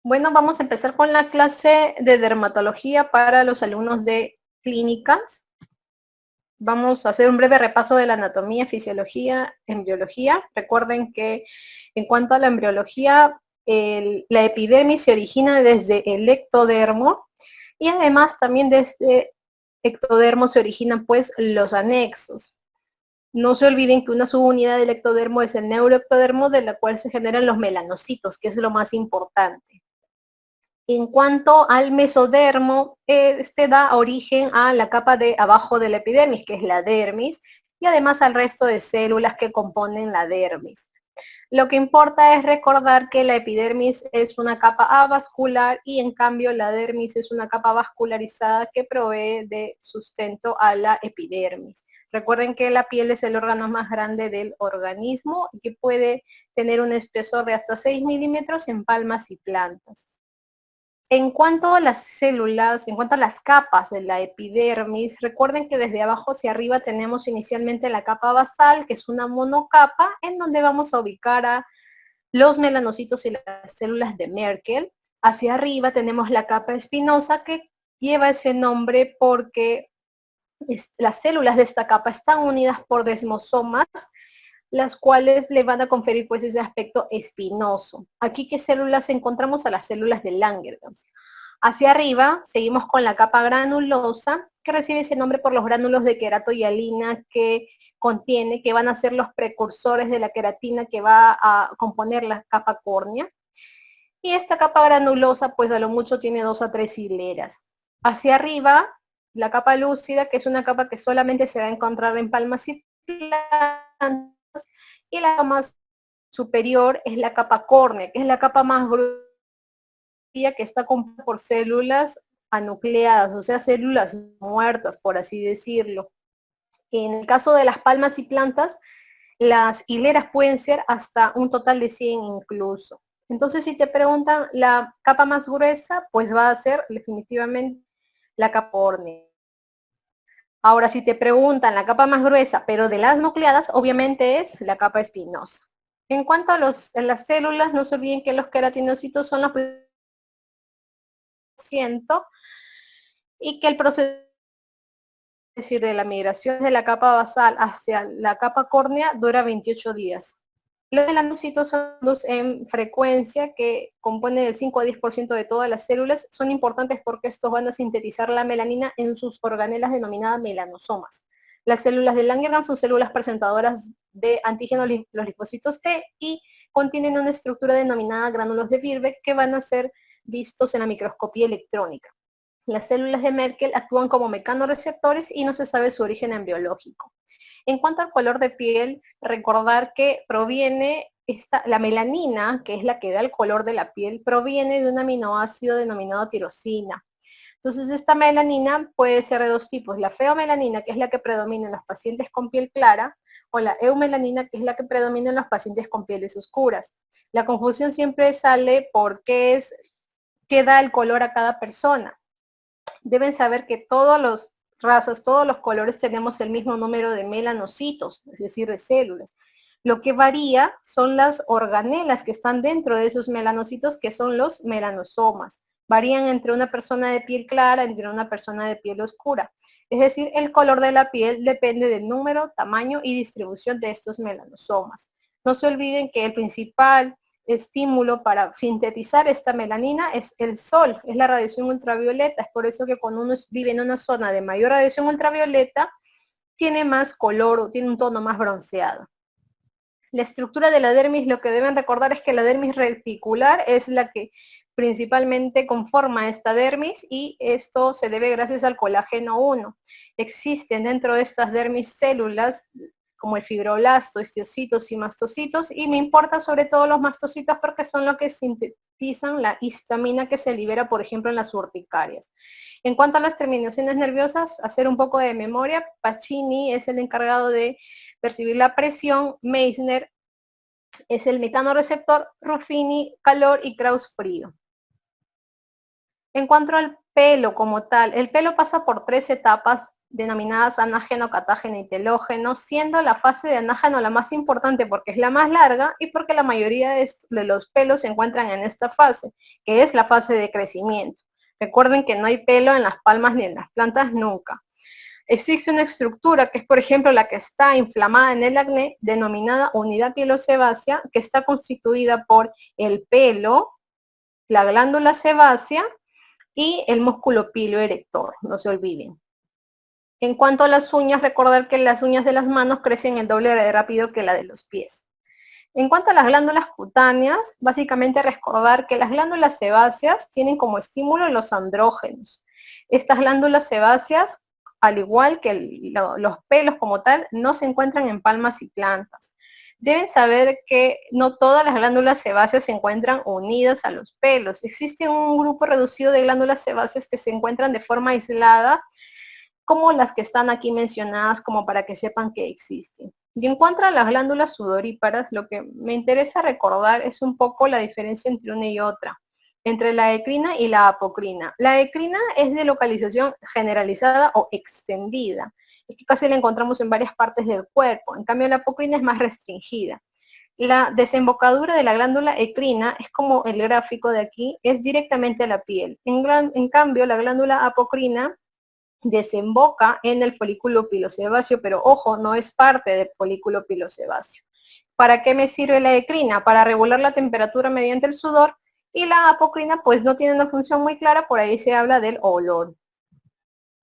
Bueno, vamos a empezar con la clase de dermatología para los alumnos de clínicas. Vamos a hacer un breve repaso de la anatomía, fisiología, embriología. Recuerden que en cuanto a la embriología, la epidermis se origina desde el ectodermo y además también desde ectodermo se originan pues los anexos. No se olviden que una subunidad del ectodermo es el neuroectodermo, de la cual se generan los melanocitos, que es lo más importante. En cuanto al mesodermo, este da origen a la capa de abajo de la epidermis, que es la dermis, y además al resto de células que componen la dermis. Lo que importa es recordar que la epidermis es una capa avascular y en cambio la dermis es una capa vascularizada que provee de sustento a la epidermis. Recuerden que la piel es el órgano más grande del organismo y que puede tener un espesor de hasta 6 milímetros en palmas y plantas. En cuanto a las células, en cuanto a las capas de la epidermis, recuerden que desde abajo hacia arriba tenemos inicialmente la capa basal, que es una monocapa, en donde vamos a ubicar a los melanocitos y las células de Merkel. Hacia arriba tenemos la capa espinosa, que lleva ese nombre porque las células de esta capa están unidas por desmosomas, las cuales le van a conferir pues ese aspecto espinoso. Aquí, ¿qué células encontramos? A las células de Langerhans. Hacia arriba seguimos con la capa granulosa, que recibe ese nombre por los gránulos de querato y hialina que contiene, que van a ser los precursores de la queratina que va a componer la capa córnea. Y esta capa granulosa, pues a lo mucho tiene 2 a 3 hileras. Hacia arriba, la capa lúcida, que es una capa que solamente se va a encontrar en palmas y plantas, y la más superior es la capa córnea, que es la capa más gruesa, que está compuesta por células anucleadas, o sea, células muertas, por así decirlo. En el caso de las palmas y plantas, las hileras pueden ser hasta un total de 100 incluso. Entonces, si te preguntan la capa más gruesa, pues va a ser definitivamente la capa córnea. Ahora, si te preguntan la capa más gruesa, pero de las nucleadas, obviamente es la capa espinosa. En cuanto a las células, no se olviden que los queratinocitos son los y que el proceso, es decir, de la migración de la capa basal hacia la capa córnea dura 28 días. Los melanocitos son los en frecuencia que componen el 5 a 10% de todas las células. Son importantes porque estos van a sintetizar la melanina en sus organelas denominadas melanosomas. Las células de Langerhans son células presentadoras de antígenos, los linfocitos T, y contienen una estructura denominada gránulos de Birbeck que van a ser vistos en la microscopía electrónica. Las células de Merkel actúan como mecanorreceptores y no se sabe su origen embriológico. En cuanto al color de piel, recordar que proviene la melanina, que es la que da el color de la piel, proviene de un aminoácido denominado tirosina. Entonces, esta melanina puede ser de dos tipos: la feomelanina, que es la que predomina en los pacientes con piel clara, o la eumelanina, que es la que predomina en los pacientes con pieles oscuras. La confusión siempre sale porque qué da el color a cada persona. Deben saber que todas las razas, todos los colores tenemos el mismo número de melanocitos, es decir, de células. Lo que varía son las organelas que están dentro de esos melanocitos, que son los melanosomas. Varían entre una persona de piel clara, entre una persona de piel oscura. Es decir, el color de la piel depende del número, tamaño y distribución de estos melanosomas. No se olviden que el principal estímulo para sintetizar esta melanina es el sol, es la radiación ultravioleta. Es por eso que cuando uno vive en una zona de mayor radiación ultravioleta, tiene más color o tiene un tono más bronceado. La estructura de la dermis, lo que deben recordar es que la dermis reticular es la que principalmente conforma esta dermis, y esto se debe gracias al colágeno 1. Existen dentro de estas dermis células como el fibroblasto, histocitos y mastocitos, y me importa sobre todo los mastocitos porque son los que sintetizan la histamina que se libera, por ejemplo, en las urticarias. En cuanto a las terminaciones nerviosas, hacer un poco de memoria. Pacini es el encargado de percibir la presión, Meissner es el mecanoreceptor, Ruffini calor y Krauss frío. En cuanto al pelo como tal, el pelo pasa por 3 etapas denominadas anágeno, catágeno y telógeno, siendo la fase de anágeno la más importante porque es la más larga y porque la mayoría de los pelos se encuentran en esta fase, que es la fase de crecimiento. Recuerden que no hay pelo en las palmas ni en las plantas nunca. Existe una estructura que es, por ejemplo, la que está inflamada en el acné, denominada unidad pielosebácea, que está constituida por el pelo, la glándula sebácea y el músculo piloerector, no se olviden. En cuanto a las uñas, recordar que las uñas de las manos crecen el doble de rápido que la de los pies. En cuanto a las glándulas cutáneas, básicamente recordar que las glándulas sebáceas tienen como estímulo los andrógenos. Estas glándulas sebáceas, al igual que los pelos como tal, no se encuentran en palmas y plantas. Deben saber que no todas las glándulas sebáceas se encuentran unidas a los pelos. Existe un grupo reducido de glándulas sebáceas que se encuentran de forma aislada, como las que están aquí mencionadas, como para que sepan que existen. Y en cuanto a las glándulas sudoríparas, lo que me interesa recordar es un poco la diferencia entre una y otra, entre la ecrina y la apocrina. La ecrina es de localización generalizada o extendida, es que casi la encontramos en varias partes del cuerpo, en cambio la apocrina es más restringida. La desembocadura de la glándula ecrina es como el gráfico de aquí, es directamente a la piel. En cambio, la glándula apocrina desemboca en el folículo pilosebáceo, pero ojo, no es parte del folículo pilosebáceo. ¿Para qué me sirve la ecrina? Para regular la temperatura mediante el sudor, y la apocrina pues no tiene una función muy clara, por ahí se habla del olor.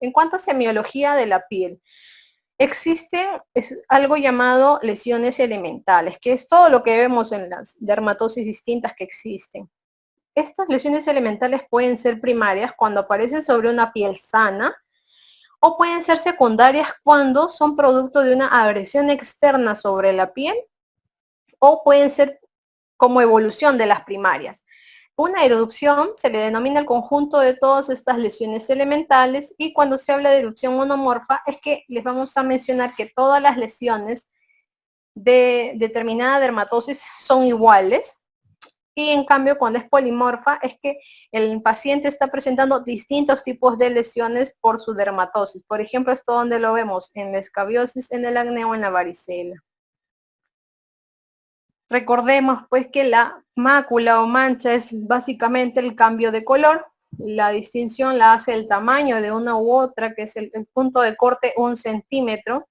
En cuanto a semiología de la piel, existe algo llamado lesiones elementales, que es todo lo que vemos en las dermatosis distintas que existen. Estas lesiones elementales pueden ser primarias cuando aparecen sobre una piel sana, o pueden ser secundarias cuando son producto de una agresión externa sobre la piel, o pueden ser como evolución de las primarias. Una erupción se le denomina el conjunto de todas estas lesiones elementales, y cuando se habla de erupción monomorfa es que les vamos a mencionar que todas las lesiones de determinada dermatosis son iguales, y en cambio cuando es polimorfa es que el paciente está presentando distintos tipos de lesiones por su dermatosis. Por ejemplo, esto donde lo vemos, en la escabiosis, en el acné o en la varicela. Recordemos pues que la mácula o mancha es básicamente el cambio de color. La distinción la hace el tamaño de una u otra, que es el punto de corte 1 centímetro.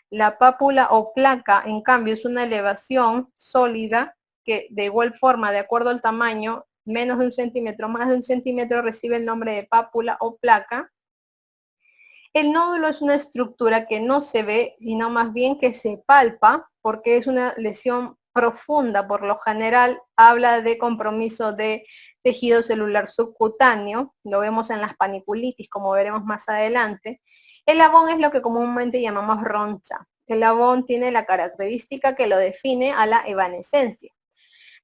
La pápula o placa, en cambio, es una elevación sólida que de igual forma, de acuerdo al tamaño, menos de 1 centímetro, más de 1 centímetro, recibe el nombre de pápula o placa. El nódulo es una estructura que no se ve, sino más bien que se palpa, porque es una lesión profunda. Por lo general habla de compromiso de tejido celular subcutáneo, lo vemos en las paniculitis, como veremos más adelante. El abón es lo que comúnmente llamamos roncha. El abón tiene la característica que lo define a la evanescencia.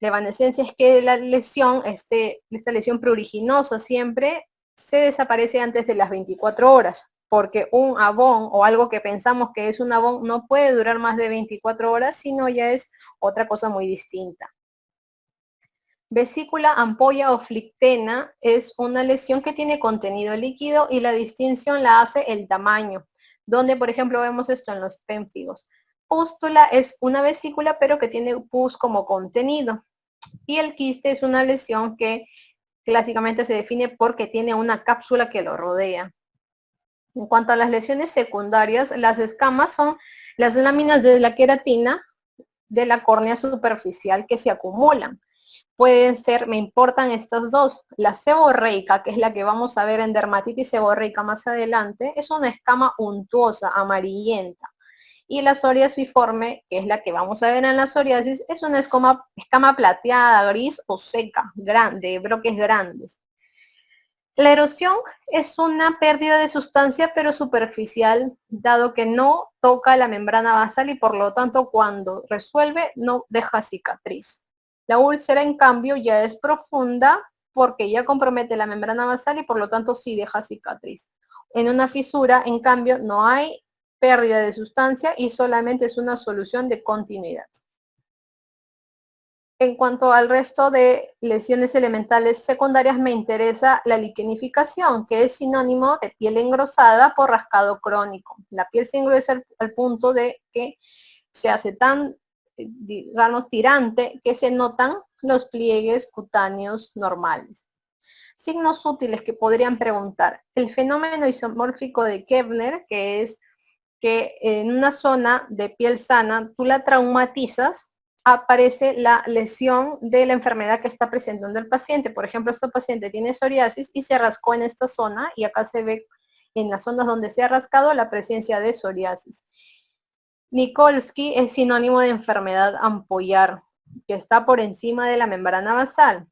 La evanescencia es que la lesión, esta lesión pruriginosa siempre se desaparece antes de las 24 horas, porque un abón o algo que pensamos que es un abón no puede durar más de 24 horas, sino ya es otra cosa muy distinta. Vesícula, ampolla o flictena es una lesión que tiene contenido líquido, y la distinción la hace el tamaño, donde por ejemplo vemos esto en los pénfigos. Pústula es una vesícula pero que tiene pus como contenido, y el quiste es una lesión que clásicamente se define porque tiene una cápsula que lo rodea. En cuanto a las lesiones secundarias, las escamas son las láminas de la queratina de la córnea superficial que se acumulan. Pueden ser, me importan estas dos. La seborreica, que es la que vamos a ver en dermatitis seborreica más adelante, es una escama untuosa, amarillenta. Y la psoriasiforme, que es la que vamos a ver en la psoriasis, es una escama plateada, gris o seca, de broques grandes. La erosión es una pérdida de sustancia pero superficial, dado que no toca la membrana basal y por lo tanto cuando resuelve no deja cicatriz. La úlcera, en cambio, ya es profunda porque ya compromete la membrana basal y por lo tanto sí deja cicatriz. En una fisura, en cambio, no hay pérdida de sustancia y solamente es una solución de continuidad. En cuanto al resto de lesiones elementales secundarias, me interesa la liquenificación, que es sinónimo de piel engrosada por rascado crónico. La piel se engrosea al punto de que se hace tan, digamos, tirante que se notan los pliegues cutáneos normales. Signos útiles que podrían preguntar. El fenómeno isomórfico de Koebner, que es que en una zona de piel sana tú la traumatizas, aparece la lesión de la enfermedad que está presentando el paciente. Por ejemplo, este paciente tiene psoriasis y se rascó en esta zona y acá se ve en las zonas donde se ha rascado la presencia de psoriasis. Nikolsky es sinónimo de enfermedad ampollar, que está por encima de la membrana basal.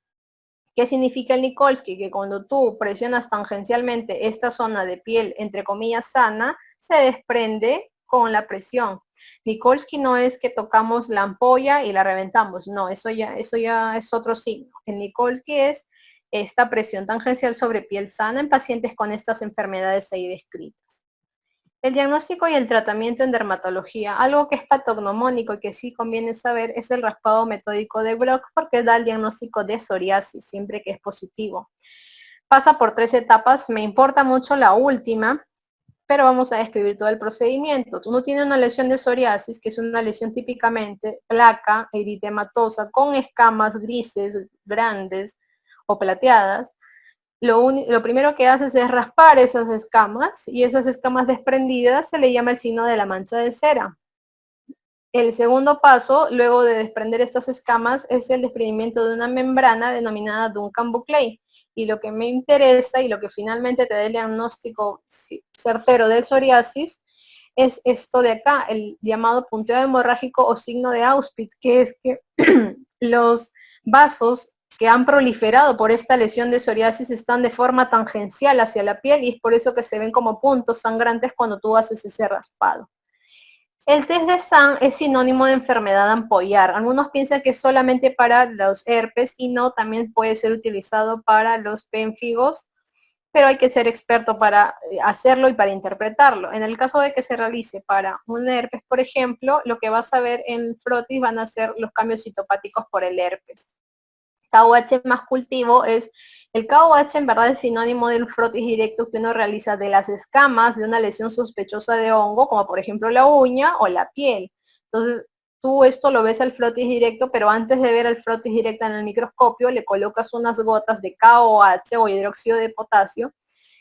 ¿Qué significa el Nikolsky? Que cuando tú presionas tangencialmente esta zona de piel, entre comillas, sana, se desprende con la presión. Nikolsky no es que tocamos la ampolla y la reventamos, no, eso ya es otro signo. El Nikolsky es esta presión tangencial sobre piel sana en pacientes con estas enfermedades ahí descritas. El diagnóstico y el tratamiento en dermatología. Algo que es patognomónico y que sí conviene saber es el raspado metódico de Bloch, porque da el diagnóstico de psoriasis siempre que es positivo. Pasa por 3 etapas, me importa mucho la última, pero vamos a describir todo el procedimiento. Tú no tienes una lesión de psoriasis, que es una lesión típicamente placa eritematosa con escamas grises, grandes o plateadas. Lo primero que haces es raspar esas escamas y esas escamas desprendidas se le llama el signo de la mancha de cera. El segundo paso, luego de desprender estas escamas, es el desprendimiento de una membrana denominada Duncan-Buckley. Y lo que me interesa y lo que finalmente te da el diagnóstico certero del psoriasis es esto de acá, el llamado punteo hemorrágico o signo de Auspitz, que es que los vasos que han proliferado por esta lesión de psoriasis están de forma tangencial hacia la piel y es por eso que se ven como puntos sangrantes cuando tú haces ese raspado. El test de SAN es sinónimo de enfermedad ampollar. Algunos piensan que es solamente para los herpes y no, también puede ser utilizado para los pénfigos, pero hay que ser experto para hacerlo y para interpretarlo. En el caso de que se realice para un herpes, por ejemplo, lo que vas a ver en frotis van a ser los cambios citopáticos por el herpes. KOH más cultivo es, el KOH en verdad es sinónimo del frotis directo que uno realiza de las escamas de una lesión sospechosa de hongo, como por ejemplo la uña o la piel. Entonces, tú esto lo ves al frotis directo, pero antes de ver el frotis directo en el microscopio, le colocas unas gotas de KOH o hidróxido de potasio,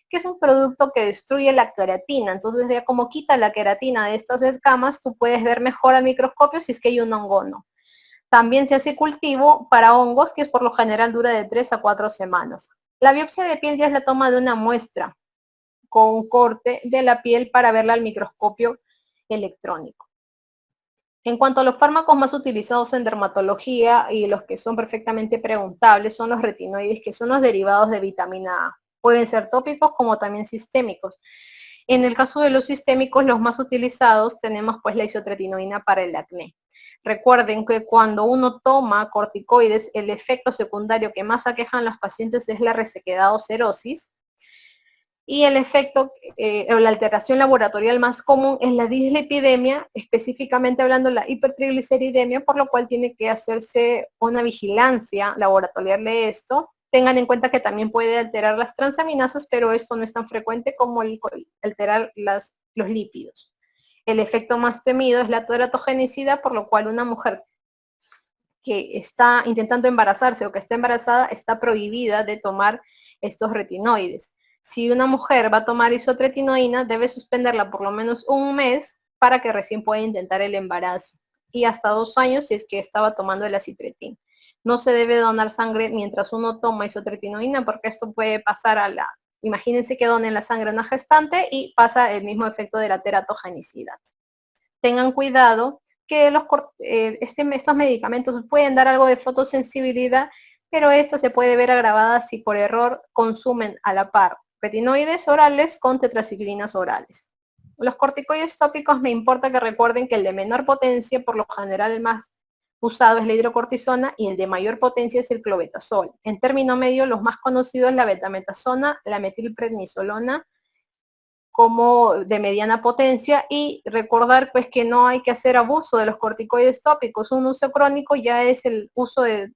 que es un producto que destruye la queratina. Entonces, ya como quita la queratina de estas escamas, tú puedes ver mejor al microscopio si es que hay un hongo o no. También se hace cultivo para hongos, que por lo general dura de 3 a 4 semanas. La biopsia de piel ya es la toma de una muestra con corte de la piel para verla al microscopio electrónico. En cuanto a los fármacos más utilizados en dermatología y los que son perfectamente preguntables son los retinoides, que son los derivados de vitamina A. Pueden ser tópicos como también sistémicos. En el caso de los sistémicos, los más utilizados tenemos pues la isotretinoína para el acné. Recuerden que cuando uno toma corticoides, el efecto secundario que más aquejan a los pacientes es la resequedad o cerosis. Y el efecto o la alteración laboratorial más común es la dislipidemia, específicamente hablando de la hipertrigliceridemia, por lo cual tiene que hacerse una vigilancia laboratorial de esto. Tengan en cuenta que también puede alterar las transaminasas, pero esto no es tan frecuente como alterar los lípidos. El efecto más temido es la teratogenicidad, por lo cual una mujer que está intentando embarazarse o que está embarazada está prohibida de tomar estos retinoides. Si una mujer va a tomar isotretinoína, debe suspenderla por lo menos un mes para que recién pueda intentar el embarazo. Y hasta 2 años si es que estaba tomando el acitretin. No se debe donar sangre mientras uno toma isotretinoína porque esto puede pasar a la... Imagínense que donen la sangre a una gestante y pasa el mismo efecto de la teratogenicidad. Tengan cuidado que estos medicamentos pueden dar algo de fotosensibilidad, pero esta se puede ver agravada si por error consumen a la par retinoides orales con tetraciclinas orales. Los corticoides tópicos me importa que recuerden que el de menor potencia, por lo general el más usado es la hidrocortisona y el de mayor potencia es el clobetasol. En término medio, los más conocidos es la betametasona, la metilprednisolona como de mediana potencia, y recordar pues que no hay que hacer abuso de los corticoides tópicos. Un uso crónico ya es el uso de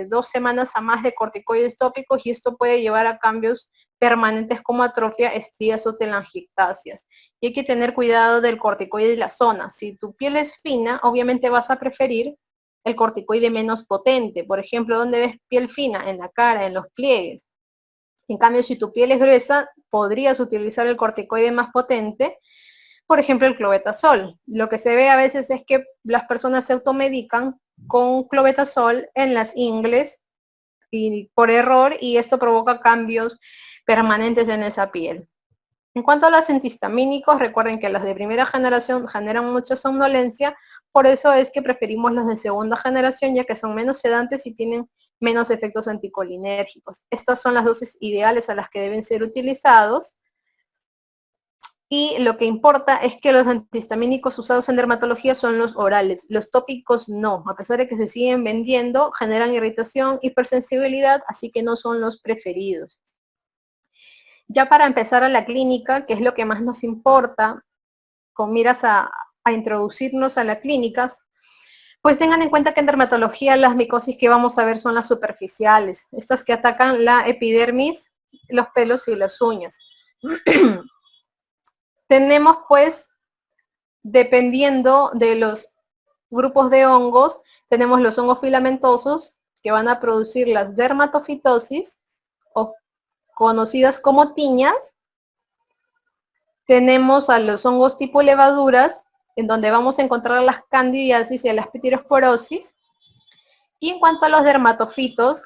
2 semanas a más de corticoides tópicos, y esto puede llevar a cambios permanentes como atrofia, estrías o telangiectasias. Y hay que tener cuidado del corticoide de la zona. Si tu piel es fina, obviamente vas a preferir el corticoide menos potente. Por ejemplo, ¿dónde ves piel fina? En la cara, en los pliegues. En cambio, si tu piel es gruesa, podrías utilizar el corticoide más potente, por ejemplo, el clobetasol. Lo que se ve a veces es que las personas se automedican con clobetasol en las ingles y por error, y esto provoca cambios permanentes en esa piel. En cuanto a los antihistamínicos, recuerden que los de primera generación generan mucha somnolencia, por eso es que preferimos los de segunda generación, ya que son menos sedantes y tienen menos efectos anticolinérgicos. Estas son las dosis ideales a las que deben ser utilizados. Y lo que importa es que los antihistamínicos usados en dermatología son los orales, los tópicos no. A pesar de que se siguen vendiendo, generan irritación, hipersensibilidad, así que no son los preferidos. Ya para empezar a la clínica, que es lo que más nos importa, con miras a introducirnos a las clínicas, pues tengan en cuenta que en dermatología las micosis que vamos a ver son las superficiales, estas que atacan la epidermis, los pelos y las uñas. Tenemos pues, dependiendo de los grupos de hongos, tenemos los hongos filamentosos que van a producir las dermatofitosis, o conocidas como tiñas. Tenemos a los hongos tipo levaduras, en donde vamos a encontrar las candidiasis y las pityrosporosis. Y en cuanto a los dermatofitos,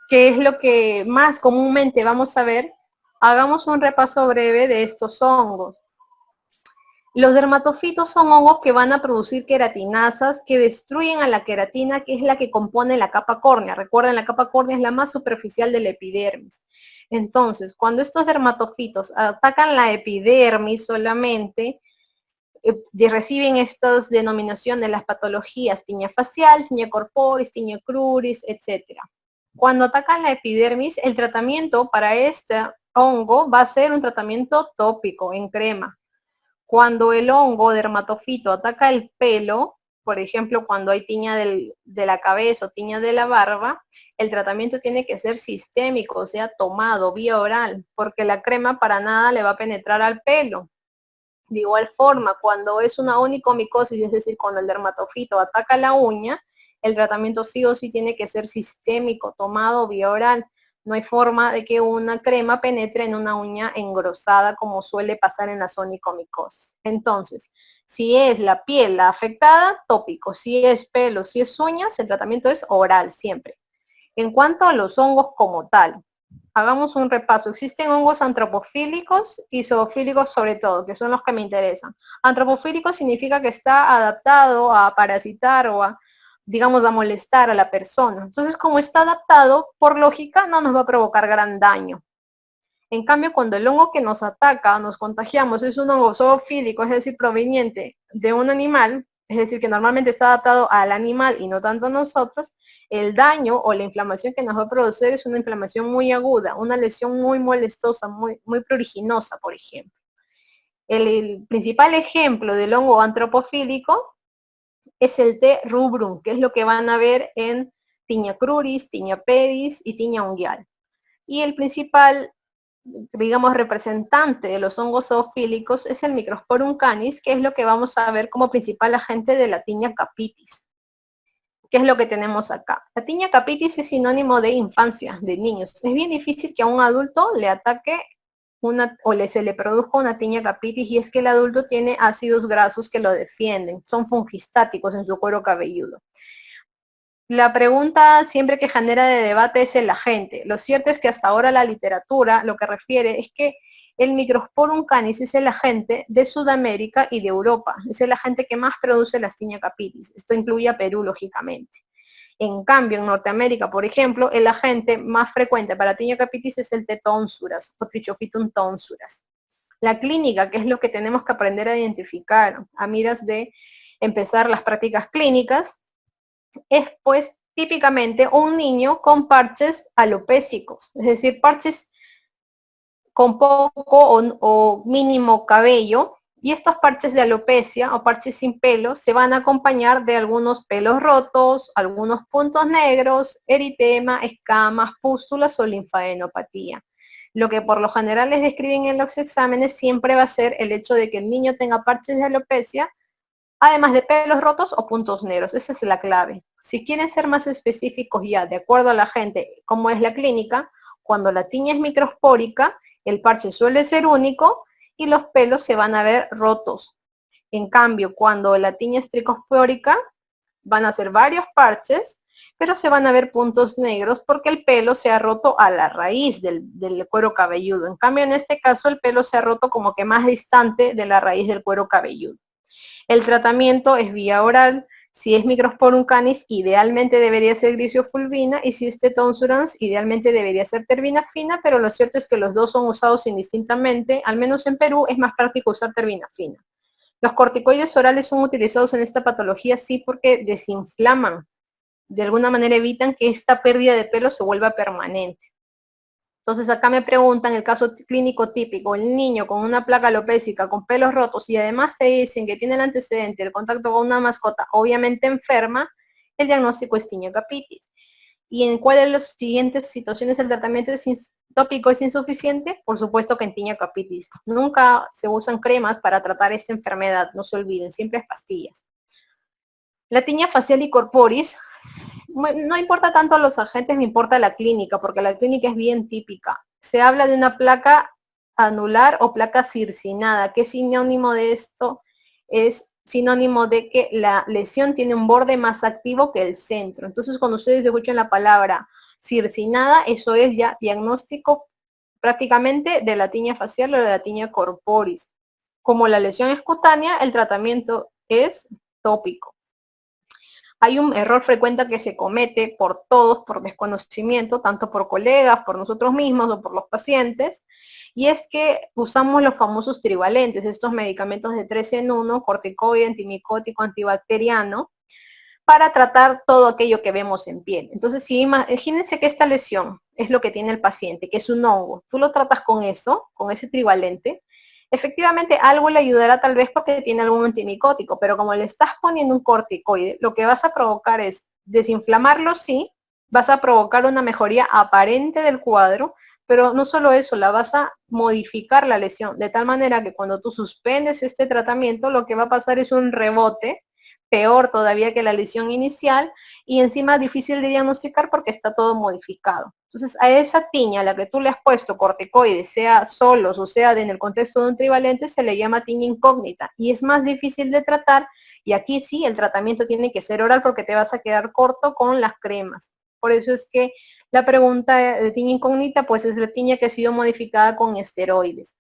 que es lo que más comúnmente vamos a ver, hagamos un repaso breve de estos hongos. Los dermatofitos son hongos que van a producir queratinasas que destruyen a la queratina, que es la que compone la capa córnea. Recuerden, la capa córnea es la más superficial de la epidermis. Entonces, cuando estos dermatofitos atacan la epidermis solamente, reciben estas denominaciones de las patologías tiña facial, tiña corporis, tiña cruris, etc. Cuando atacan la epidermis, el tratamiento para este hongo va a ser un tratamiento tópico en crema. Cuando el hongo dermatofito ataca el pelo, por ejemplo, cuando hay tiña de la cabeza o tiña de la barba, el tratamiento tiene que ser sistémico, o sea, tomado vía oral, porque la crema para nada le va a penetrar al pelo. De igual forma, cuando es una onicomicosis, es decir, cuando el dermatofito ataca la uña, el tratamiento sí o sí tiene que ser sistémico, tomado vía oral. No hay forma de que una crema penetre en una uña engrosada como suele pasar en las onicomicosis. Entonces, si es la piel la afectada, tópico. Si es pelo, si es uñas, el tratamiento es oral siempre. En cuanto a los hongos como tal, hagamos un repaso. Existen hongos antropofílicos y zoofílicos sobre todo, que son los que me interesan. Antropofílico significa que está adaptado a parasitar o a, digamos, a molestar a la persona. Entonces, como está adaptado, por lógica, no nos va a provocar gran daño. En cambio, cuando el hongo que nos ataca, nos contagiamos, es un hongo zoofílico, es decir, proveniente de un animal, es decir, que normalmente está adaptado al animal y no tanto a nosotros, el daño o la inflamación que nos va a producir es una inflamación muy aguda, una lesión muy molestosa, muy pruriginosa, por ejemplo. El principal ejemplo del hongo antropofílico es el T. rubrum, que es lo que van a ver en tiña cruris, tiña pedis y tiña unguial. Y el principal, digamos, representante de los hongos zoofílicos es el Microsporum canis, que es lo que vamos a ver como principal agente de la tiña capitis. ¿Qué es lo que tenemos acá? La tiña capitis es sinónimo de infancia, de niños. Es bien difícil que a un adulto le ataque se le produzca una tiña capitis, y es que el adulto tiene ácidos grasos que lo defienden, son fungistáticos en su cuero cabelludo. La pregunta siempre que genera de debate es el agente. Lo cierto es que hasta ahora la literatura lo que refiere es que el Microsporum canis es el agente de Sudamérica y de Europa. Es el agente que más produce la tiña capitis. Esto incluye a Perú, lógicamente. En cambio, en Norteamérica, por ejemplo, el agente más frecuente para tiña capitis es el T. tonsuras o Trichophytum tonsuras. La clínica, que es lo que tenemos que aprender a identificar a miras de empezar las prácticas clínicas, es pues típicamente un niño con parches alopécicos, es decir, parches con poco o mínimo cabello, y estos parches de alopecia o parches sin pelo se van a acompañar de algunos pelos rotos, algunos puntos negros, eritema, escamas, pústulas o linfadenopatía. Lo que por lo general les describen en los exámenes siempre va a ser el hecho de que el niño tenga parches de alopecia, además de pelos rotos o puntos negros. Esa es la clave. Si quieren ser más específicos ya, de acuerdo a la gente, cómo es la clínica, cuando la tiña es microspórica, el parche suele ser único y los pelos se van a ver rotos. En cambio, cuando la tiña es tricospórica, van a ser varios parches, pero se van a ver puntos negros porque el pelo se ha roto a la raíz del cuero cabelludo. En cambio, en este caso, el pelo se ha roto como que más distante de la raíz del cuero cabelludo. El tratamiento es vía oral. Si es Microsporum canis, idealmente debería ser grisofulvina, y si es Tetonsurans, idealmente debería ser terbinafina, pero lo cierto es que los dos son usados indistintamente. Al menos en Perú es más práctico usar terbinafina. Los corticoides orales son utilizados en esta patología sí porque desinflaman. De alguna manera evitan que esta pérdida de pelo se vuelva permanente. Entonces acá me preguntan el caso clínico típico, el niño con una placa alopécica, con pelos rotos y además te dicen que tiene el antecedente del contacto con una mascota obviamente enferma, el diagnóstico es tiña capitis. ¿Y en cuál de las siguientes situaciones el tratamiento tópico es insuficiente? Por supuesto que en tiña capitis. Nunca se usan cremas para tratar esta enfermedad, no se olviden, siempre es pastillas. La tiña facial y corporis, no importa tanto los agentes, me importa la clínica, porque la clínica es bien típica. Se habla de una placa anular o placa circinada. ¿Qué sinónimo de esto? Es sinónimo de que la lesión tiene un borde más activo que el centro. Entonces, cuando ustedes escuchan la palabra circinada, eso es ya diagnóstico prácticamente de la tiña facial o de la tiña corporis. Como la lesión es cutánea, el tratamiento es tópico. Hay un error frecuente que se comete por todos, por desconocimiento, tanto por colegas, por nosotros mismos o por los pacientes, y es que usamos los famosos trivalentes, estos medicamentos de 3 en 1, corticoide, antimicótico, antibacteriano, para tratar todo aquello que vemos en piel. Entonces, si imagínense que esta lesión es lo que tiene el paciente, que es un hongo, tú lo tratas con eso, con ese trivalente, efectivamente algo le ayudará tal vez porque tiene algún antimicótico, pero como le estás poniendo un corticoide, lo que vas a provocar es desinflamarlo, sí, vas a provocar una mejoría aparente del cuadro, pero no solo eso, la vas a modificar la lesión, de tal manera que cuando tú suspendes este tratamiento, lo que va a pasar es un rebote, peor todavía que la lesión inicial, y encima difícil de diagnosticar porque está todo modificado. Entonces, a esa tiña a la que tú le has puesto corticoides, sea solos o sea en el contexto de un trivalente, se le llama tiña incógnita y es más difícil de tratar, y aquí sí, el tratamiento tiene que ser oral porque te vas a quedar corto con las cremas. Por eso es que la pregunta de tiña incógnita, pues es la tiña que ha sido modificada con esteroides.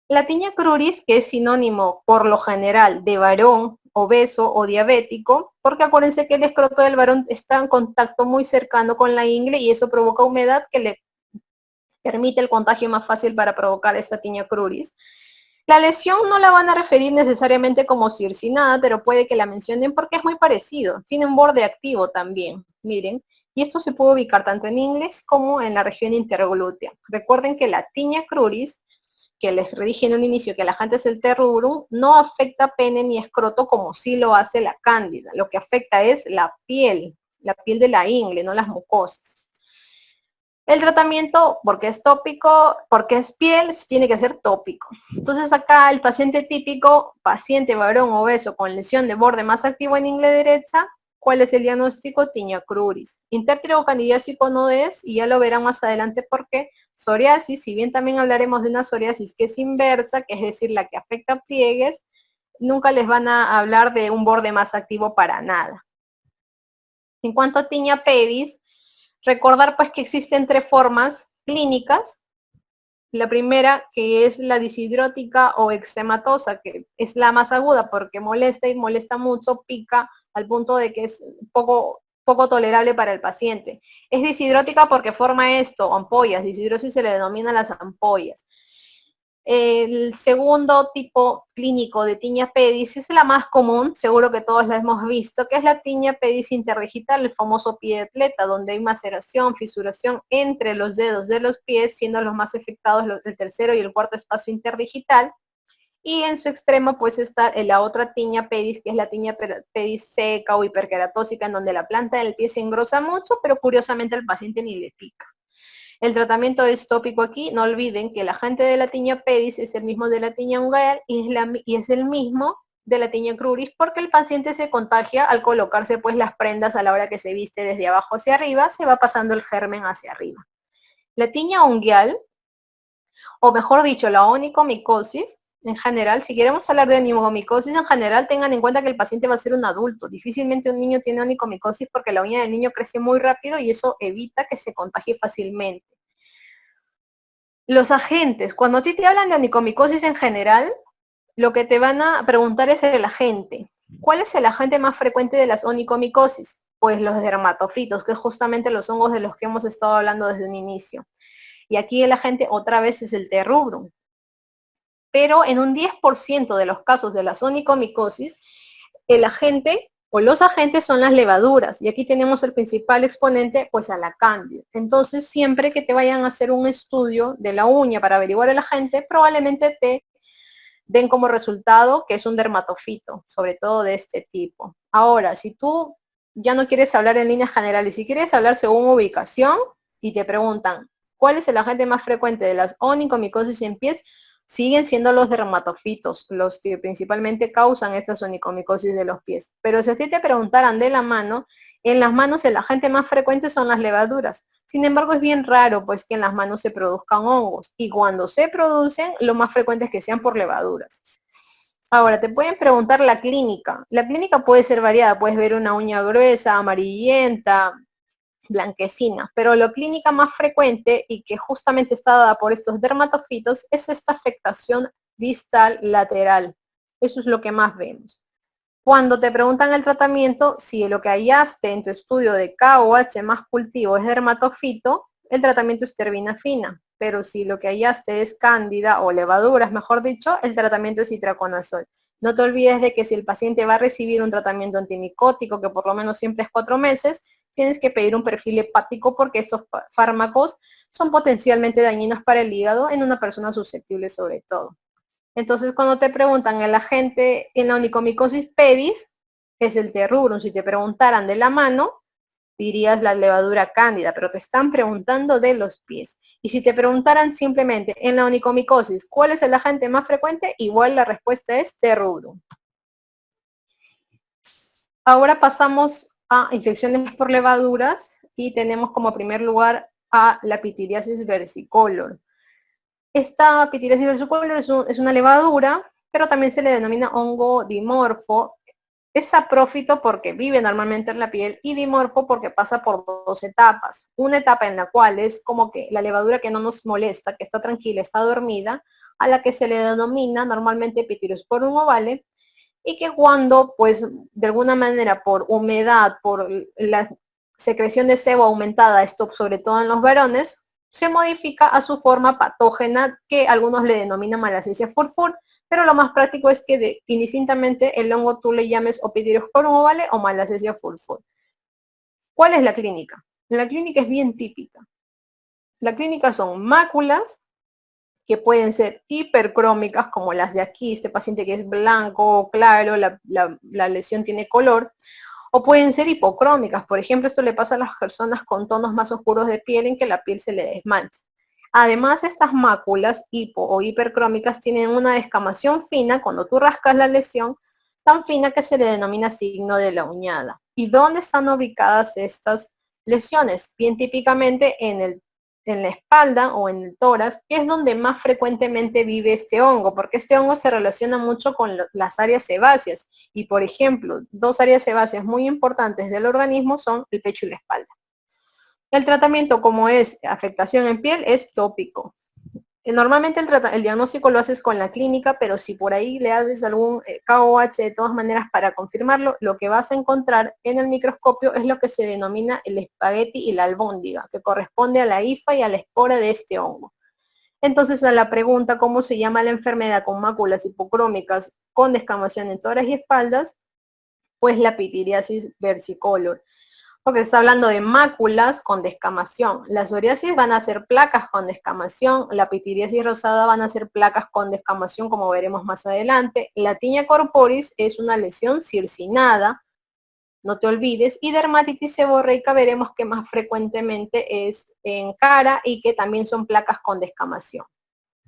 La tiña cruris, que es sinónimo por lo general de varón obeso o diabético, porque acuérdense que el escroto del varón está en contacto muy cercano con la ingle y eso provoca humedad que le permite el contagio más fácil para provocar esta tiña cruris. La lesión no la van a referir necesariamente como circinada, pero puede que la mencionen porque es muy parecido. Tiene un borde activo también, miren. Y esto se puede ubicar tanto en inglés como en la región interglútea. Recuerden que la tiña cruris, que les dije en un inicio que la gente es el terrurum, no afecta pene ni escroto como sí lo hace la cándida. Lo que afecta es la piel de la ingle, no las mucosas. El tratamiento, porque es tópico, porque es piel, tiene que ser tópico. Entonces acá el paciente típico, paciente varón obeso con lesión de borde más activo en ingle derecha, ¿cuál es el diagnóstico? Tiña cruris. Intérprito candidiásico no es, y ya lo verán más adelante porque psoriasis, si bien también hablaremos de una psoriasis que es inversa, que es decir, la que afecta pliegues, nunca les van a hablar de un borde más activo para nada. En cuanto a tiña pedis, recordar pues que existen 3 formas clínicas. La primera, que es la disidrótica o eczematosa, que es la más aguda porque molesta y molesta mucho, pica al punto de que es poco tolerable para el paciente. Es disidrótica porque forma esto, ampollas, disidrosis se le denomina las ampollas. El segundo tipo clínico de tiña pedis es la más común, seguro que todos la hemos visto, que es la tiña pedis interdigital, el famoso pie de atleta, donde hay maceración, fisuración entre los dedos de los pies, siendo los más afectados el tercero y el cuarto espacio interdigital. Y en su extremo pues está la otra tiña pedis, que es la tiña pedis seca o hiperqueratósica, en donde la planta del pie se engrosa mucho, pero curiosamente al paciente ni le pica. El tratamiento es tópico aquí, no olviden que el agente de la tiña pedis es el mismo de la tiña ungueal y es el mismo de la tiña cruris, porque el paciente se contagia al colocarse pues las prendas a la hora que se viste desde abajo hacia arriba, se va pasando el germen hacia arriba. La tiña ungueal, o mejor dicho, la onicomicosis, en general, si queremos hablar de onicomicosis, en general tengan en cuenta que el paciente va a ser un adulto. Difícilmente un niño tiene onicomicosis porque la uña del niño crece muy rápido y eso evita que se contagie fácilmente. Los agentes, cuando a ti te hablan de onicomicosis en general, lo que te van a preguntar es el agente. ¿Cuál es el agente más frecuente de las onicomicosis? Pues los dermatofitos, que es justamente los hongos de los que hemos estado hablando desde un inicio. Y aquí el agente otra vez es el T. rubrum. Pero en un 10% de los casos de la onicomicosis, el agente o los agentes son las levaduras. Y aquí tenemos el principal exponente, pues a la cándida. Entonces, siempre que te vayan a hacer un estudio de la uña para averiguar el agente, probablemente te den como resultado que es un dermatofito, sobre todo de este tipo. Ahora, si tú ya no quieres hablar en líneas generales, si quieres hablar según ubicación y te preguntan, ¿cuál es el agente más frecuente de las onicomicosis en pies? Siguen siendo los dermatofitos los que principalmente causan estas onicomicosis de los pies. Pero si a ti te preguntaran de la mano, en las manos el agente más frecuente son las levaduras. Sin embargo, es bien raro pues que en las manos se produzcan hongos. Y cuando se producen, lo más frecuente es que sean por levaduras. Ahora, te pueden preguntar la clínica. La clínica puede ser variada. Puedes ver una uña gruesa, amarillenta, blanquecina, pero la clínica más frecuente y que justamente está dada por estos dermatofitos es esta afectación distal lateral. Eso es lo que más vemos. Cuando te preguntan el tratamiento, si lo que hallaste en tu estudio de KOH más cultivo es dermatofito, el tratamiento es terbinafina. Pero si lo que hallaste es cándida o levaduras, mejor dicho, el tratamiento es itraconazol. No te olvides de que si el paciente va a recibir un tratamiento antimicótico, que por lo menos siempre es 4 meses, tienes que pedir un perfil hepático porque estos fármacos son potencialmente dañinos para el hígado en una persona susceptible sobre todo. Entonces, cuando te preguntan el agente en la onicomicosis pedis, es el T. rubrum. Si te preguntaran de la mano, dirías la levadura cándida, pero te están preguntando de los pies. Y si te preguntaran simplemente en la onicomicosis, ¿cuál es el agente más frecuente? Igual la respuesta es T. rubrum. Ahora pasamos a infecciones por levaduras y tenemos como primer lugar a la pitiriasis versicolor. Esta pitiriasis versicolor es una levadura, pero también se le denomina hongo dimorfo. Es saprófito porque vive normalmente en la piel y dimorfo porque pasa por 2 etapas. Una etapa en la cual es como que la levadura que no nos molesta, que está tranquila, está dormida, a la que se le denomina normalmente Pityrosporum ovale, y que cuando, pues, de alguna manera por humedad, por la secreción de sebo aumentada, esto sobre todo en los varones, se modifica a su forma patógena, que algunos le denominan malacesia furfur, pero lo más práctico es que indistintamente el hongo tú le llames o Pityrosporum ovale o malacesia furfur. ¿Cuál es la clínica? La clínica es bien típica. La clínica son máculas, que pueden ser hipercrómicas, como las de aquí, este paciente que es blanco, claro, la lesión tiene color, o pueden ser hipocrómicas. Por ejemplo, esto le pasa a las personas con tonos más oscuros de piel en que la piel se le desmancha. Además, estas máculas hipo o hipercrómicas tienen una descamación fina cuando tú rascas la lesión, tan fina que se le denomina signo de la uñada. ¿Y dónde están ubicadas estas lesiones? Bien típicamente en la espalda o en el tórax, que es donde más frecuentemente vive este hongo, porque este hongo se relaciona mucho con las áreas sebáceas. Y por ejemplo, 2 áreas sebáceas muy importantes del organismo son el pecho y la espalda. El tratamiento, como es afectación en piel, es tópico. Normalmente el diagnóstico lo haces con la clínica, pero si por ahí le haces algún KOH de todas maneras para confirmarlo, lo que vas a encontrar en el microscopio es lo que se denomina el espagueti y la albóndiga, que corresponde a la hifa y a la espora de este hongo. Entonces, a la pregunta, ¿cómo se llama la enfermedad con máculas hipocrómicas con descamación en tórax y espaldas? Pues la pityriasis versicolor, porque está hablando de máculas con descamación. La psoriasis van a ser placas con descamación, la pityriasis rosada van a ser placas con descamación, como veremos más adelante. La tiña corporis es una lesión circinada, no te olvides, y dermatitis seborreica veremos que más frecuentemente es en cara y que también son placas con descamación.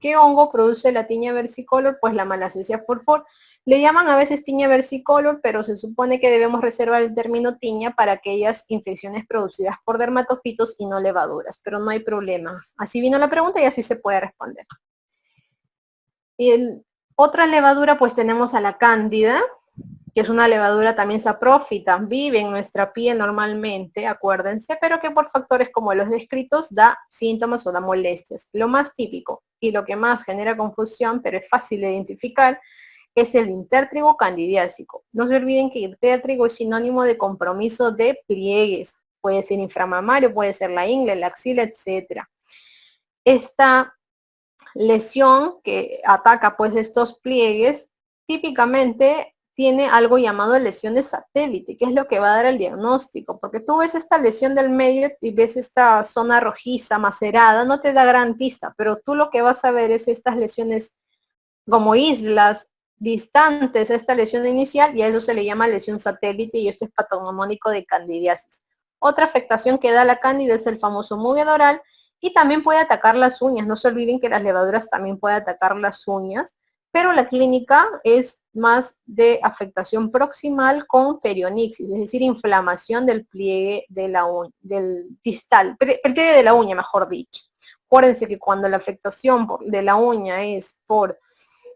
¿Qué hongo produce la tiña versicolor? Pues la Malassezia forfor. Le llaman a veces tiña versicolor, pero se supone que debemos reservar el término tiña para aquellas infecciones producidas por dermatofitos y no levaduras, pero no hay problema. Así vino la pregunta y así se puede responder. Y otra levadura, pues tenemos a la cándida, que es una levadura también saprófita, vive en nuestra piel normalmente, acuérdense, pero que por factores como los descritos da síntomas o da molestias. Lo más típico y lo que más genera confusión, pero es fácil de identificar, es el intértrigo candidiásico. No se olviden que intértrigo es sinónimo de compromiso de pliegues. Puede ser inframamario, puede ser la ingle, la axila, etc. Esta lesión que ataca pues estos pliegues, típicamente tiene algo llamado lesiones satélite, que es lo que va a dar el diagnóstico, porque tú ves esta lesión del medio y ves esta zona rojiza, macerada, no te da gran pista, pero tú lo que vas a ver es estas lesiones como islas distantes a esta lesión inicial, y a eso se le llama lesión satélite, y esto es patognomónico de candidiasis. Otra afectación que da la cándida es el famoso mugue oral, y también puede atacar las uñas. No se olviden que las levaduras también pueden atacar las uñas, pero la clínica es más de afectación proximal con perionixis, es decir, inflamación del pliegue de la uña, del distal, el pliegue de la uña, mejor dicho. Acuérdense que cuando la afectación de la uña es por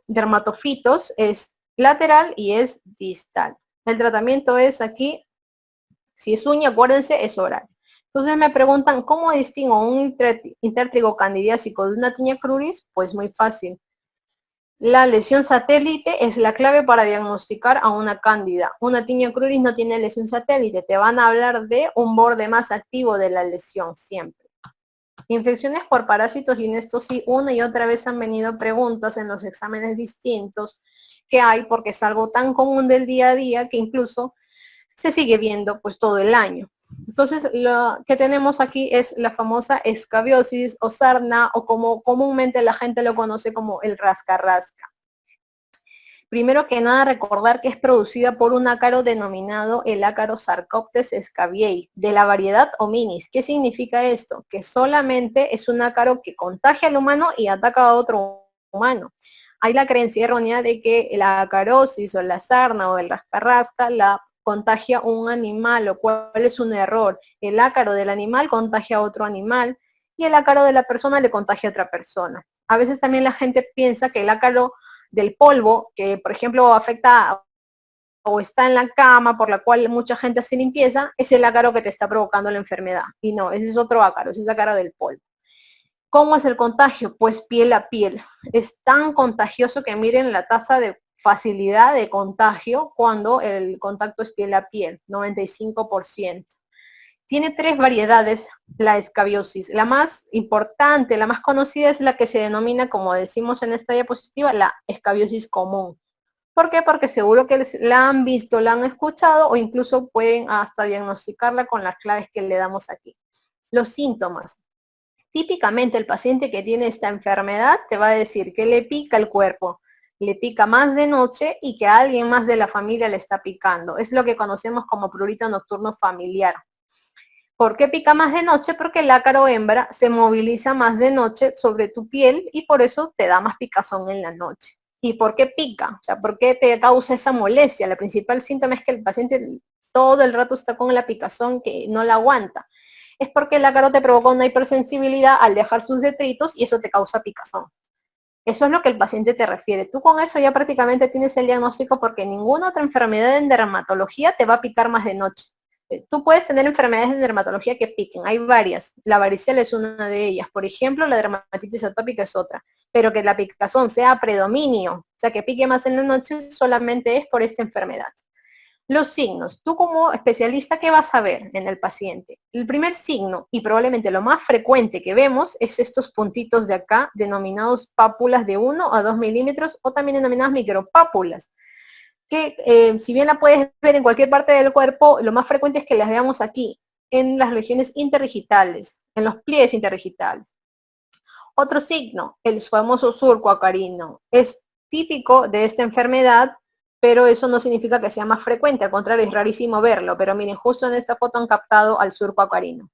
dermatofitos, es lateral y es distal. El tratamiento es aquí, si es uña, acuérdense, es oral. Entonces me preguntan, ¿cómo distingo un intértrigo candidiásico de una tiña cruris? Pues muy fácil. La lesión satélite es la clave para diagnosticar a una cándida. Una tiña cruris no tiene lesión satélite, te van a hablar de un borde más activo de la lesión siempre. Infecciones por parásitos, y en esto sí, una y otra vez han venido preguntas en los exámenes distintos que hay, porque es algo tan común del día a día que incluso se sigue viendo pues todo el año. Entonces, lo que tenemos aquí es la famosa escabiosis o sarna, o como comúnmente la gente lo conoce como el rasca-rasca. Primero que nada, recordar que es producida por un ácaro denominado el ácaro Sarcoptes scabiei, de la variedad hominis. ¿Qué significa esto? Que solamente es un ácaro que contagia al humano y ataca a otro humano. Hay la creencia errónea de que la acarosis o la sarna o el rasca-rasca la contagia un animal, lo cual es un error. El ácaro del animal contagia a otro animal y el ácaro de la persona le contagia a otra persona. A veces también la gente piensa que el ácaro del polvo, que por ejemplo afecta o está en la cama, por la cual mucha gente hace limpieza, es el ácaro que te está provocando la enfermedad. Y no, ese es otro ácaro, ese es el ácaro del polvo. ¿Cómo es el contagio? Pues piel a piel. Es tan contagioso que miren la tasa de facilidad de contagio cuando el contacto es piel a piel, 95%. Tiene tres variedades la escabiosis. La más importante, la más conocida es la que se denomina, como decimos en esta diapositiva, la escabiosis común. ¿Por qué? Porque seguro que la han visto, la han escuchado, o incluso pueden hasta diagnosticarla con las claves que le damos aquí. Los síntomas. Típicamente el paciente que tiene esta enfermedad te va a decir que le pica el cuerpo, le pica más de noche y que a alguien más de la familia le está picando. Es lo que conocemos como prurito nocturno familiar. ¿Por qué pica más de noche? Porque el ácaro hembra se moviliza más de noche sobre tu piel y por eso te da más picazón en la noche. ¿Y por qué pica? O sea, ¿por qué te causa esa molestia? La principal síntoma es que el paciente todo el rato está con la picazón que no la aguanta. Es porque el ácaro te provoca una hipersensibilidad al dejar sus detritos y eso te causa picazón. Eso es lo que el paciente te refiere. Tú con eso ya prácticamente tienes el diagnóstico, porque ninguna otra enfermedad en dermatología te va a picar más de noche. Tú puedes tener enfermedades en dermatología que piquen, hay varias. La varicela es una de ellas. Por ejemplo, la dermatitis atópica es otra. Pero que la picazón sea predominio, o sea, que pique más en la noche, solamente es por esta enfermedad. Los signos. Tú como especialista, ¿qué vas a ver en el paciente? El primer signo, y probablemente lo más frecuente que vemos, es estos puntitos de acá, denominados pápulas de 1 a 2 milímetros, o también denominadas micropápulas, que si bien la puedes ver en cualquier parte del cuerpo, lo más frecuente es que las veamos aquí, en las regiones interdigitales, en los pliegues interdigitales. Otro signo, el famoso surco acarino. Es típico de esta enfermedad, pero eso no significa que sea más frecuente, al contrario, es rarísimo verlo, pero miren, justo en esta foto han captado al surco acarino.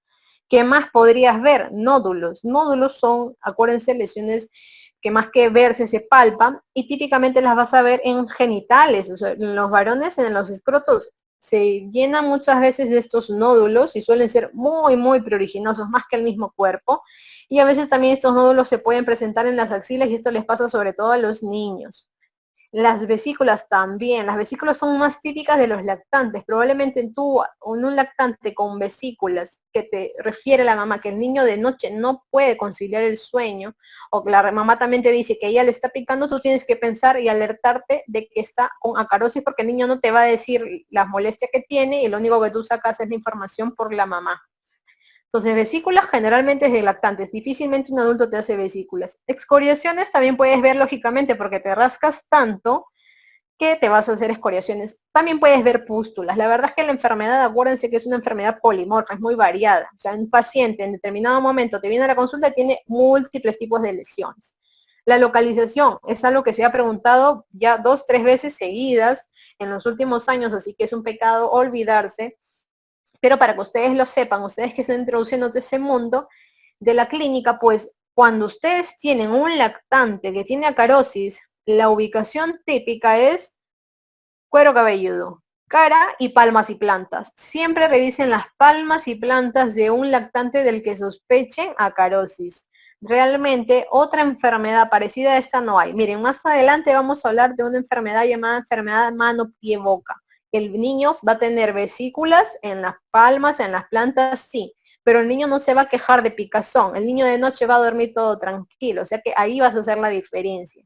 ¿Qué más podrías ver? Nódulos. Nódulos son, acuérdense, lesiones que más que verse se palpan y típicamente las vas a ver en genitales, o sea, en los varones, en los escrotos, se llenan muchas veces de estos nódulos y suelen ser muy, muy pruriginosos, más que el mismo cuerpo. Y a veces también estos nódulos se pueden presentar en las axilas y esto les pasa sobre todo a los niños. Las vesículas también. Las vesículas son más típicas de los lactantes. Probablemente tú, en un lactante con vesículas que te refiere la mamá que el niño de noche no puede conciliar el sueño, o que la mamá también te dice que ella le está picando, tú tienes que pensar y alertarte de que está con acarosis, porque el niño no te va a decir las molestias que tiene y lo único que tú sacas es la información por la mamá. Entonces, vesículas generalmente es de lactantes, difícilmente un adulto te hace vesículas. Excoriaciones también puedes ver lógicamente porque te rascas tanto que te vas a hacer excoriaciones. También puedes ver pústulas. La verdad es que la enfermedad, acuérdense que es una enfermedad polimorfa, es muy variada. O sea, un paciente en determinado momento te viene a la consulta y tiene múltiples tipos de lesiones. La localización es algo que se ha preguntado ya 2, 3 veces seguidas en los últimos años, así que es un pecado olvidarse. Pero para que ustedes lo sepan, ustedes que están introduciendo de ese mundo de la clínica, pues cuando ustedes tienen un lactante que tiene acarosis, la ubicación típica es cuero cabelludo, cara y palmas y plantas. Siempre revisen las palmas y plantas de un lactante del que sospechen acarosis. Realmente otra enfermedad parecida a esta no hay. Miren, más adelante vamos a hablar de una enfermedad llamada enfermedad mano-pie-boca. El niño va a tener vesículas en las palmas, en las plantas, sí, pero el niño no se va a quejar de picazón. El niño de noche va a dormir todo tranquilo, o sea que ahí vas a hacer la diferencia.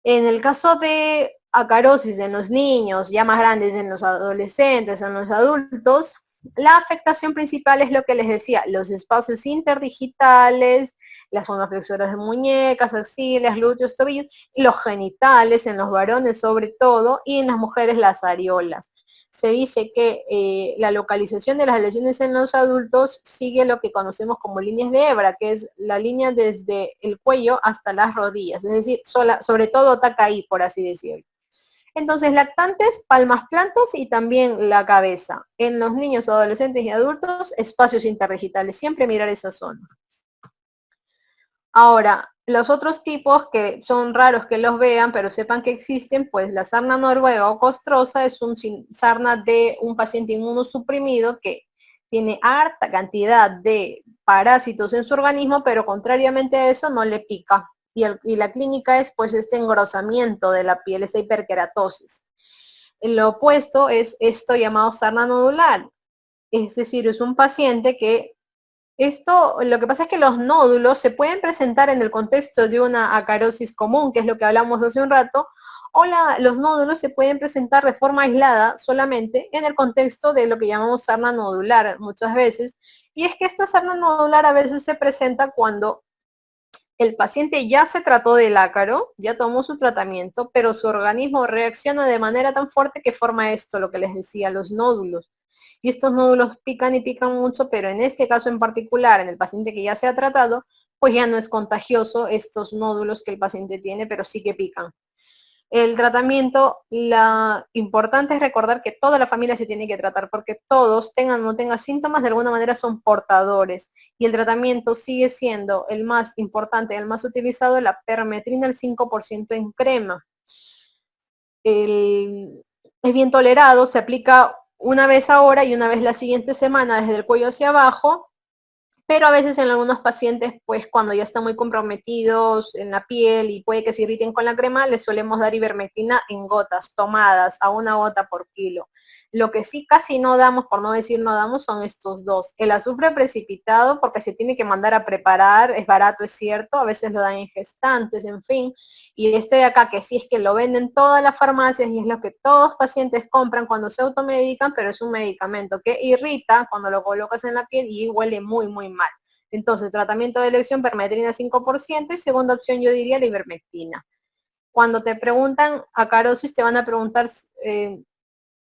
En el caso de acarosis en los niños, ya más grandes, en los adolescentes, en los adultos, la afectación principal es lo que les decía, los espacios interdigitales, las zonas flexoras de muñecas, axilas, glúteos, tobillos, y los genitales en los varones sobre todo, y en las mujeres las areolas. Se dice que la localización de las lesiones en los adultos sigue lo que conocemos como líneas de hebra, que es la línea desde el cuello hasta las rodillas, es decir, sobre todo ataca ahí, por así decirlo. Entonces, lactantes, palmas, plantas y también la cabeza. En los niños, adolescentes y adultos, espacios interdigitales. Siempre mirar esa zona. Ahora, los otros tipos que son raros que los vean, pero sepan que existen, pues la sarna noruega o costrosa es un sarna de un paciente inmunosuprimido que tiene harta cantidad de parásitos en su organismo, pero contrariamente a eso no le pica. Y la clínica es pues este engrosamiento de la piel, esa hiperkeratosis. Lo opuesto es esto llamado sarna nodular, es decir, es un paciente que lo que pasa es que los nódulos se pueden presentar en el contexto de una acarosis común, que es lo que hablamos hace un rato, o los nódulos se pueden presentar de forma aislada solamente en el contexto de lo que llamamos sarna nodular muchas veces. Y es que esta sarna nodular a veces se presenta cuando el paciente ya se trató del ácaro, ya tomó su tratamiento, pero su organismo reacciona de manera tan fuerte que forma esto, lo que les decía, los nódulos. Y estos nódulos pican y pican mucho, pero en este caso en particular, en el paciente que ya se ha tratado, pues ya no es contagioso estos nódulos que el paciente tiene, pero sí que pican. El tratamiento, la importante es recordar que toda la familia se tiene que tratar porque todos, tengan o no tengan síntomas, de alguna manera son portadores. Y el tratamiento sigue siendo el más importante, el más utilizado, la permetrina al 5% en crema. Es bien tolerado, se aplica una vez ahora y una vez la siguiente semana desde el cuello hacia abajo, pero a veces en algunos pacientes, pues cuando ya están muy comprometidos en la piel y puede que se irriten con la crema, les solemos dar ivermectina en gotas, tomadas a 1 gota por kilo. Lo que sí casi no damos, por no decir no damos, son estos dos. El azufre precipitado, porque se tiene que mandar a preparar, es barato, es cierto, a veces lo dan en gestantes, en fin. Y este de acá, que sí es que lo venden todas las farmacias y es lo que todos pacientes compran cuando se automedican, pero es un medicamento que irrita cuando lo colocas en la piel y huele muy, muy mal. Entonces, tratamiento de elección, permetrina 5% y segunda opción yo diría la ivermectina. Cuando te preguntan acarosis, te van a preguntar,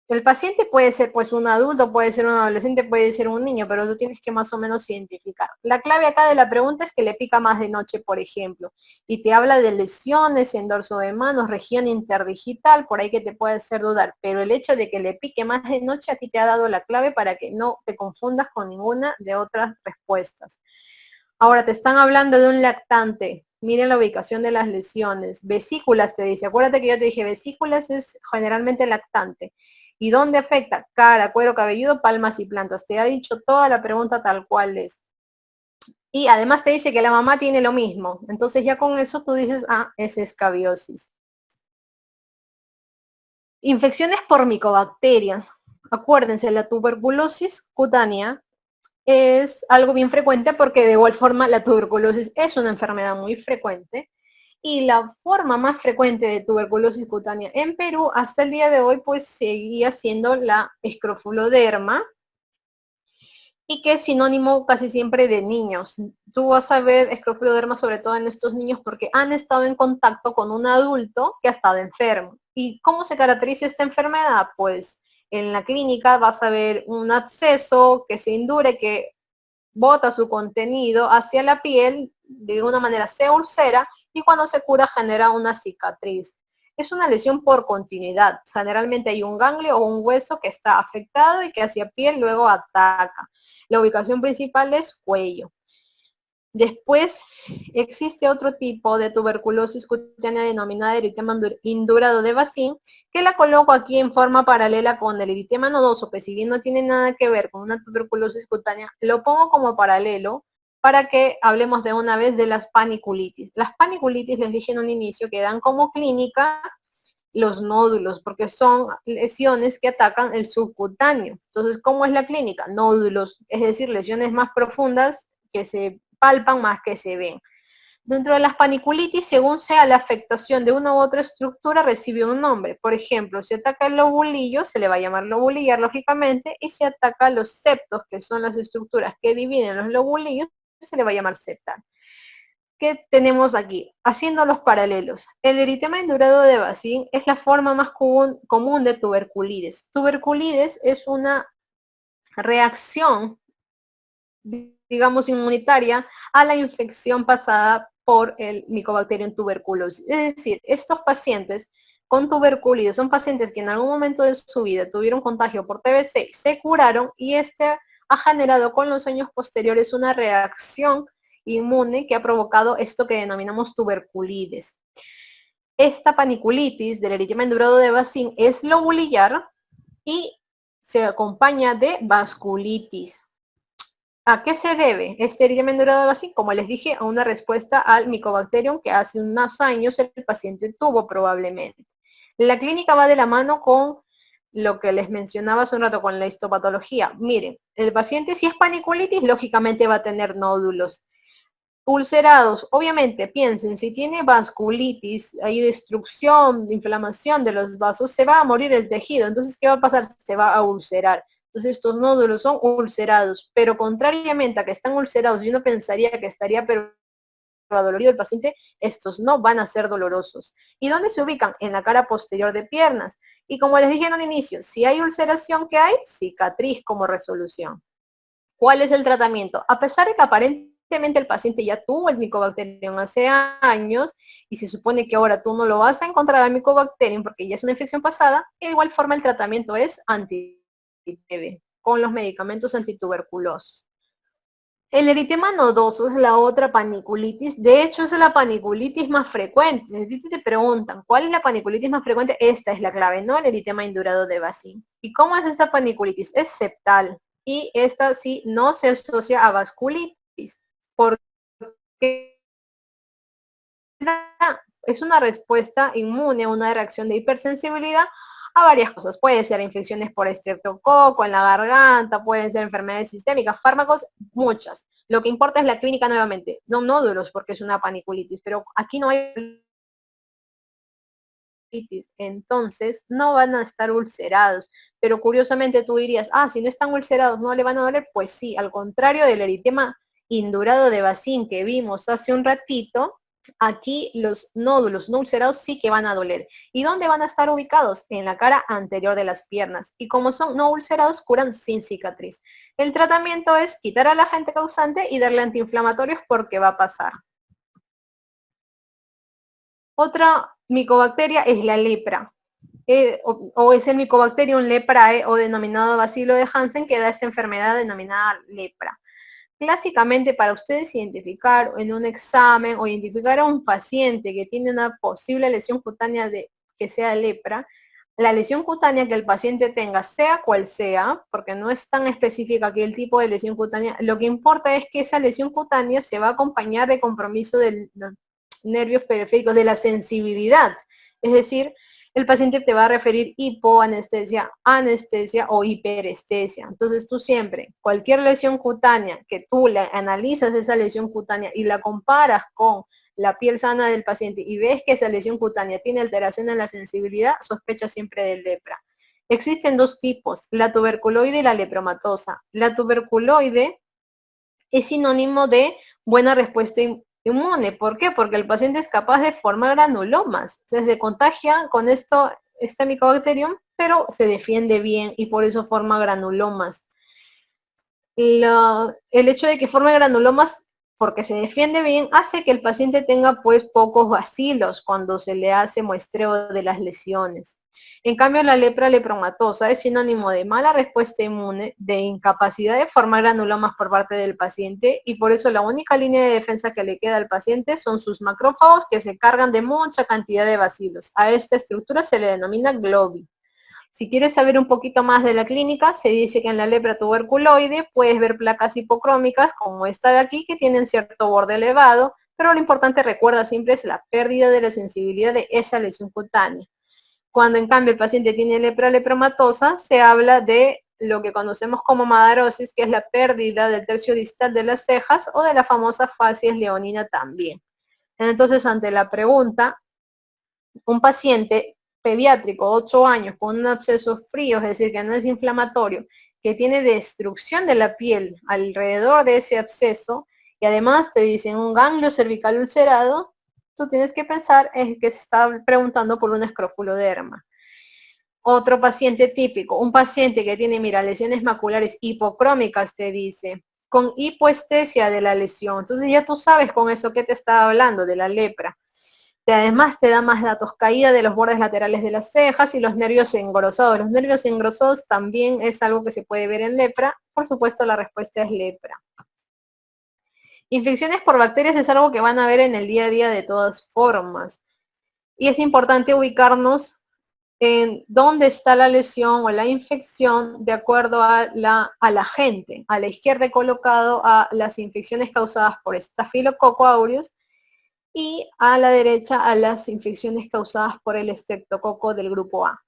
el paciente puede ser pues un adulto, puede ser un adolescente, puede ser un niño, pero tú tienes que más o menos identificar. La clave acá de la pregunta es que le pica más de noche, por ejemplo, y te habla de lesiones en dorso de manos, región interdigital, por ahí que te puede hacer dudar, pero el hecho de que le pique más de noche a ti te ha dado la clave para que no te confundas con ninguna de otras respuestas. Ahora te están hablando de un lactante. Miren la ubicación de las lesiones. Vesículas te dice. Acuérdate que yo te dije, vesículas es generalmente lactante. ¿Y dónde afecta? Cara, cuero cabelludo, palmas y plantas. Te ha dicho toda la pregunta tal cual es. Y además te dice que la mamá tiene lo mismo. Entonces ya con eso tú dices, ah, es escabiosis. Infecciones por micobacterias. Acuérdense, la tuberculosis cutánea es algo bien frecuente porque de igual forma la tuberculosis es una enfermedad muy frecuente y la forma más frecuente de tuberculosis cutánea en Perú hasta el día de hoy pues seguía siendo la escrofuloderma y que es sinónimo casi siempre de niños. Tú vas a ver escrofuloderma sobre todo en estos niños porque han estado en contacto con un adulto que ha estado enfermo. ¿Y cómo se caracteriza esta enfermedad? Pues en la clínica vas a ver un absceso que se indure, que bota su contenido hacia la piel, de una manera se ulcera y cuando se cura genera una cicatriz. Es una lesión por continuidad. Generalmente hay un ganglio o un hueso que está afectado y que hacia piel luego ataca. La ubicación principal es cuello. Después existe otro tipo de tuberculosis cutánea denominada eritema indurado de Bacin, que la coloco aquí en forma paralela con el eritema nodoso, que si bien no tiene nada que ver con una tuberculosis cutánea, lo pongo como paralelo para que hablemos de una vez de las paniculitis. Las paniculitis, les dije en un inicio, que dan como clínica los nódulos, porque son lesiones que atacan el subcutáneo. Entonces, ¿cómo es la clínica? Nódulos, es decir, lesiones más profundas que se palpan más que se ven. Dentro de las paniculitis, según sea la afectación de una u otra estructura, recibe un nombre. Por ejemplo, si ataca el lobulillo, se le va a llamar lobulillar, lógicamente, y si ataca los septos, que son las estructuras que dividen los lobulillos, se le va a llamar septal. ¿Qué tenemos aquí? Haciendo los paralelos. El eritema indurado de Bacin es la forma más común de tuberculitis. Tuberculitis es una reacción, digamos, inmunitaria a la infección pasada por el Mycobacterium tuberculosis. Es decir, estos pacientes con tuberculosis son pacientes que en algún momento de su vida tuvieron contagio por TBC, se curaron y este ha generado con los años posteriores una reacción inmune que ha provocado esto que denominamos tuberculitis. Esta paniculitis del eritema indurado de Bacin es lobulillar y se acompaña de vasculitis. ¿A qué se debe este eritema indurado de Bacin? Como les dije, a una respuesta al Mycobacterium que hace unos años el paciente tuvo probablemente. La clínica va de la mano con lo que les mencionaba hace un rato con la histopatología. Miren, el paciente si es paniculitis, lógicamente va a tener nódulos. Ulcerados, obviamente, piensen, si tiene vasculitis, hay destrucción, inflamación de los vasos, se va a morir el tejido. Entonces, ¿qué va a pasar? Se va a ulcerar. Entonces, estos nódulos son ulcerados, pero contrariamente a que están ulcerados, y uno pensaría que estaría pero adolorido el paciente, estos no van a ser dolorosos. ¿Y dónde se ubican? En la cara posterior de piernas. Y como les dije en un inicio, si hay ulceración, ¿qué hay? Cicatriz como resolución. ¿Cuál es el tratamiento? A pesar de que aparentemente el paciente ya tuvo el Mycobacterium hace años y se supone que ahora tú no lo vas a encontrar al Mycobacterium porque ya es una infección pasada, de igual forma el tratamiento es anti-TB con los medicamentos antituberculosos. El eritema nodoso es la otra paniculitis. De hecho, es la paniculitis más frecuente. Si te preguntan, ¿cuál es la paniculitis más frecuente? Esta es la clave, ¿no? El eritema indurado de Bacin. ¿Y cómo es esta paniculitis? Es septal. Y esta sí no se asocia a vasculitis. Porque es una respuesta inmune, una reacción de hipersensibilidad a varias cosas. Puede ser infecciones por estreptococo en la garganta, pueden ser enfermedades sistémicas, fármacos, muchas. Lo que importa es la clínica nuevamente, no nódulos porque es una paniculitis, pero aquí no hay entonces no van a estar ulcerados. Pero curiosamente tú dirías, si no están ulcerados no le van a doler. Pues sí, al contrario del eritema indurado de Bacin que vimos hace un ratito, aquí los nódulos no ulcerados sí que van a doler. ¿Y dónde van a estar ubicados? En la cara anterior de las piernas. Y como son no ulcerados, curan sin cicatriz. El tratamiento es quitar al agente causante y darle antiinflamatorios porque va a pasar. Otra micobacteria es la lepra, o es el Mycobacterium leprae o denominado bacilo de Hansen, que da esta enfermedad denominada lepra. Clásicamente, para ustedes identificar en un examen o identificar a un paciente que tiene una posible lesión cutánea que sea lepra, la lesión cutánea que el paciente tenga, sea cual sea, porque no es tan específica que el tipo de lesión cutánea, lo que importa es que esa lesión cutánea se va a acompañar de compromiso del nervios periféricos, de la sensibilidad. Es decir, el paciente te va a referir hipoanestesia, anestesia o hiperestesia. Entonces tú siempre, cualquier lesión cutánea que tú le analizas esa lesión cutánea y la comparas con la piel sana del paciente y ves que esa lesión cutánea tiene alteración en la sensibilidad, sospecha siempre de lepra. Existen dos tipos, la tuberculoide y la lepromatosa. La tuberculoide es sinónimo de buena respuesta inmune. ¿Por qué? Porque el paciente es capaz de formar granulomas. O sea, se contagia con este Mycobacterium, pero se defiende bien y por eso forma granulomas. El hecho de que forme granulomas porque se defiende bien hace que el paciente tenga pues pocos bacilos cuando se le hace muestreo de las lesiones. En cambio, la lepra lepromatosa es sinónimo de mala respuesta inmune, de incapacidad de formar granulomas por parte del paciente y por eso la única línea de defensa que le queda al paciente son sus macrófagos que se cargan de mucha cantidad de bacilos. A esta estructura se le denomina globi. Si quieres saber un poquito más de la clínica, se dice que en la lepra tuberculoide puedes ver placas hipocrómicas como esta de aquí que tienen cierto borde elevado, pero lo importante, recuerda siempre, es la pérdida de la sensibilidad de esa lesión cutánea. Cuando en cambio el paciente tiene lepra lepromatosa, se habla de lo que conocemos como madarosis, que es la pérdida del tercio distal de las cejas o de la famosa facies leonina también. Entonces, ante la pregunta, un paciente pediátrico, 8 años, con un absceso frío, es decir, que no es inflamatorio, que tiene destrucción de la piel alrededor de ese absceso, y además te dicen un ganglio cervical ulcerado, tú tienes que pensar en que se está preguntando por un escrofuloderma. Otro paciente típico, un paciente que tiene, mira, lesiones maculares hipocrómicas, te dice, con hipoestesia de la lesión. Entonces ya tú sabes con eso que te está hablando, de la lepra. Además te da más datos, caída de los bordes laterales de las cejas y los nervios engrosados. Los nervios engrosados también es algo que se puede ver en lepra. Por supuesto, la respuesta es lepra. Infecciones por bacterias es algo que van a ver en el día a día de todas formas. Y es importante ubicarnos en dónde está la lesión o la infección de acuerdo a la agente. A la izquierda he colocado a las infecciones causadas por Staphylococcus aureus y a la derecha a las infecciones causadas por el estreptococo del grupo A.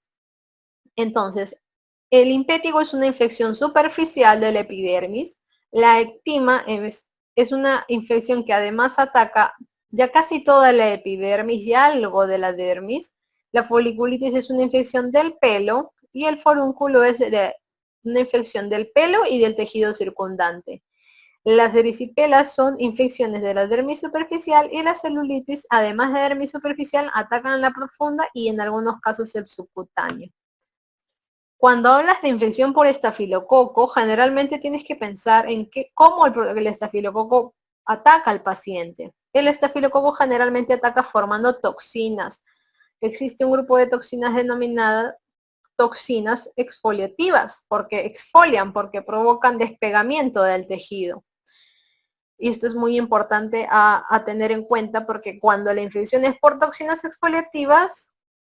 Entonces, el impétigo es una infección superficial de la epidermis. La ectima es una infección que además ataca ya casi toda la epidermis y algo de la dermis. La foliculitis es una infección del pelo y el forúnculo es una infección del pelo y del tejido circundante. Las erisipelas son infecciones de la dermis superficial y la celulitis, además de dermis superficial, atacan la profunda y en algunos casos el subcutáneo. Cuando hablas de infección por estafilococo, generalmente tienes que pensar en cómo el estafilococo ataca al paciente. El estafilococo generalmente ataca formando toxinas. Existe un grupo de toxinas denominadas toxinas exfoliativas, porque exfolian, porque provocan despegamiento del tejido. Y esto es muy importante a tener en cuenta porque cuando la infección es por toxinas exfoliativas,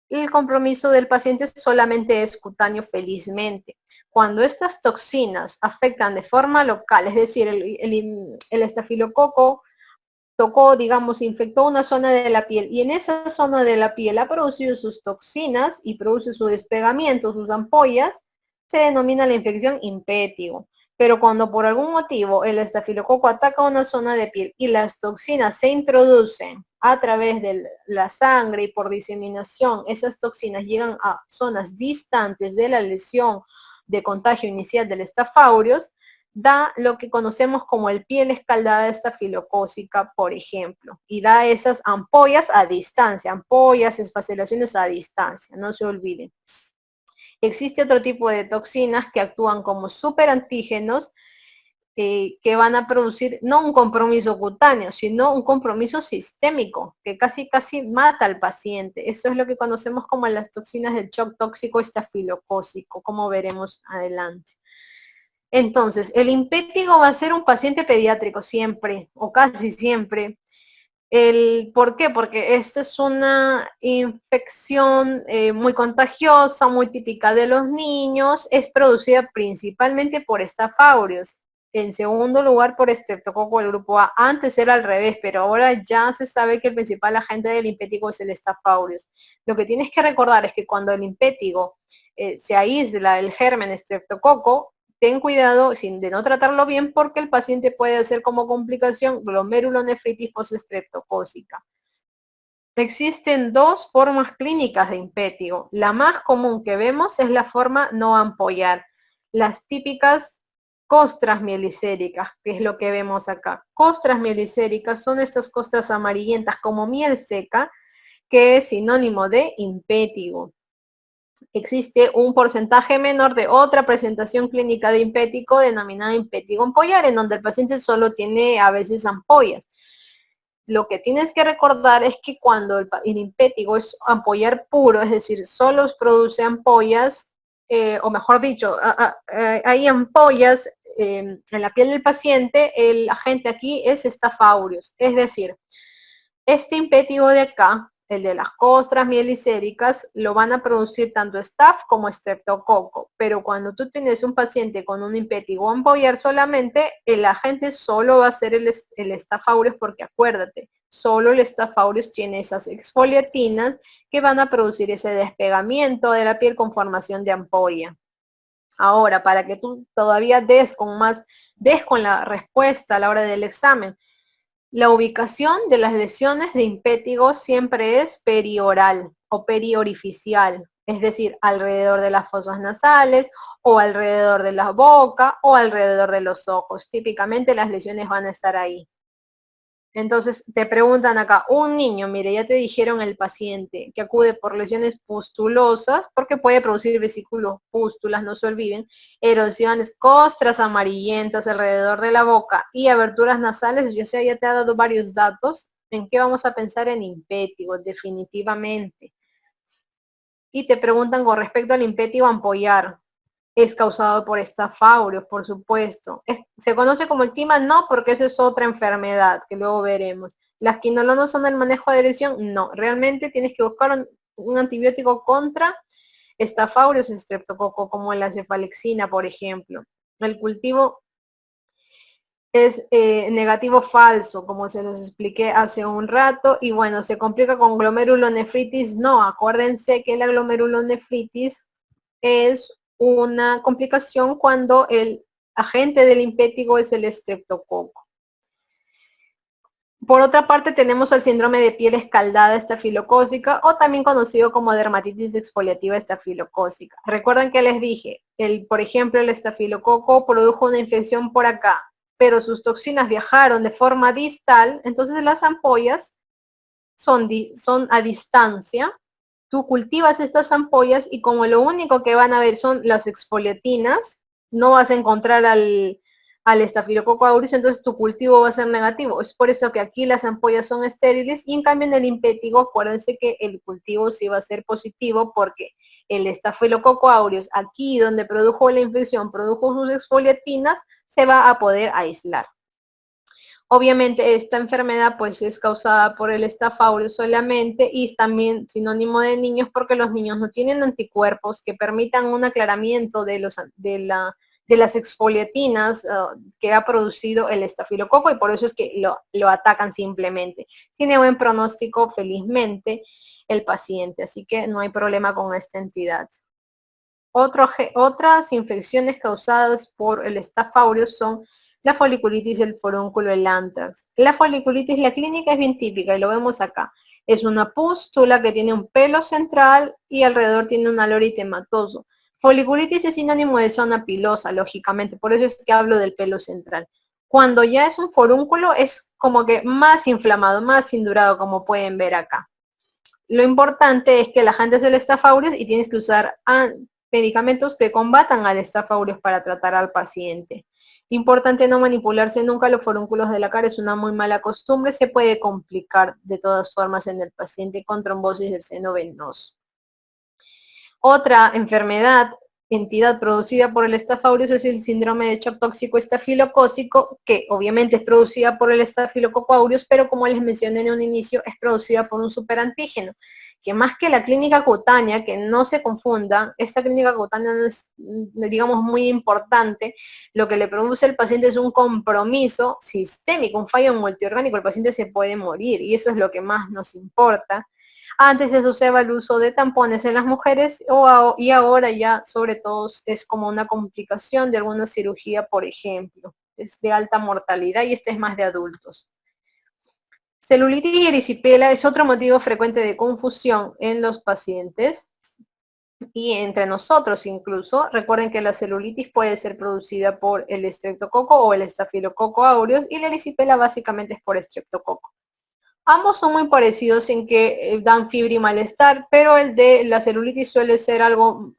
el compromiso del paciente solamente es cutáneo, felizmente. Cuando estas toxinas afectan de forma local, es decir, el estafilococo tocó, digamos, infectó una zona de la piel y en esa zona de la piel ha producido sus toxinas y produce su despegamiento, sus ampollas, se denomina la infección impétigo. Pero cuando por algún motivo el estafilococo ataca una zona de piel y las toxinas se introducen a través de la sangre y por diseminación, esas toxinas llegan a zonas distantes de la lesión de contagio inicial del Staph aureus, da lo que conocemos como el piel escaldada estafilocócica, por ejemplo, y da esas ampollas a distancia, ampollas, esfacelaciones a distancia, no se olviden. Existe otro tipo de toxinas que actúan como superantígenos que van a producir no un compromiso cutáneo, sino un compromiso sistémico, que casi mata al paciente. Eso es lo que conocemos como las toxinas del shock tóxico estafilocócico, como veremos adelante. Entonces, el impétigo va a ser un paciente pediátrico siempre, o casi siempre. ¿Por qué? Porque esta es una infección muy contagiosa, muy típica de los niños, es producida principalmente por Staph aureus. En segundo lugar, por Streptococcus del grupo A. Antes era al revés, pero ahora ya se sabe que el principal agente del impétigo es el Staph aureus. Lo que tienes que recordar es que cuando el impétigo se aísla el germen Streptococcus, ten cuidado de no tratarlo bien porque el paciente puede hacer como complicación glomerulonefritis postestreptocócica. Existen dos formas clínicas de impétigo. La más común que vemos es la forma no ampollar. Las típicas costras mielicéricas, que es lo que vemos acá. Costras mielicéricas son estas costras amarillentas como miel seca, que es sinónimo de impétigo. Existe un porcentaje menor de otra presentación clínica de impético denominada impétigo ampollar, en donde el paciente solo tiene a veces ampollas. Lo que tienes que recordar es que cuando el impétigo es ampollar puro, es decir, solo produce ampollas, o mejor dicho, hay ampollas en la piel del paciente, el agente aquí es Staph aureus, es decir, este impétigo de acá, el de las costras mielicéricas, lo van a producir tanto Staph como Streptococcus, pero cuando tú tienes un paciente con un impétigo ampollar solamente, el agente solo va a ser el Staph aureus, porque acuérdate, solo el Staph aureus tiene esas exfoliatinas que van a producir ese despegamiento de la piel con formación de ampolla. Ahora, para que tú todavía des con la respuesta a la hora del examen, la ubicación de las lesiones de impétigo siempre es perioral o periorificial, es decir, alrededor de las fosas nasales o alrededor de la boca o alrededor de los ojos. Típicamente las lesiones van a estar ahí. Entonces te preguntan acá, un niño, mire, ya te dijeron el paciente que acude por lesiones pustulosas, porque puede producir vesículos pústulas, no se olviden, erosiones, costras amarillentas alrededor de la boca y aberturas nasales. Yo sé, ya te ha dado varios datos. ¿En qué vamos a pensar? En impétigo, definitivamente. Y te preguntan con respecto al impétigo ampollar. Es causado por Staph aureus, por supuesto. ¿Se conoce como eczema? No, porque esa es otra enfermedad que luego veremos. ¿Las quinolonas son el manejo de adhesión? No, realmente tienes que buscar un antibiótico contra Staph aureus y Streptococcus, como la cefalexina, por ejemplo. El cultivo es negativo falso, como se los expliqué hace un rato, y bueno, ¿se complica con glomerulonefritis? No, acuérdense que la glomerulonefritis es una complicación cuando el agente del impétigo es el estreptococo. Por otra parte, tenemos el síndrome de piel escaldada estafilocócica, o también conocido como dermatitis exfoliativa estafilocócica. Recuerden que les dije, por ejemplo, el estafilococo produjo una infección por acá, pero sus toxinas viajaron de forma distal, entonces las ampollas son a distancia. Tú cultivas estas ampollas y como lo único que van a ver son las exfoliatinas, no vas a encontrar al Staphylococcus aureus, entonces tu cultivo va a ser negativo. Es por eso que aquí las ampollas son estériles y en cambio en el impétigo, acuérdense que el cultivo sí va a ser positivo porque el Staphylococcus aureus, aquí donde produjo la infección, produjo sus exfoliatinas, se va a poder aislar. Obviamente esta enfermedad pues es causada por el Staph aureus solamente y es también sinónimo de niños porque los niños no tienen anticuerpos que permitan un aclaramiento del de las exfoliatinas que ha producido el estafilococo y por eso es que lo atacan simplemente. Tiene buen pronóstico, felizmente, el paciente, así que no hay problema con esta entidad. Otras infecciones causadas por el Staph aureus son la foliculitis, el forúnculo, el anthrax. La foliculitis, la clínica es bien típica y lo vemos acá. Es una pústula que tiene un pelo central y alrededor tiene un alor eritematoso. Foliculitis es sinónimo de zona pilosa, lógicamente, por eso es que hablo del pelo central. Cuando ya es un forúnculo es como que más inflamado, más indurado, como pueden ver acá. Lo importante es que la gente es el Staph aureus y tienes que usar medicamentos que combatan al Staph aureus para tratar al paciente. Importante no manipularse nunca los forúnculos de la cara, es una muy mala costumbre, se puede complicar de todas formas en el paciente con trombosis del seno venoso. Otra enfermedad, entidad producida por el Staph aureus es el síndrome de shock tóxico estafilocócico, que obviamente es producida por el Staphylococcus aureus, pero como les mencioné en un inicio, es producida por un superantígeno, que más que la clínica cutánea, que no se confunda, esta clínica cutánea no es, digamos, muy importante, lo que le produce al paciente es un compromiso sistémico, un fallo multiorgánico, el paciente se puede morir, y eso es lo que más nos importa. Antes se usaba el uso de tampones en las mujeres y ahora ya sobre todo es como una complicación de alguna cirugía, por ejemplo. Es de alta mortalidad y este es más de adultos. Celulitis y erisipela es otro motivo frecuente de confusión en los pacientes y entre nosotros incluso. Recuerden que la celulitis puede ser producida por el estreptococo o el estafilococo aureus y la erisipela básicamente es por estreptococo. Ambos son muy parecidos en que dan fiebre y malestar, pero el de la celulitis suele ser algo,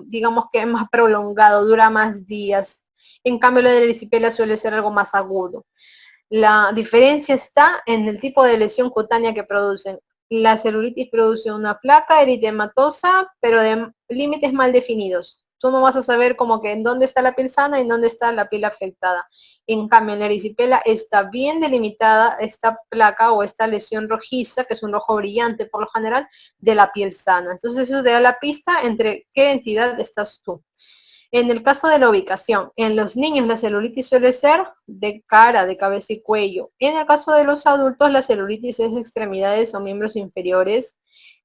digamos que más prolongado, dura más días. En cambio, la de la erisipela suele ser algo más agudo. La diferencia está en el tipo de lesión cutánea que producen. La celulitis produce una placa eritematosa, pero de límites mal definidos. Tú no vas a saber como que en dónde está la piel sana y en dónde está la piel afectada. En cambio, en la erisipela está bien delimitada esta placa o esta lesión rojiza, que es un rojo brillante por lo general, de la piel sana. Entonces eso te da la pista entre qué entidad estás tú. En el caso de la ubicación, en los niños la celulitis suele ser de cara, de cabeza y cuello. En el caso de los adultos, la celulitis es extremidades o miembros inferiores,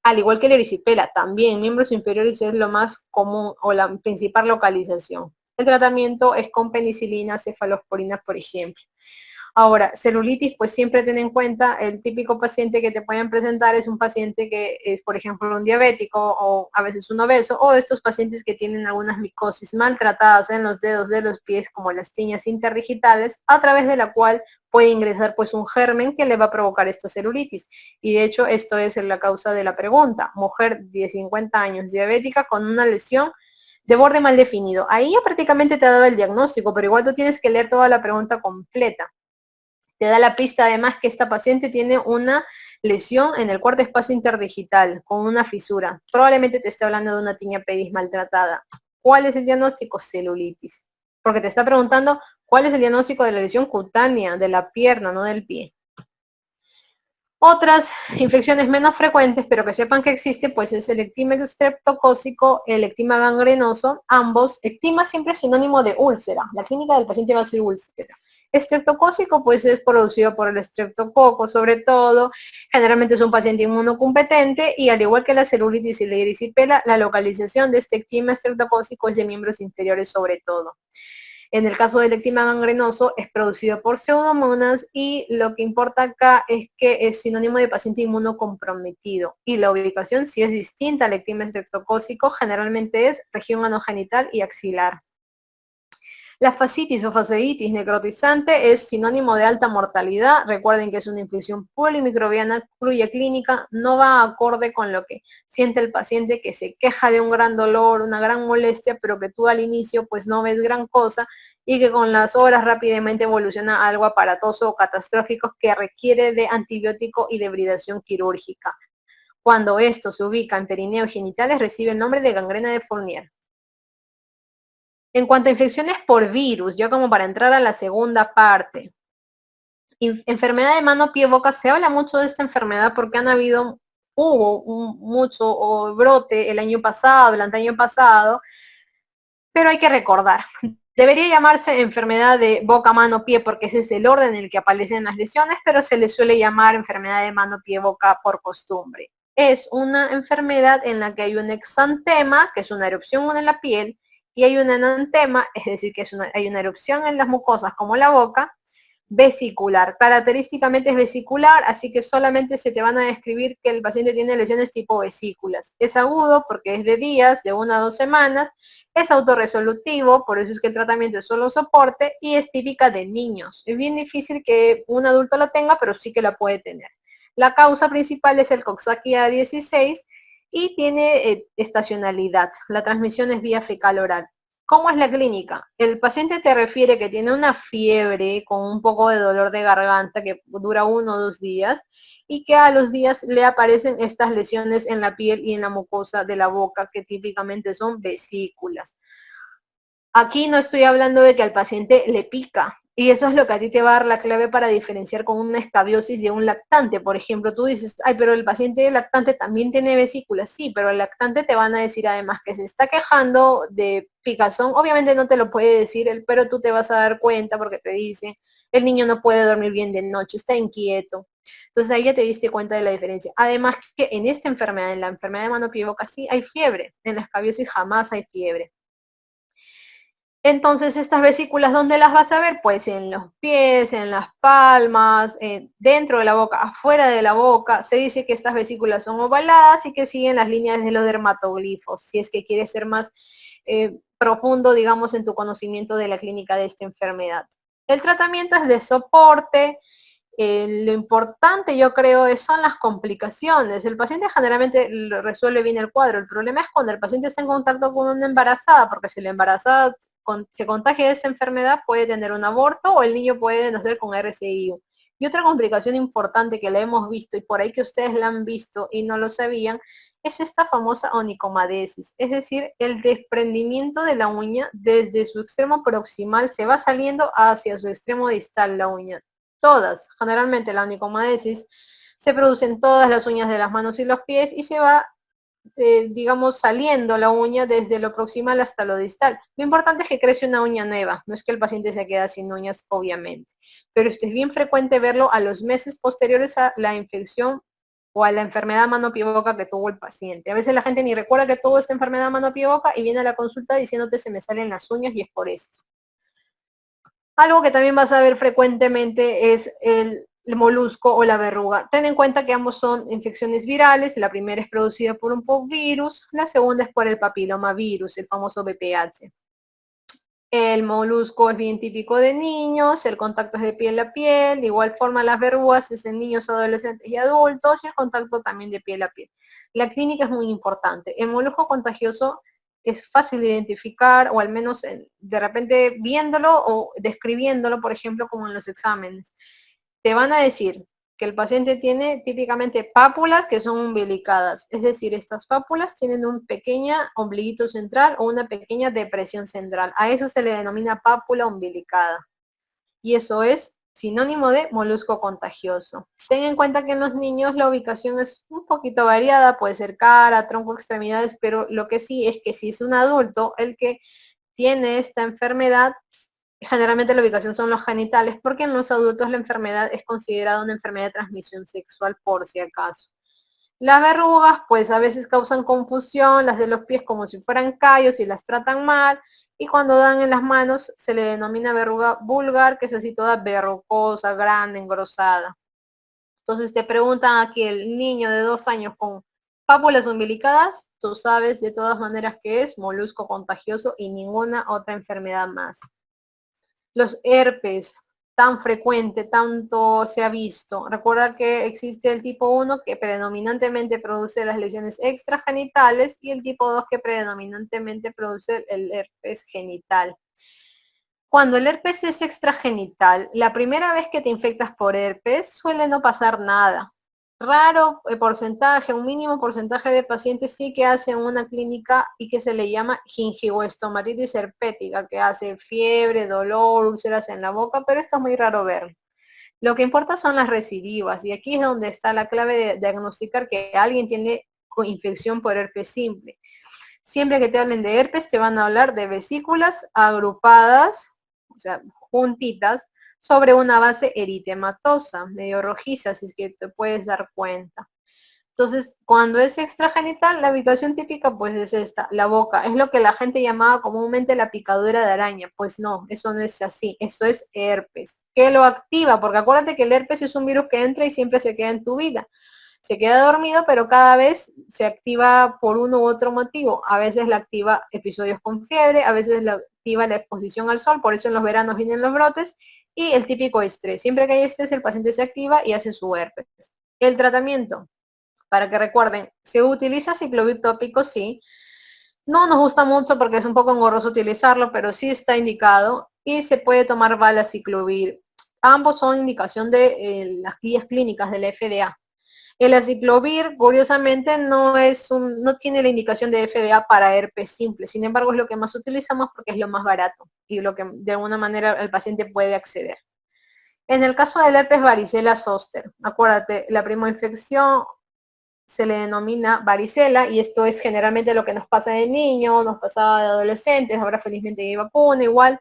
al igual que la erisipela. También miembros inferiores es lo más común o la principal localización. El tratamiento es con penicilina, cefalosporinas, por ejemplo. Ahora, celulitis, pues siempre ten en cuenta, el típico paciente que te pueden presentar es un paciente que es, por ejemplo, un diabético o a veces un obeso, o estos pacientes que tienen algunas micosis maltratadas en los dedos de los pies, como las tiñas interdigitales, a través de la cual puede ingresar pues un germen que le va a provocar esta celulitis. Y de hecho, esto es la causa de la pregunta. Mujer de 50 años, diabética, con una lesión de borde mal definido. Ahí ya prácticamente te ha dado el diagnóstico, pero igual tú tienes que leer toda la pregunta completa. Te da la pista además que esta paciente tiene una lesión en el cuarto espacio interdigital con una fisura. Probablemente te esté hablando de una tiña pedis maltratada. ¿Cuál es el diagnóstico? Celulitis. Porque te está preguntando cuál es el diagnóstico de la lesión cutánea de la pierna, no del pie. Otras infecciones menos frecuentes, pero que sepan que existe, pues es el ectima estreptocócico, el ectima gangrenoso, ambos. Ectima siempre es sinónimo de úlcera. La clínica del paciente va a ser úlcera. Estreptocócico, pues es producido por el estreptococo, sobre todo. Generalmente es un paciente inmunocompetente y al igual que la celulitis y la erisipela, la localización de este ectima estreptocócico es de miembros inferiores sobre todo. En el caso del ectima gangrenoso es producido por pseudomonas y lo que importa acá es que es sinónimo de paciente inmunocomprometido y la ubicación si es distinta al ectima estreptocócico generalmente es región anogenital y axilar. La fascitis o fasciitis necrotizante es sinónimo de alta mortalidad. Recuerden que es una infección polimicrobiana cuya clínica no va acorde con lo que siente el paciente, que se queja de un gran dolor, una gran molestia, pero que tú al inicio pues no ves gran cosa y que con las horas rápidamente evoluciona a algo aparatoso o catastrófico que requiere de antibiótico y de hibridación quirúrgica. Cuando esto se ubica en perineo y genitales recibe el nombre de gangrena de Fournier. En cuanto a infecciones por virus, ya como para entrar a la segunda parte, enfermedad de mano, pie, boca, se habla mucho de esta enfermedad porque hubo mucho brote el año pasado, el anteaño pasado, pero hay que recordar, Debería llamarse enfermedad de boca, mano, pie, porque ese es el orden en el que aparecen las lesiones, pero se le suele llamar enfermedad de mano, pie, boca por costumbre. Es una enfermedad en la que hay un exantema, que es una erupción en la piel, y hay un enantema, es decir, que hay una erupción en las mucosas como la boca, vesicular. Característicamente es vesicular, así que solamente se te van a describir que el paciente tiene lesiones tipo vesículas. Es agudo porque es de días, de 1 a 2 semanas, es autorresolutivo, por eso es que el tratamiento es solo soporte y es típica de niños. Es bien difícil que un adulto lo tenga, pero sí que la puede tener. La causa principal es el Coxsackie A16 y tiene estacionalidad. La transmisión es vía fecal oral. ¿Cómo es la clínica? El paciente te refiere que tiene una fiebre con un poco de dolor de garganta que dura 1 o 2 días y que a los días le aparecen estas lesiones en la piel y en la mucosa de la boca que típicamente son vesículas. Aquí no estoy hablando de que al paciente le pica, y eso es lo que a ti te va a dar la clave para diferenciar con una escabiosis de un lactante. Por ejemplo, tú dices, ay, pero el paciente lactante también tiene vesículas. Sí, pero el lactante te van a decir además que se está quejando de picazón. Obviamente no te lo puede decir, pero tú te vas a dar cuenta porque te dice, el niño no puede dormir bien de noche, está inquieto. Entonces ahí ya te diste cuenta de la diferencia. Además que en esta enfermedad, en la enfermedad de mano, pie, boca, sí hay fiebre. En la escabiosis jamás hay fiebre. Entonces, estas vesículas, ¿dónde las vas a ver? Pues en los pies, en las palmas, dentro de la boca, afuera de la boca. Se dice que estas vesículas son ovaladas y que siguen las líneas de los dermatoglifos, si es que quieres ser más profundo, digamos, en tu conocimiento de la clínica de esta enfermedad. El tratamiento es de soporte. Lo importante, yo creo, son las complicaciones. El paciente generalmente resuelve bien el cuadro. El problema es cuando el paciente está en contacto con una embarazada, porque si la embarazada se contagia de esta enfermedad, puede tener un aborto o el niño puede nacer con RCIU. Y otra complicación importante que la hemos visto, y por ahí que ustedes la han visto y no lo sabían, es esta famosa onicomadesis, es decir, el desprendimiento de la uña desde su extremo proximal, se va saliendo hacia su extremo distal la uña. Todas, generalmente la onicomadesis se produce en todas las uñas de las manos y los pies y se va digamos, saliendo la uña desde lo proximal hasta lo distal. Lo importante es que crece una uña nueva, no es que el paciente se quede sin uñas, obviamente, pero esto es bien frecuente verlo a los meses posteriores a la infección o a la enfermedad mano-pie-boca que tuvo el paciente. A veces la gente ni recuerda que tuvo esta enfermedad mano-pie-boca y viene a la consulta diciéndote se me salen las uñas y es por esto. Algo que también vas a ver frecuentemente es el molusco o la verruga. Ten en cuenta que ambos son infecciones virales. La primera es producida por un virus, la segunda es por el papilomavirus, el famoso VPH. El molusco es bien típico de niños, el contacto es de piel a piel, de igual forma las verrugas es en niños, adolescentes y adultos y el contacto también de piel a piel. La clínica es muy importante. El molusco contagioso es fácil de identificar o al menos de repente viéndolo o describiéndolo, por ejemplo, como en los exámenes. Te van a decir que el paciente tiene típicamente pápulas que son umbilicadas, es decir, estas pápulas tienen un pequeño ombliguito central o una pequeña depresión central. A eso se le denomina pápula umbilicada. Y eso es sinónimo de molusco contagioso. Ten en cuenta que en los niños la ubicación es un poquito variada, puede ser cara, tronco, extremidades, pero lo que sí es que si es un adulto el que tiene esta enfermedad, generalmente la ubicación son los genitales, porque en los adultos la enfermedad es considerada una enfermedad de transmisión sexual por si acaso. Las verrugas, pues a veces causan confusión, las de los pies como si fueran callos y las tratan mal, y cuando dan en las manos se le denomina verruga vulgar, que es así toda verrucosa, grande, engrosada. Entonces te preguntan aquí el niño de 2 años con pápulas umbilicadas, tú sabes de todas maneras que es molusco contagioso y ninguna otra enfermedad más. Los herpes, tan frecuente, tanto se ha visto. Recuerda que existe el tipo 1 que predominantemente produce las lesiones extragenitales y el tipo 2 que predominantemente produce el herpes genital. Cuando el herpes es extragenital, la primera vez que te infectas por herpes suele no pasar nada. Raro porcentaje, un mínimo porcentaje de pacientes sí que hacen una clínica y que se le llama gingivoestomatitis herpética, que hace fiebre, dolor, úlceras en la boca, pero esto es muy raro verlo. Lo que importa son las recidivas y aquí es donde está la clave de diagnosticar que alguien tiene infección por herpes simple. Siempre que te hablen de herpes, te van a hablar de vesículas agrupadas, o sea, juntitas, sobre una base eritematosa, medio rojiza, si es que te puedes dar cuenta. Entonces, cuando es extragenital, la ubicación típica pues es esta, la boca. Es lo que la gente llamaba comúnmente la picadura de araña. Pues no, eso no es así, eso es herpes. ¿Qué lo activa? Porque acuérdate que el herpes es un virus que entra y siempre se queda en tu vida. Se queda dormido, pero cada vez se activa por uno u otro motivo. A veces la activa episodios con fiebre, a veces la activa la exposición al sol, por eso en los veranos vienen los brotes, y el típico estrés. Siempre que hay estrés, el paciente se activa y hace su herpes. El tratamiento, para que recuerden, se utiliza ciclovir tópico, sí. No nos gusta mucho porque es un poco engorroso utilizarlo, pero sí está indicado y se puede tomar valaciclovir. Ambos son indicación de las guías clínicas de la FDA. El aciclovir, curiosamente, no tiene la indicación de FDA para herpes simple. Sin embargo, es lo que más utilizamos porque es lo más barato y lo que de alguna manera el paciente puede acceder. En el caso del herpes varicela zoster, acuérdate, la primera infección se le denomina varicela y esto es generalmente lo que nos pasa de niño, nos pasaba de adolescentes, ahora felizmente hay vacuna igual.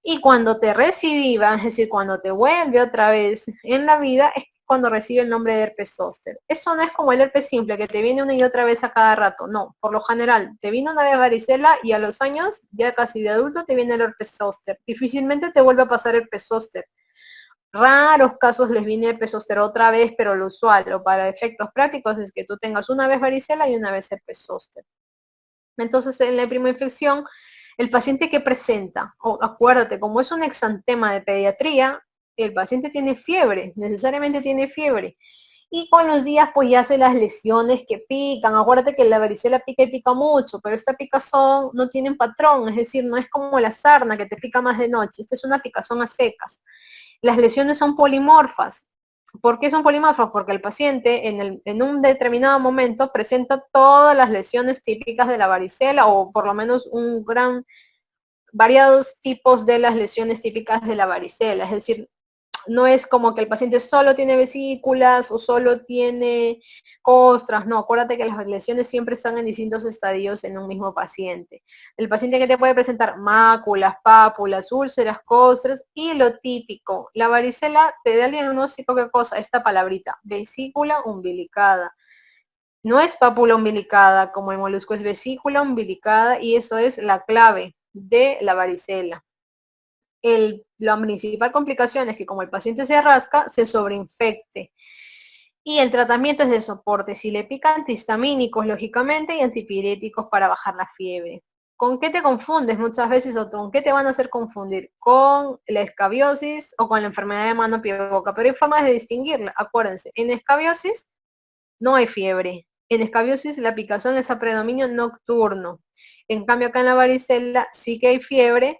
Y cuando te recidiva, es decir, cuando te vuelve otra vez en la vida, es cuando recibe el nombre de herpes zóster. Eso no es como el herpes simple, que te viene una y otra vez a cada rato. No, por lo general, te viene una vez varicela y a los años, ya casi de adulto, te viene el herpes zóster. Difícilmente te vuelve a pasar herpes zóster. Raros casos les viene herpes zóster otra vez, pero lo usual, o para efectos prácticos, es que tú tengas una vez varicela y una vez herpes zóster. Entonces, en la primera infección, el paciente que presenta, acuérdate, como es un exantema de pediatría, el paciente tiene fiebre, necesariamente tiene fiebre. Y con los días pues ya hace las lesiones que pican. Acuérdate que la varicela pica y pica mucho, pero esta picazón no tiene patrón, es decir, no es como la sarna que te pica más de noche. Esta es una picazón a secas. Las lesiones son polimorfas. ¿Por qué son polimorfas? Porque el paciente en un determinado momento presenta todas las lesiones típicas de la varicela o por lo menos variados tipos de las lesiones típicas de la varicela. Es decir, no es como que el paciente solo tiene vesículas o solo tiene costras, no, acuérdate que las lesiones siempre están en distintos estadios en un mismo paciente. El paciente que te puede presentar máculas, pápulas, úlceras, costras y lo típico, la varicela te da el diagnóstico, ¿qué cosa? Esta palabrita, vesícula umbilicada. No es pápula umbilicada, como el molusco es vesícula umbilicada y eso es la clave de la varicela. La principal complicación es que como el paciente se rasca, se sobreinfecte. Y el tratamiento es de soporte. Si le pica antihistamínicos, lógicamente, y antipiréticos para bajar la fiebre. ¿Con qué te confundes muchas veces o con qué te van a hacer confundir? ¿Con la escabiosis o con la enfermedad de mano, pie, boca? Pero hay formas de distinguirla. Acuérdense, en escabiosis no hay fiebre. En escabiosis la picazón es a predominio nocturno. En cambio acá en la varicela sí que hay fiebre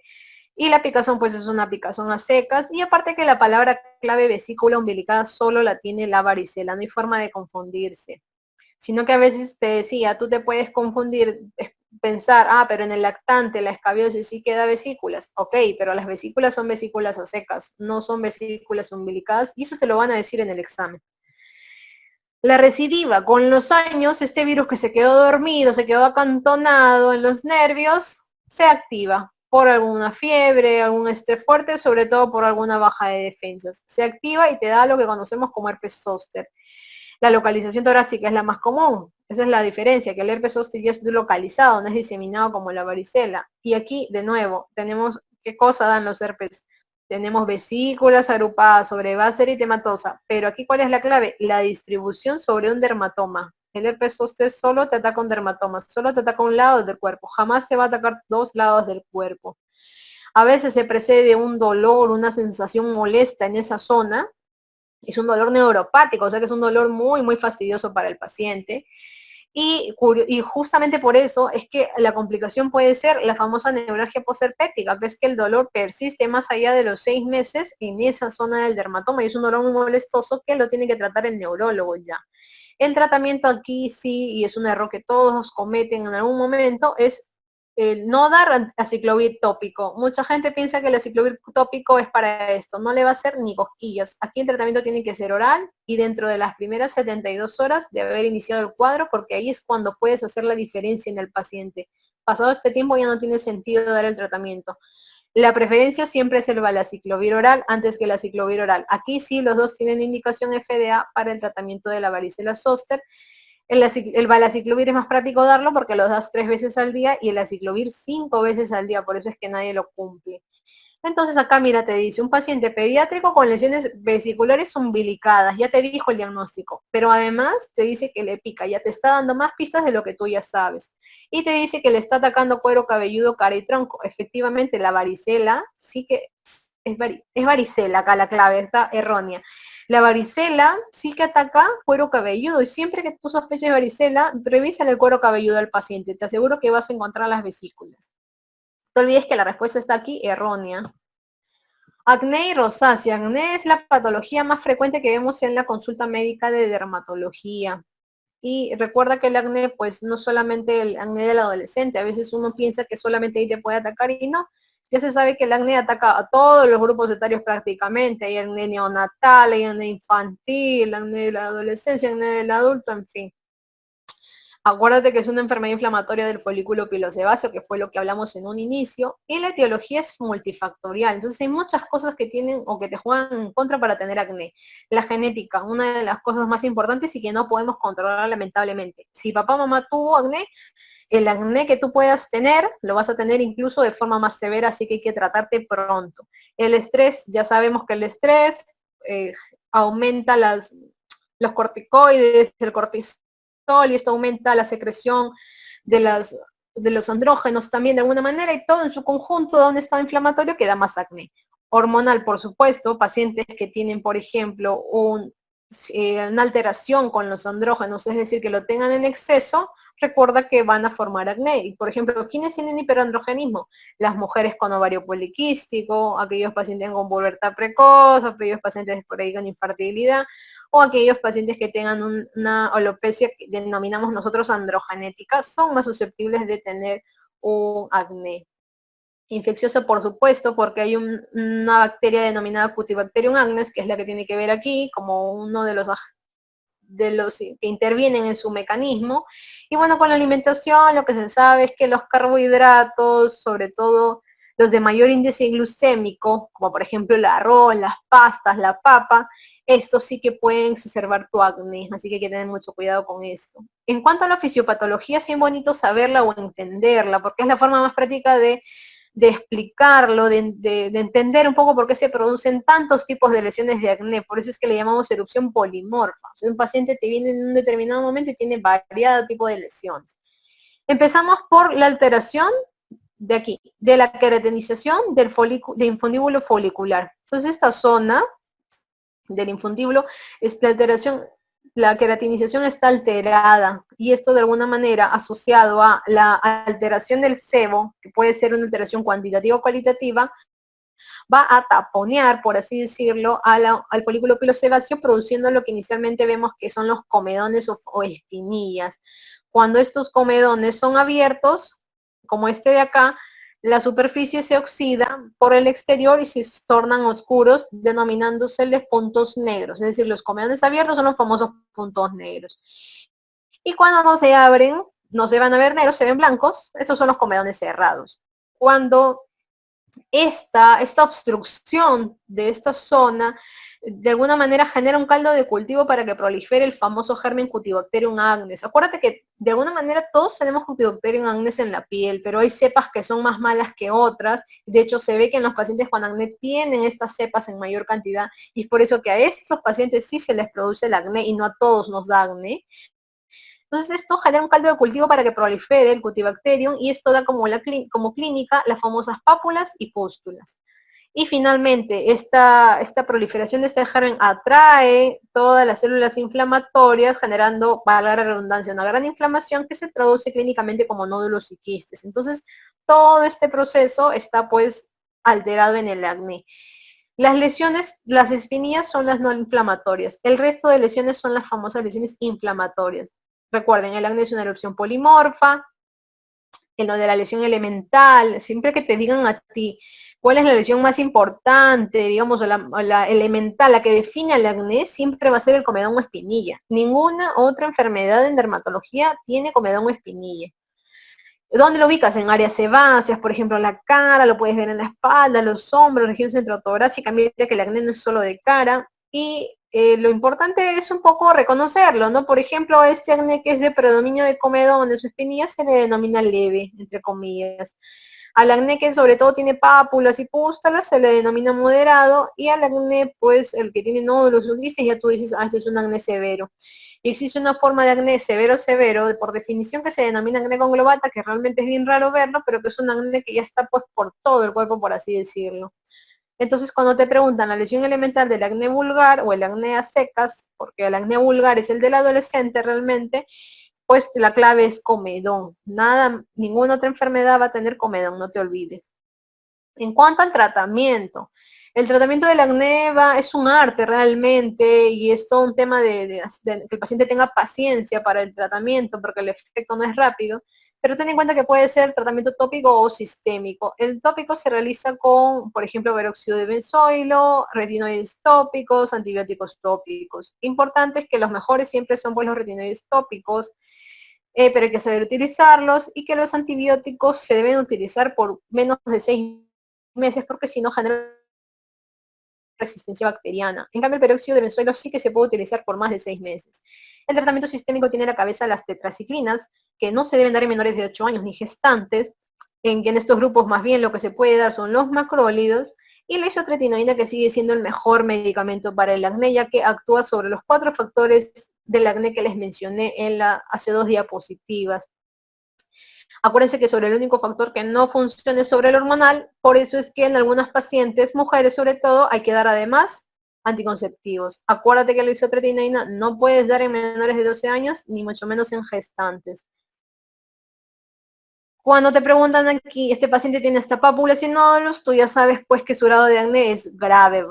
y la picazón pues es una picazón a secas y aparte que la palabra clave vesícula umbilicada solo la tiene la varicela, no hay forma de confundirse. Sino que a veces te decía, tú te puedes confundir, pensar, pero en el lactante la escabiosis sí queda vesículas. Ok, pero las vesículas son vesículas a secas, no son vesículas umbilicadas y eso te lo van a decir en el examen. La recidiva, con los años, este virus que se quedó dormido, se quedó acantonado en los nervios, se activa por alguna fiebre, algún estrés fuerte, sobre todo por alguna baja de defensas. Se activa y te da lo que conocemos como herpes zóster. La localización torácica es la más común. Esa es la diferencia, que el herpes zóster ya es localizado, no es diseminado como la varicela. Y aquí, de nuevo, tenemos qué cosa dan los herpes. Tenemos vesículas agrupadas sobre base eritematosa, pero aquí ¿cuál es la clave? La distribución sobre un dermatoma. El herpes zóster solo te ataca un dermatoma, solo te ataca un lado del cuerpo, jamás se va a atacar dos lados del cuerpo. A veces se precede un dolor, una sensación molesta en esa zona, es un dolor neuropático, o sea que es un dolor muy, muy fastidioso para el paciente. Y justamente por eso es que la complicación puede ser la famosa neuralgia posherpética, que es que el dolor persiste más allá de los 6 meses en esa zona del dermatoma y es un dolor muy molestoso que lo tiene que tratar el neurólogo ya. El tratamiento aquí sí, y es un error que todos cometen en algún momento, es el no dar aciclovir tópico. Mucha gente piensa que el aciclovir tópico es para esto, no le va a hacer ni cosquillas. Aquí el tratamiento tiene que ser oral y dentro de las primeras 72 horas de haber iniciado el cuadro, porque ahí es cuando puedes hacer la diferencia en el paciente. Pasado este tiempo ya no tiene sentido dar el tratamiento. La preferencia siempre es el valaciclovir oral antes que el aciclovir oral. Aquí sí los dos tienen indicación FDA para el tratamiento de la varicela zóster. El valaciclovir es más práctico darlo porque lo das 3 veces al día y el aciclovir 5 veces al día, por eso es que nadie lo cumple. Entonces acá, mira, te dice, un paciente pediátrico con lesiones vesiculares umbilicadas, ya te dijo el diagnóstico, pero además te dice que le pica, ya te está dando más pistas de lo que tú ya sabes. Y te dice que le está atacando cuero cabelludo, cara y tronco. Efectivamente, la varicela sí que es varicela, acá la clave está errónea. La varicela sí que ataca cuero cabelludo y siempre que tú sospeches varicela, revisa el cuero cabelludo al paciente. Te aseguro que vas a encontrar las vesículas. No te olvides que la respuesta está aquí errónea. Acné y rosácea. Acné es la patología más frecuente que vemos en la consulta médica de dermatología. Y recuerda que el acné, pues no solamente el acné del adolescente, a veces uno piensa que solamente ahí te puede atacar y no. Ya se sabe que el acné ataca a todos los grupos etarios prácticamente. Hay acné neonatal, hay acné infantil, acné de la adolescencia, acné del adulto, en fin. Acuérdate que es una enfermedad inflamatoria del folículo pilosebáceo, que fue lo que hablamos en un inicio, y la etiología es multifactorial. Entonces hay muchas cosas que tienen o que te juegan en contra para tener acné. La genética, una de las cosas más importantes y que no podemos controlar lamentablemente. Si papá o mamá tuvo acné, el acné que tú puedas tener, lo vas a tener incluso de forma más severa, así que hay que tratarte pronto. El estrés, ya sabemos que el estrés aumenta los corticoides, el cortisol, y esto aumenta la secreción de los andrógenos también de alguna manera, y todo en su conjunto da un estado inflamatorio que da más acné. Hormonal, por supuesto, pacientes que tienen, por ejemplo, una alteración con los andrógenos, es decir, que lo tengan en exceso, recuerda que van a formar acné. Y, por ejemplo, ¿quiénes tienen hiperandrogenismo? Las mujeres con ovario poliquístico, aquellos pacientes con pubertad precoz, aquellos pacientes por ahí con infertilidad, o aquellos pacientes que tengan una alopecia que denominamos nosotros androgenética, son más susceptibles de tener un acné. Infeccioso, por supuesto, porque hay una bacteria denominada Cutibacterium acnes, que es la que tiene que ver aquí, como uno de los que intervienen en su mecanismo. Y bueno, con la alimentación lo que se sabe es que los carbohidratos, sobre todo los de mayor índice glucémico, como por ejemplo el arroz, las pastas, la papa, estos sí que pueden exacerbar tu acné, así que hay que tener mucho cuidado con esto. En cuanto a la fisiopatología, sí es bonito saberla o entenderla, porque es la forma más práctica de explicarlo, de entender un poco por qué se producen tantos tipos de lesiones de acné. Por eso es que le llamamos erupción polimorfa. O sea, un paciente te viene en un determinado momento y tiene variado tipo de lesiones. Empezamos por la alteración de aquí, de la queratinización del infundíbulo folicular. Entonces esta zona del infundíbulo, esta alteración, la queratinización está alterada y esto de alguna manera asociado a la alteración del sebo, que puede ser una alteración cuantitativa o cualitativa, va a taponear, por así decirlo, al folículo pilosebáceo, produciendo lo que inicialmente vemos que son los comedones o espinillas. Cuando estos comedones son abiertos, como este de acá, la superficie se oxida por el exterior y se tornan oscuros, denominándose puntos negros. Es decir, los comedones abiertos son los famosos puntos negros. Y cuando no se abren, no se van a ver negros, se ven blancos, estos son los comedones cerrados. Cuando esta obstrucción de esta zona de alguna manera genera un caldo de cultivo para que prolifere el famoso germen Cutibacterium acnes. Acuérdate que de alguna manera todos tenemos Cutibacterium acnes en la piel, pero hay cepas que son más malas que otras. De hecho, se ve que en los pacientes con acné tienen estas cepas en mayor cantidad y es por eso que a estos pacientes sí se les produce el acné y no a todos nos da acné. Entonces esto genera un caldo de cultivo para que prolifere el Cutibacterium y esto da como clínica las famosas pápulas y pústulas. Y finalmente, esta proliferación de este germen atrae todas las células inflamatorias, generando, valga la redundancia, una gran inflamación que se traduce clínicamente como nódulos y quistes. Entonces, todo este proceso está pues alterado en el acné. Las lesiones, las espinillas son las no inflamatorias. El resto de lesiones son las famosas lesiones inflamatorias. Recuerden, el acné es una erupción polimorfa, en lo de la lesión elemental, siempre que te digan a ti cuál es la lesión más importante, digamos, o la elemental, la que define al acné, siempre va a ser el comedón o espinilla. Ninguna otra enfermedad en dermatología tiene comedón o espinilla. ¿Dónde lo ubicas? En áreas sebáceas, por ejemplo, en la cara, lo puedes ver en la espalda, los hombros, región centrotorácica. Mira que el acné no es solo de cara. Y lo importante es un poco reconocerlo, ¿no? Por ejemplo, este acné que es de predominio de comedones o espinillas se le denomina leve, entre comillas. Al acné que sobre todo tiene pápulas y pústulas se le denomina moderado, y al acné, pues, el que tiene nódulos o grises, ya tú dices, este es un acné severo. Y existe una forma de acné severo, por definición, que se denomina acné conglobata, que realmente es bien raro verlo, pero que es un acné que ya está pues por todo el cuerpo, por así decirlo. Entonces, cuando te preguntan la lesión elemental del acné vulgar o el acné a secas, porque el acné vulgar es el del adolescente realmente, pues la clave es comedón. Ninguna otra enfermedad va a tener comedón, no te olvides. En cuanto al tratamiento, el tratamiento del acné es un arte realmente, y es todo un tema de que el paciente tenga paciencia para el tratamiento, porque el efecto no es rápido, pero ten en cuenta que puede ser tratamiento tópico o sistémico. El tópico se realiza con, por ejemplo, peróxido de benzoilo, retinoides tópicos, antibióticos tópicos. Importante es que los mejores siempre son pues los retinoides tópicos, pero hay que saber utilizarlos, y que los antibióticos se deben utilizar por menos de 6 meses, porque si no genera resistencia bacteriana. En cambio, el peróxido de benzoilo sí que se puede utilizar por más de 6 meses. El tratamiento sistémico tiene a la cabeza las tetraciclinas, que no se deben dar en menores de 8 años ni gestantes, en que en estos grupos más bien lo que se puede dar son los macrólidos, y la isotretinoína, que sigue siendo el mejor medicamento para el acné, ya que actúa sobre los 4 factores del acné que les mencioné hace 2 diapositivas. Acuérdense que sobre el único factor que no funciona es sobre el hormonal, por eso es que en algunas pacientes, mujeres sobre todo, hay que dar además anticonceptivos. Acuérdate que la isotretinoína no puedes dar en menores de 12 años, ni mucho menos en gestantes. Cuando te preguntan aquí, este paciente tiene hasta pápulas y nódulos, tú ya sabes pues que su grado de acné es grave,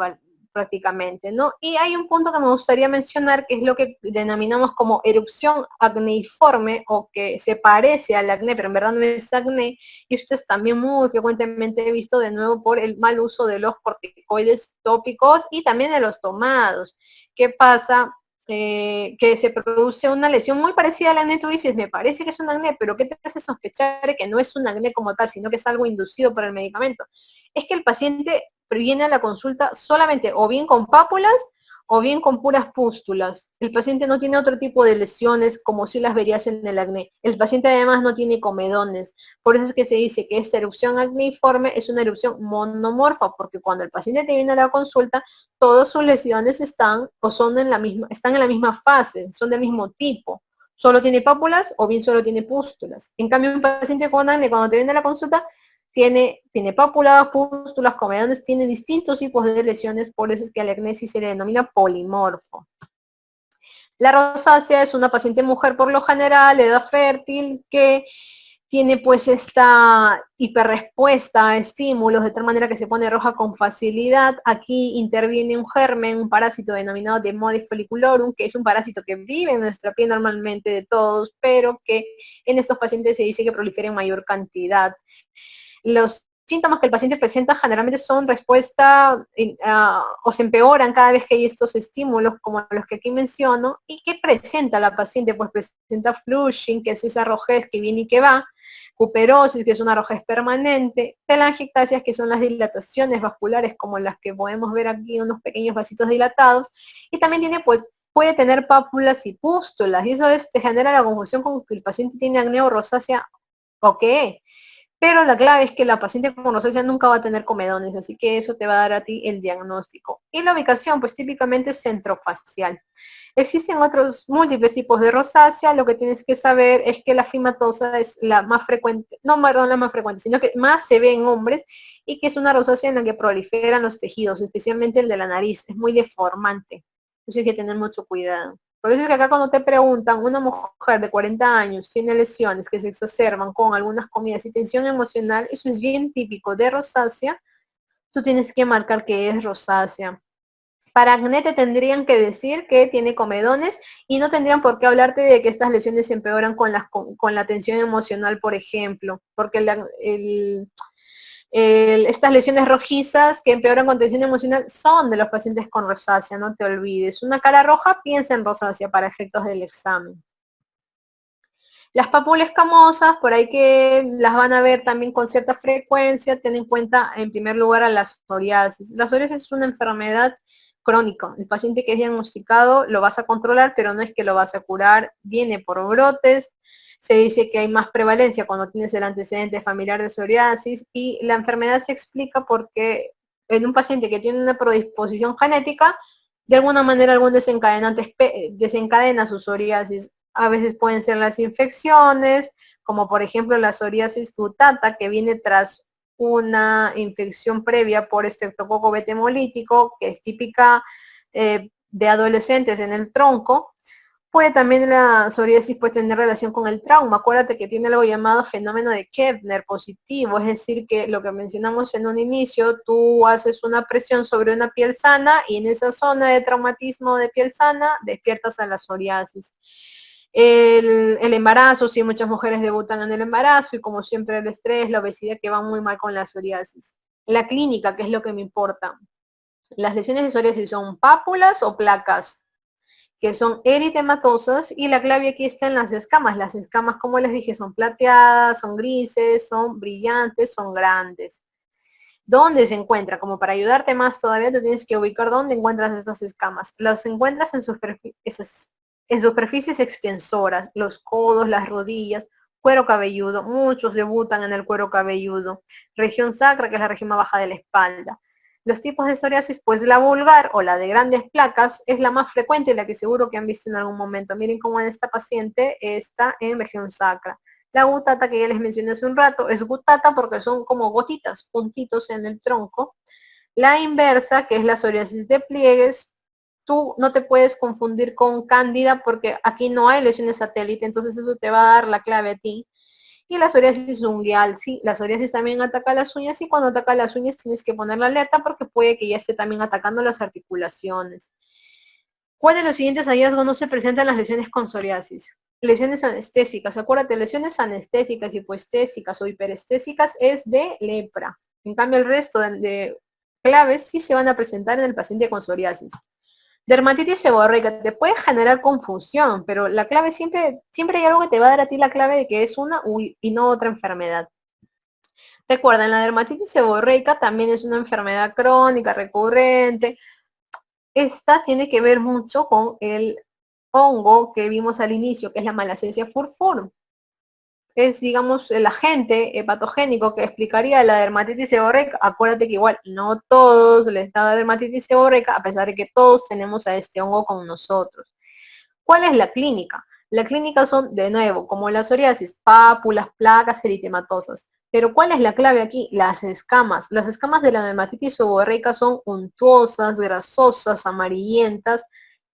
prácticamente, ¿no? Y hay un punto que me gustaría mencionar, que es lo que denominamos como erupción acneiforme, o que se parece al acné, pero en verdad no es acné, y esto es también muy frecuentemente visto de nuevo por el mal uso de los corticoides tópicos y también de los tomados. ¿Qué pasa? Que se produce una lesión muy parecida al acné. Tú dices, me parece que es un acné, pero ¿qué te hace sospechar de que no es un acné como tal, sino que es algo inducido por el medicamento? Es que el paciente viene a la consulta solamente o bien con pápulas o bien con puras pústulas. El paciente no tiene otro tipo de lesiones como si las verías en el acné. El paciente además no tiene comedones. Por eso es que se dice que esta erupción acneiforme es una erupción monomorfa, porque cuando el paciente te viene a la consulta, todas sus lesiones están en la misma fase, son del mismo tipo. Solo tiene pápulas o bien solo tiene pústulas. En cambio, un paciente con acné, cuando te viene a la consulta, tiene pápulas, pústulas, comedones, tiene distintos tipos de lesiones, por eso es que al acné sí se le denomina polimorfo. La rosácea es una paciente mujer por lo general, de edad fértil, que tiene pues esta hiperrespuesta a estímulos, de tal manera que se pone roja con facilidad. Aquí interviene un germen, un parásito denominado Demodis folliculorum, que es un parásito que vive en nuestra piel normalmente de todos, pero que en estos pacientes se dice que prolifera en mayor cantidad. Los síntomas que el paciente presenta generalmente son respuesta o se empeoran cada vez que hay estos estímulos, como los que aquí menciono. ¿Y qué presenta la paciente? Pues presenta flushing, que es esa rojez que viene y que va, cuperosis, que es una rojez permanente, telangiectasias, que son las dilataciones vasculares, como las que podemos ver aquí, unos pequeños vasitos dilatados, y también puede tener pápulas y pústulas, y eso te genera la confusión con que el paciente tiene acné o rosácea o qué. Pero la clave es que la paciente con rosácea nunca va a tener comedones, así que eso te va a dar a ti el diagnóstico. Y la ubicación, pues típicamente es centrofacial. Existen otros múltiples tipos de rosácea. Lo que tienes que saber es que la fimatosa es la más frecuente, no, perdón, la más frecuente, sino que más se ve en hombres, y que es una rosácea en la que proliferan los tejidos, especialmente el de la nariz. Es muy deformante, entonces hay que tener mucho cuidado. Por eso es que acá cuando te preguntan, una mujer de 40 años tiene lesiones que se exacerban con algunas comidas y tensión emocional, eso es bien típico de rosácea, tú tienes que marcar que es rosácea. para acné te tendrían que decir que tiene comedones y no tendrían por qué hablarte de que estas lesiones se empeoran con la tensión emocional, por ejemplo, porque estas lesiones rojizas que empeoran con tensión emocional son de los pacientes con rosácea, no te olvides. Una cara roja, piensa en rosácea para efectos del examen. Las pápulas escamosas, por ahí que las van a ver también con cierta frecuencia, ten en cuenta en primer lugar a la psoriasis. La psoriasis es una enfermedad crónica. El paciente que es diagnosticado lo vas a controlar, pero no es que lo vas a curar. Viene por brotes. Se dice que hay más prevalencia cuando tienes el antecedente familiar de psoriasis y la enfermedad se explica porque en un paciente que tiene una predisposición genética, de alguna manera algún desencadenante desencadena su psoriasis. A veces pueden ser las infecciones, como por ejemplo la psoriasis cutata, que viene tras una infección previa por estreptococo beta hemolítico, que es típica de adolescentes en el tronco. Puede también la psoriasis puede tener relación con el trauma. Acuérdate que tiene algo llamado fenómeno de Kepner positivo, es decir, que lo que mencionamos en un inicio, tú haces una presión sobre una piel sana y en esa zona de traumatismo de piel sana despiertas a la psoriasis. El embarazo, sí, muchas mujeres debutan en el embarazo y como siempre el estrés, la obesidad que van muy mal con la psoriasis. La clínica, que es lo que me importa. Las lesiones de psoriasis son pápulas o placas, que son eritematosas, y la clave aquí está en las escamas. Las escamas, como les dije, son plateadas, son grises, son brillantes, son grandes. ¿Dónde se encuentra? Como para ayudarte más todavía, te tienes que ubicar dónde encuentras estas escamas. Las encuentras en superficies extensoras, los codos, las rodillas, cuero cabelludo. Muchos debutan en el cuero cabelludo. Región sacra, que es la región más baja de la espalda. Los tipos de psoriasis, pues la vulgar o la de grandes placas es la más frecuente y la que seguro que han visto en algún momento. Miren cómo en esta paciente está en región sacra. La gutata que ya les mencioné hace un rato es gutata porque son como gotitas, puntitos en el tronco. La inversa, que es la psoriasis de pliegues, tú no te puedes confundir con cándida porque aquí no hay lesiones satélite, entonces eso te va a dar la clave a ti. Y la psoriasis ungueal, sí, la psoriasis también ataca las uñas y cuando ataca las uñas tienes que poner la alerta porque puede que ya esté también atacando las articulaciones. ¿Cuál de los siguientes hallazgos no se presentan en las lesiones con psoriasis? Lesiones anestésicas. Acuérdate, lesiones anestésicas, hipoestésicas o hiperestésicas es de lepra. En cambio, el resto de claves sí se van a presentar en el paciente con psoriasis. Dermatitis seborreica te puede generar confusión, pero la clave siempre hay algo que te va a dar a ti la clave de que es una y no otra enfermedad. Recuerda, la dermatitis seborreica también es una enfermedad crónica, recurrente. Esta tiene que ver mucho con el hongo que vimos al inicio, que es la Malassezia furfur. Es, digamos, el agente patogénico que explicaría la dermatitis seborreica. Acuérdate que igual no todos les da dermatitis seborreica, a pesar de que todos tenemos a este hongo con nosotros. ¿Cuál es la clínica? La clínica son, de nuevo, como la psoriasis, pápulas, placas, eritematosas. Pero ¿cuál es la clave aquí? Las escamas. Las escamas de la dermatitis seborreica son untuosas, grasosas, amarillentas.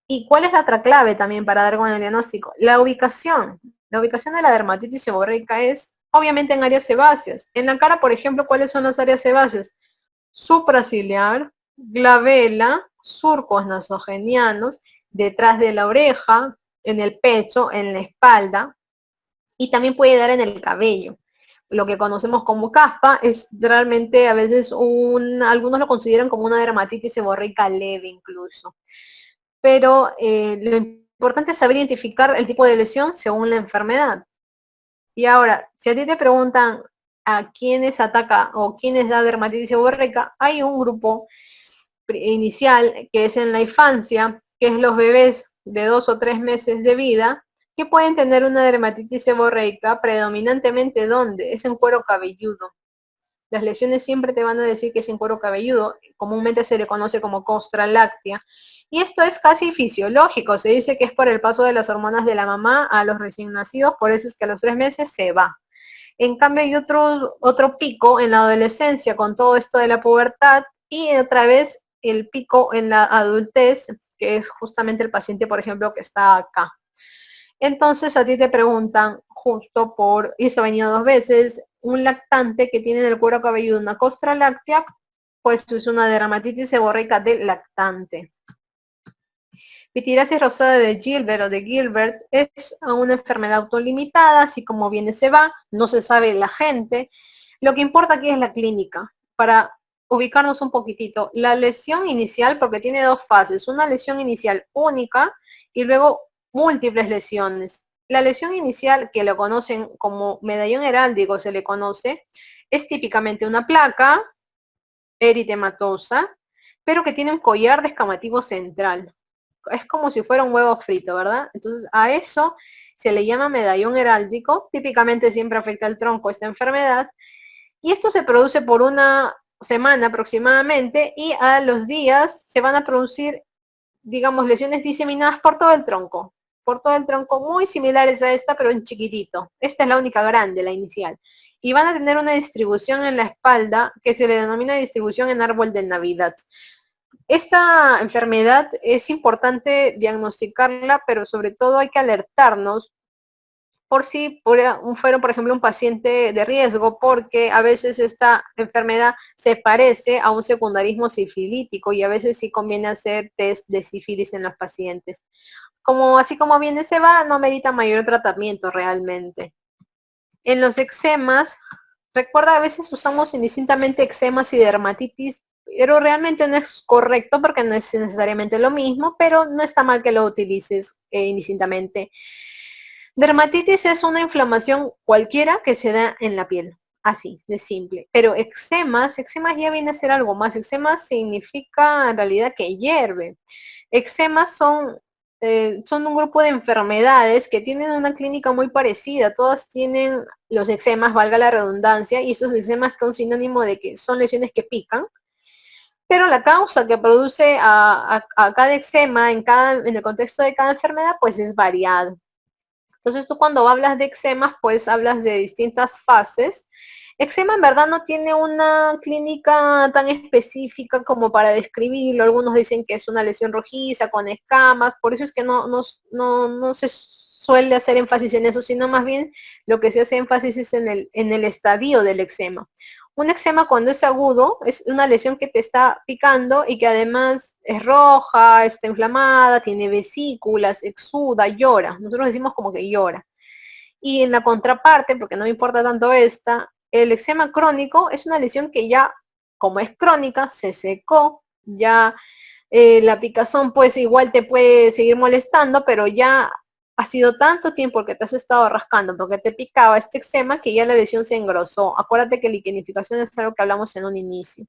¿Y cuál es la otra clave también para dar con el diagnóstico? La ubicación. La ubicación de la dermatitis seborreica es obviamente en áreas sebáceas. En la cara, por ejemplo, ¿cuáles son las áreas sebáceas? Supraciliar, glabela, surcos nasogenianos, detrás de la oreja, en el pecho, en la espalda, y también puede dar en el cabello. Lo que conocemos como caspa es realmente a veces algunos lo consideran como una dermatitis seborreica leve incluso. Pero lo importante es saber identificar el tipo de lesión según la enfermedad. Y ahora, si a ti te preguntan a quiénes ataca o quiénes da dermatitis seborreica, hay un grupo inicial que es en la infancia, que es los bebés de 2 o 3 meses de vida, que pueden tener una dermatitis seborreica predominantemente ¿dónde? Es en cuero cabelludo. Las lesiones siempre te van a decir que es en cuero cabelludo, comúnmente se le conoce como costra láctea. Y esto es casi fisiológico, se dice que es por el paso de las hormonas de la mamá a los recién nacidos, por eso es que a los 3 meses se va. En cambio hay otro pico en la adolescencia con todo esto de la pubertad y otra vez el pico en la adultez, que es justamente el paciente, por ejemplo, que está acá. Entonces a ti te preguntan justo y eso ha venido 2 veces, un lactante que tiene en el cuero cabelludo una costra láctea, pues es una dermatitis seborreica del lactante. Pitiriasis rosada de Gilbert o de Gilbert es una enfermedad autolimitada, así como viene se va, no se sabe la gente. Lo que importa aquí es la clínica. Para ubicarnos un poquitito, la lesión inicial, porque tiene dos fases, una lesión inicial única y luego múltiples lesiones. La lesión inicial, que lo conocen como medallón heráldico, se le conoce, es típicamente una placa eritematosa, pero que tiene un collar descamativo central. Es como si fuera un huevo frito, ¿verdad? Entonces a eso se le llama medallón heráldico, típicamente siempre afecta al tronco esta enfermedad, y esto se produce por una semana aproximadamente, y a los días se van a producir, digamos, lesiones diseminadas por todo el tronco, muy similares a esta, pero en chiquitito. Esta es la única grande, la inicial. Y van a tener una distribución en la espalda que se le denomina distribución en árbol de Navidad. Esta enfermedad es importante diagnosticarla, pero sobre todo hay que alertarnos por si fueron, por ejemplo, un paciente de riesgo, porque a veces esta enfermedad se parece a un secundarismo sifilítico y a veces sí conviene hacer test de sífilis en los pacientes. Así como viene se va, no merita mayor tratamiento realmente. En los eczemas, recuerda, a veces usamos indistintamente eczemas y dermatitis, pero realmente no es correcto porque no es necesariamente lo mismo, pero no está mal que lo utilices indistintamente. Dermatitis es una inflamación cualquiera que se da en la piel, así, de simple. Pero eczemas ya viene a ser algo más. Eczemas significa en realidad que hierve. Eczemas son un grupo de enfermedades que tienen una clínica muy parecida. Todas tienen los eczemas, valga la redundancia, y estos eczemas son sinónimo de que son lesiones que pican. Pero la causa que produce a cada eczema en el contexto de cada enfermedad, pues es variado. Entonces tú cuando hablas de eczemas, pues hablas de distintas fases. Eczema en verdad no tiene una clínica tan específica como para describirlo. Algunos dicen que es una lesión rojiza con escamas, por eso es que no se suele hacer énfasis en eso, sino más bien lo que se hace énfasis es en el estadio del eczema. Un eczema cuando es agudo es una lesión que te está picando y que además es roja, está inflamada, tiene vesículas, exuda, llora. Nosotros decimos como que llora. Y en la contraparte, porque no me importa tanto esta, el eczema crónico es una lesión que ya, como es crónica, se secó, ya la picazón pues igual te puede seguir molestando, pero ya ha sido tanto tiempo que te has estado rascando porque te picaba este eczema que ya la lesión se engrosó. Acuérdate que la liquenificación es algo que hablamos en un inicio.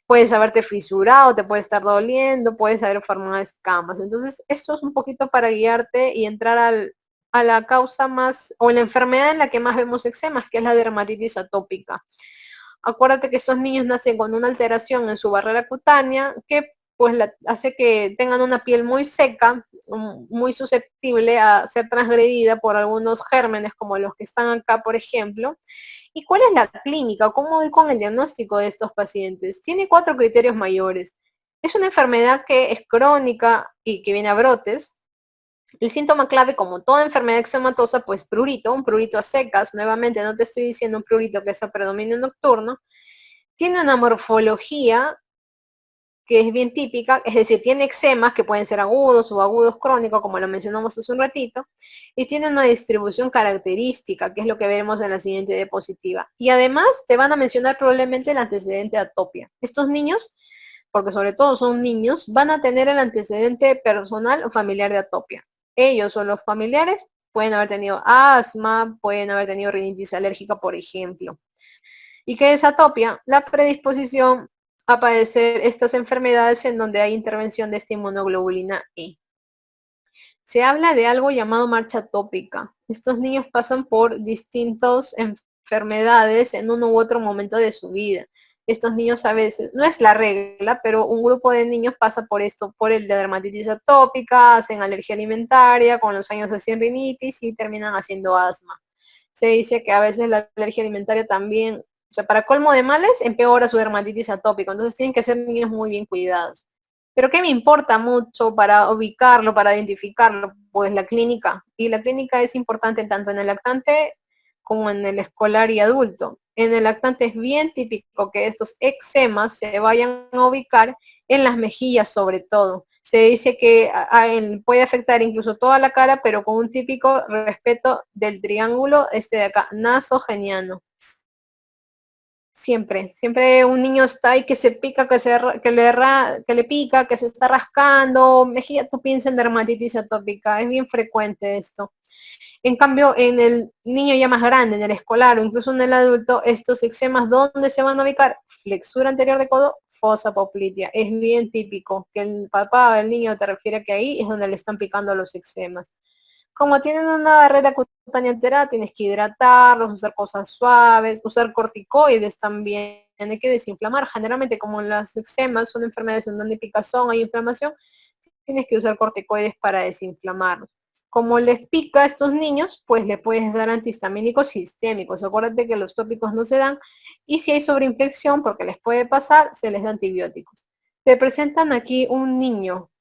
Puedes haberte fisurado, te puede estar doliendo, puedes haber formado escamas. Entonces, esto es un poquito para guiarte y entrar a la causa más, o la enfermedad en la que más vemos eczemas, que es la dermatitis atópica. Acuérdate que estos niños nacen con una alteración en su barrera cutánea que pues hace que tengan una piel muy seca, muy susceptible a ser transgredida por algunos gérmenes como los que están acá, por ejemplo. ¿Y cuál es la clínica? ¿Cómo voy con el diagnóstico de estos pacientes? Tiene 4 criterios mayores. Es una enfermedad que es crónica y que viene a brotes. El síntoma clave, como toda enfermedad eczematosa, pues prurito, un prurito a secas. Nuevamente, no te estoy diciendo un prurito que es a predominio nocturno. Tiene una morfología que es bien típica, es decir, tiene eczemas que pueden ser agudos o agudos crónicos, como lo mencionamos hace un ratito, y tiene una distribución característica, que es lo que veremos en la siguiente diapositiva. Y además te van a mencionar probablemente el antecedente de atopia. Estos niños, porque sobre todo son niños, van a tener el antecedente personal o familiar de atopia. Ellos o los familiares pueden haber tenido asma, pueden haber tenido rinitis alérgica, por ejemplo. ¿Y qué es atopia? La predisposición a padecer estas enfermedades en donde hay intervención de esta inmunoglobulina E. Se habla de algo llamado marcha atópica. Estos niños pasan por distintas enfermedades en uno u otro momento de su vida. Estos niños a veces, no es la regla, pero un grupo de niños pasa por esto, por el de dermatitis atópica, hacen alergia alimentaria, con los años hacen rinitis y terminan haciendo asma. Se dice que a veces la alergia alimentaria también, o sea, para colmo de males, empeora su dermatitis atópica. Entonces tienen que ser niños muy bien cuidados. Pero ¿qué me importa mucho para ubicarlo, para identificarlo? Pues la clínica. Y la clínica es importante tanto en el lactante como en el escolar y adulto. En el lactante es bien típico que estos eczemas se vayan a ubicar en las mejillas sobre todo. Se dice que puede afectar incluso toda la cara, pero con un típico respeto del triángulo este de acá, nasogeniano. Siempre, siempre un niño está ahí que se pica, que le pica, que se está rascando, mejilla, tú piensas en dermatitis atópica, es bien frecuente esto. En cambio, en el niño ya más grande, en el escolar o incluso en el adulto, estos eczemas, ¿dónde se van a ubicar? Flexura anterior de codo, fosa poplitea. Es bien típico que el papá o el niño te refiere a que ahí es donde le están picando los eczemas. Como tienen una barrera cutánea entera, tienes que hidratarlos, usar cosas suaves, usar corticoides también. Hay que desinflamar. Generalmente, como las eczemas son enfermedades en donde hay picazón, hay inflamación, tienes que usar corticoides para desinflamarlos. Como les pica a estos niños, pues le puedes dar antihistamínicos sistémicos. Acuérdate que los tópicos no se dan. Y si hay sobreinfección, porque les puede pasar, se les da antibióticos. Te presentan aquí un niño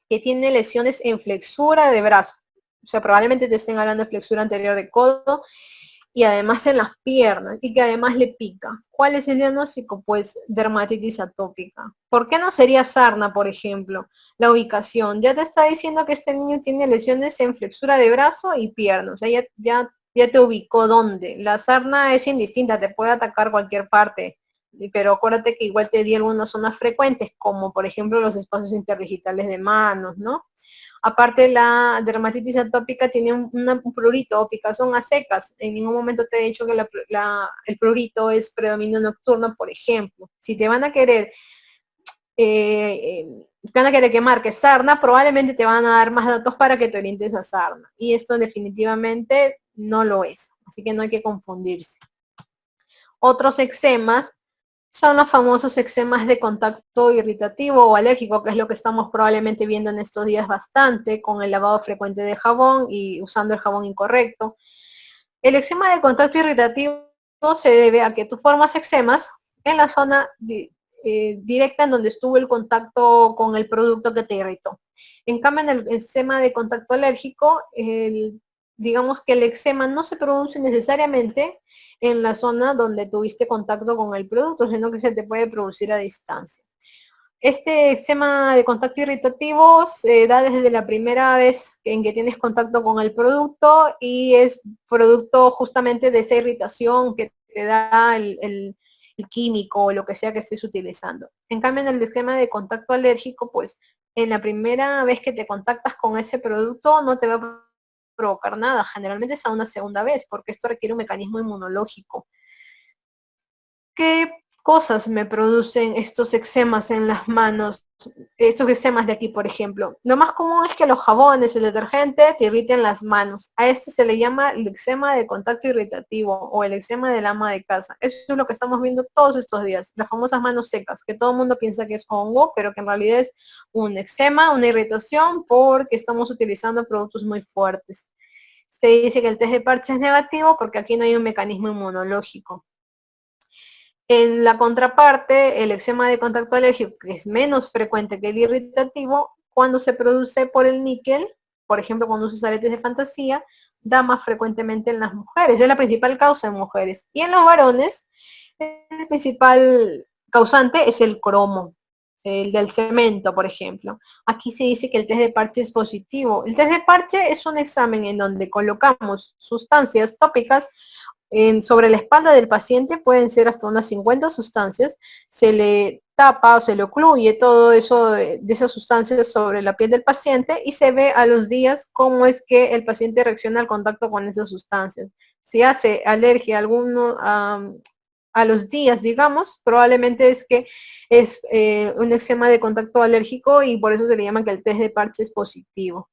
que tiene lesiones en flexura de brazo. O sea, probablemente te estén hablando de flexura anterior de codo y además en las piernas y que además le pica. ¿Cuál es el diagnóstico? Pues dermatitis atópica. ¿Por qué no sería sarna, por ejemplo? La ubicación. Ya te está diciendo que este niño tiene lesiones en flexura de brazo y pierna. O sea, ya te ubicó dónde. La sarna es indistinta, te puede atacar cualquier parte. Pero acuérdate que igual te di algunas zonas frecuentes, como por ejemplo los espacios interdigitales de manos, ¿no? Aparte, la dermatitis atópica tiene un prurito o picazón a secas. En ningún momento te he dicho que el prurito es predominio nocturno, por ejemplo. Si te van a querer, que marques sarna, probablemente te van a dar más datos para que te orientes a sarna. Y esto definitivamente no lo es. Así que no hay que confundirse. Otros eczemas son los famosos eczemas de contacto irritativo o alérgico, que es lo que estamos probablemente viendo en estos días bastante, con el lavado frecuente de jabón y usando el jabón incorrecto. El eczema de contacto irritativo se debe a que tú formas eczemas en la zona directa en donde estuvo el contacto con el producto que te irritó. En cambio, en el eczema de contacto alérgico, digamos que el eczema no se produce necesariamente en la zona donde tuviste contacto con el producto, sino que se te puede producir a distancia. Este eczema de contacto irritativo se da desde la primera vez en que tienes contacto con el producto y es producto justamente de esa irritación que te da el químico o lo que sea que estés utilizando. En cambio, en el eczema de contacto alérgico, pues en la primera vez que te contactas con ese producto no te va a provocar nada. Generalmente es a una segunda vez, porque esto requiere un mecanismo inmunológico. ¿Qué cosas me producen estos eczemas en las manos? Estos eczemas de aquí, por ejemplo. Lo más común es que los jabones, el detergente, te irriten las manos. A esto se le llama el eczema de contacto irritativo o el eczema del ama de casa. Eso es lo que estamos viendo todos estos días, las famosas manos secas, que todo el mundo piensa que es hongo, pero que en realidad es un eczema, una irritación, porque estamos utilizando productos muy fuertes. Se dice que el test de parche es negativo porque aquí no hay un mecanismo inmunológico. En la contraparte, el eczema de contacto alérgico, que es menos frecuente que el irritativo, cuando se produce por el níquel, por ejemplo, cuando usas aretes de fantasía, da más frecuentemente en las mujeres. Es la principal causa en mujeres. Y en los varones, el principal causante es el cromo, el del cemento, por ejemplo. Aquí se dice que el test de parche es positivo. El test de parche es un examen en donde colocamos sustancias tópicas sobre la espalda del paciente, pueden ser hasta unas 50 sustancias, se le tapa o se le ocluye todo eso de esas sustancias sobre la piel del paciente y se ve a los días cómo es que el paciente reacciona al contacto con esas sustancias. Si hace alergia alguno a los días, digamos, probablemente es que es un eczema de contacto alérgico y por eso se le llama que el test de parche es positivo.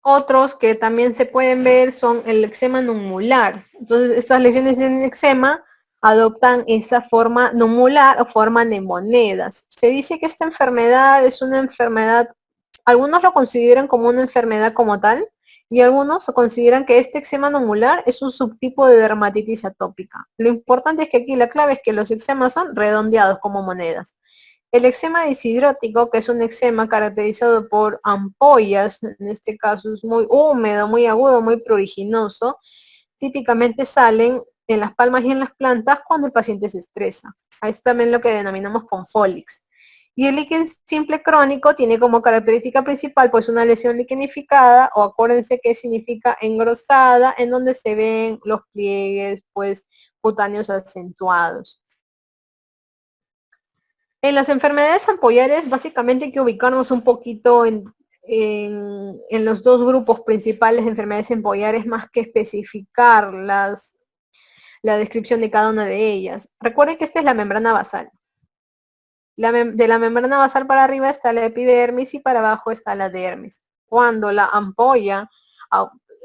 Otros que también se pueden ver son el eczema nummular. Entonces, estas lesiones en eczema adoptan esa forma nummular o forman de monedas. Se dice que esta enfermedad es una enfermedad, algunos lo consideran como una enfermedad como tal, y algunos consideran que este eczema nummular es un subtipo de dermatitis atópica. Lo importante es que aquí la clave es que los eczemas son redondeados como monedas. El eczema disidrótico, que es un eczema caracterizado por ampollas, en este caso es muy húmedo, muy agudo, muy pruriginoso, típicamente salen en las palmas y en las plantas cuando el paciente se estresa. Es también lo que denominamos ponfólix. Y el líquen simple crónico tiene como característica principal pues una lesión liquenificada, o acuérdense que significa engrosada, en donde se ven los pliegues pues cutáneos acentuados. En las enfermedades ampollares básicamente hay que ubicarnos un poquito en los dos grupos principales de enfermedades ampallares, más que especificar la descripción de cada una de ellas. Recuerden que esta es la membrana basal. De la membrana basal para arriba está la epidermis y para abajo está la dermis. Cuando la ampolla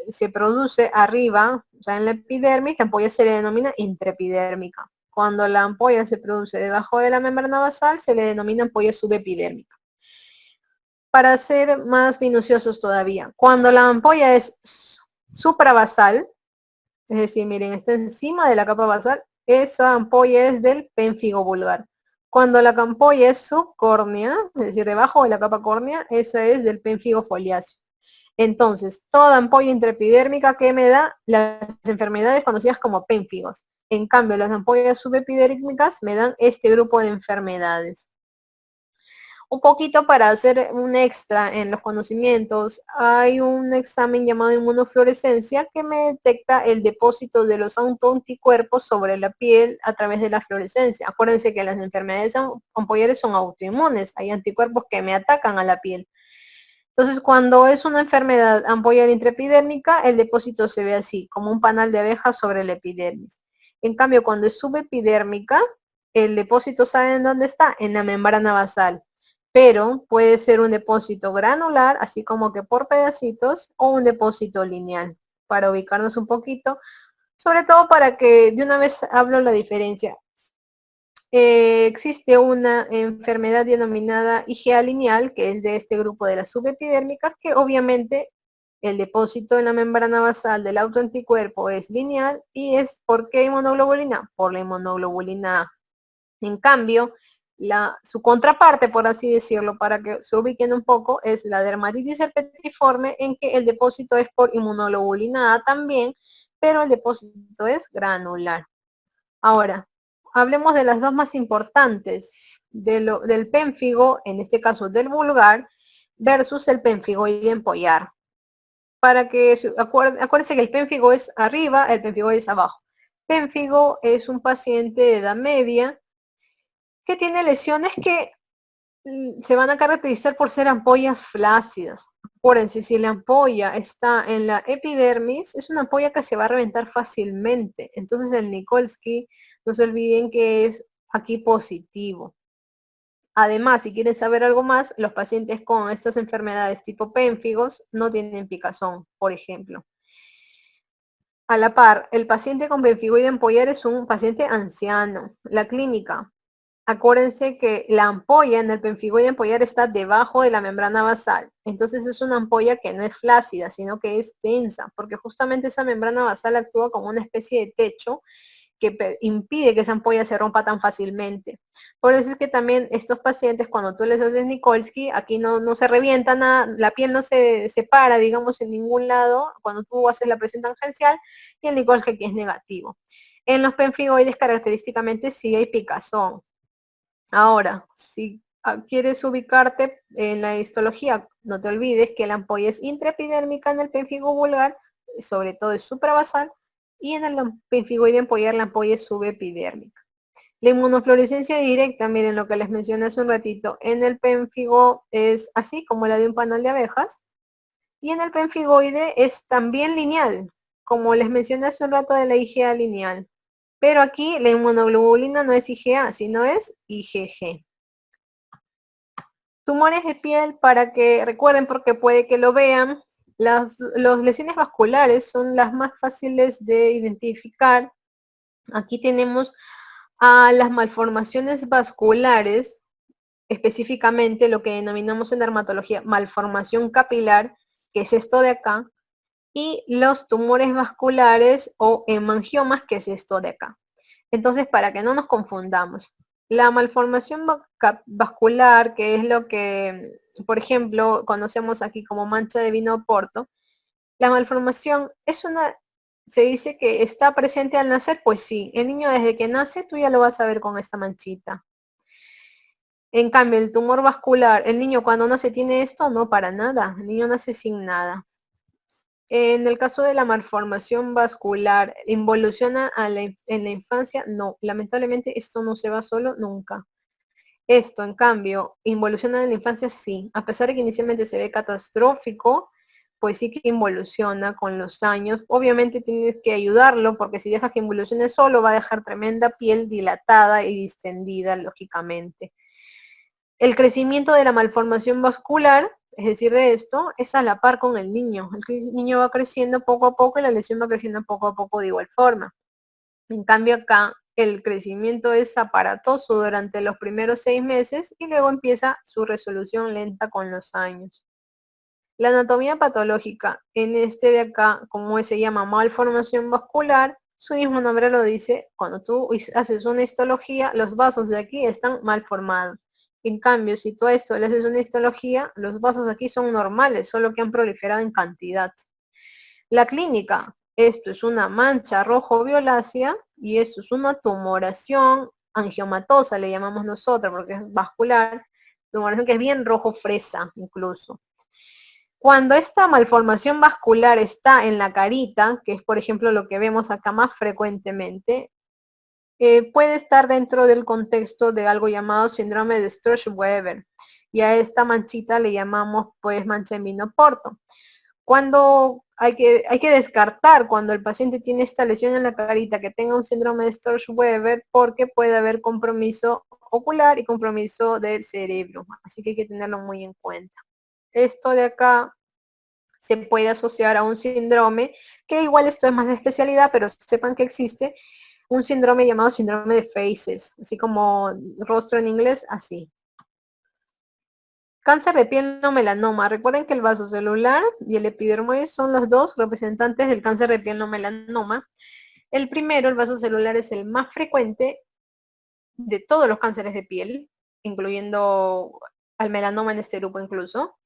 se produce arriba, o sea, en la epidermis, la ampolla se le denomina intraepidérmica. Cuando la ampolla se produce debajo de la membrana basal, se le denomina ampolla subepidérmica. Para ser más minuciosos todavía, cuando la ampolla es suprabasal, es decir, miren, está encima de la capa basal, esa ampolla es del pénfigo vulgar. Cuando la ampolla es subcórnea, es decir, debajo de la capa córnea, esa es del pénfigo foliáceo. Entonces, toda ampolla intraepidérmica que me da las enfermedades conocidas como pénfigos. En cambio, las ampollas subepidérmicas me dan este grupo de enfermedades. Un poquito para hacer un extra en los conocimientos, hay un examen llamado inmunofluorescencia que me detecta el depósito de los autoanticuerpos sobre la piel a través de la fluorescencia. Acuérdense que las enfermedades ampollares son autoinmunes, hay anticuerpos que me atacan a la piel. Entonces, cuando es una enfermedad ampollar intraepidérmica, el depósito se ve así, como un panal de abejas sobre la epidermis. En cambio, cuando es subepidérmica, el depósito, ¿saben dónde está? En la membrana basal. Pero puede ser un depósito granular, así como que por pedacitos, o un depósito lineal, para ubicarnos un poquito, sobre todo para que de una vez hablo la diferencia. Existe una enfermedad denominada IgA lineal, que es de este grupo de las subepidérmicas, que obviamente el depósito en la membrana basal del autoanticuerpo es lineal. ¿Y es por qué inmunoglobulina? Por la inmunoglobulina A. En cambio, su contraparte, por así decirlo, para que se ubiquen un poco, es la dermatitis herpetiforme, en que el depósito es por inmunoglobulina A también, pero el depósito es granular. Ahora, hablemos de las dos más importantes, del pénfigo, en este caso del vulgar, versus el pénfigoide empollar. Para que acuérdense que el pénfigo es arriba, el pénfigoide es abajo. Pénfigo es un paciente de edad media que tiene lesiones que se van a caracterizar por ser ampollas flácidas. Acuérdense, si la ampolla está en la epidermis, es una ampolla que se va a reventar fácilmente. Entonces el Nikolsky, no se olviden que es aquí positivo. Además, si quieren saber algo más, los pacientes con estas enfermedades tipo pénfigos no tienen picazón, por ejemplo. A la par, el paciente con pénfigoide empollar es un paciente anciano. La clínica, acuérdense que la ampolla en el pénfigoide empollar está debajo de la membrana basal. Entonces es una ampolla que no es flácida, sino que es densa, porque justamente esa membrana basal actúa como una especie de techo que impide que esa ampolla se rompa tan fácilmente. Por eso es que también estos pacientes, cuando tú les haces Nikolsky, aquí no se revienta nada, la piel no se separa, digamos, en ningún lado, cuando tú haces la presión tangencial, y el Nikolsky aquí es negativo. En los pénfigoides característicamente sí hay picazón. Ahora, si quieres ubicarte en la histología, no te olvides que la ampolla es intraepidérmica en el pénfigo vulgar, sobre todo es suprabasal, y en el pénfigoide empollar la ampolla es subepidérmica. La inmunofluorescencia directa, miren lo que les mencioné hace un ratito, en el pénfigo es así como la de un panal de abejas, y en el pénfigoide es también lineal, como les mencioné hace un rato de la IgA lineal. Pero aquí la inmunoglobulina no es IgA, sino es IgG. Tumores de piel, para que recuerden, porque puede que lo vean, las lesiones vasculares son las más fáciles de identificar. Aquí tenemos a las malformaciones vasculares, específicamente lo que denominamos en dermatología malformación capilar, que es esto de acá, y los tumores vasculares o hemangiomas, que es esto de acá. Entonces, para que no nos confundamos, la malformación vascular, que es lo que, por ejemplo, conocemos aquí como mancha de vino Oporto, la malformación es una se dice que está presente al nacer, pues sí, el niño desde que nace tú ya lo vas a ver con esta manchita. En cambio, el tumor vascular, el niño cuando nace tiene esto, no, para nada, el niño nace sin nada. En el caso de la malformación vascular, ¿involuciona en la infancia? No, lamentablemente esto no se va solo nunca. Esto, en cambio, involuciona en la infancia, sí. A pesar de que inicialmente se ve catastrófico, pues sí que involuciona con los años. Obviamente tienes que ayudarlo, porque si dejas que involucione solo, va a dejar tremenda piel dilatada y distendida, lógicamente. El crecimiento de la malformación vascular, es decir, de esto, es a la par con el niño. El niño va creciendo poco a poco y la lesión va creciendo poco a poco de igual forma. En cambio acá, el crecimiento es aparatoso durante los primeros 6 meses y luego empieza su resolución lenta con los años. La anatomía patológica, en este de acá, como se llama malformación vascular, su mismo nombre lo dice, cuando tú haces una histología, los vasos de aquí están mal formados. En cambio, si tú a esto le haces una histología, los vasos de aquí son normales, solo que han proliferado en cantidad. La clínica, esto es una mancha rojo-violácea y esto es una tumoración angiomatosa, le llamamos nosotros, porque es vascular, tumoración que es bien rojo fresa incluso. Cuando esta malformación vascular está en la carita, que es por ejemplo lo que vemos acá más frecuentemente, puede estar dentro del contexto de algo llamado síndrome de Sturge-Weber. Y a esta manchita le llamamos pues mancha en vino porto. Cuando hay que descartar cuando el paciente tiene esta lesión en la carita que tenga un síndrome de Sturge-Weber porque puede haber compromiso ocular y compromiso del cerebro. Así que hay que tenerlo muy en cuenta. Esto de acá se puede asociar a un síndrome, que igual esto es más de especialidad, pero sepan que existe un síndrome llamado síndrome de Faces, así como rostro en inglés, así. Cáncer de piel no melanoma. Recuerden que el vasocelular y el epidermoide son los dos representantes del cáncer de piel no melanoma. El primero, el vasocelular, es el más frecuente de todos los cánceres de piel, incluyendo al melanoma en este grupo incluso.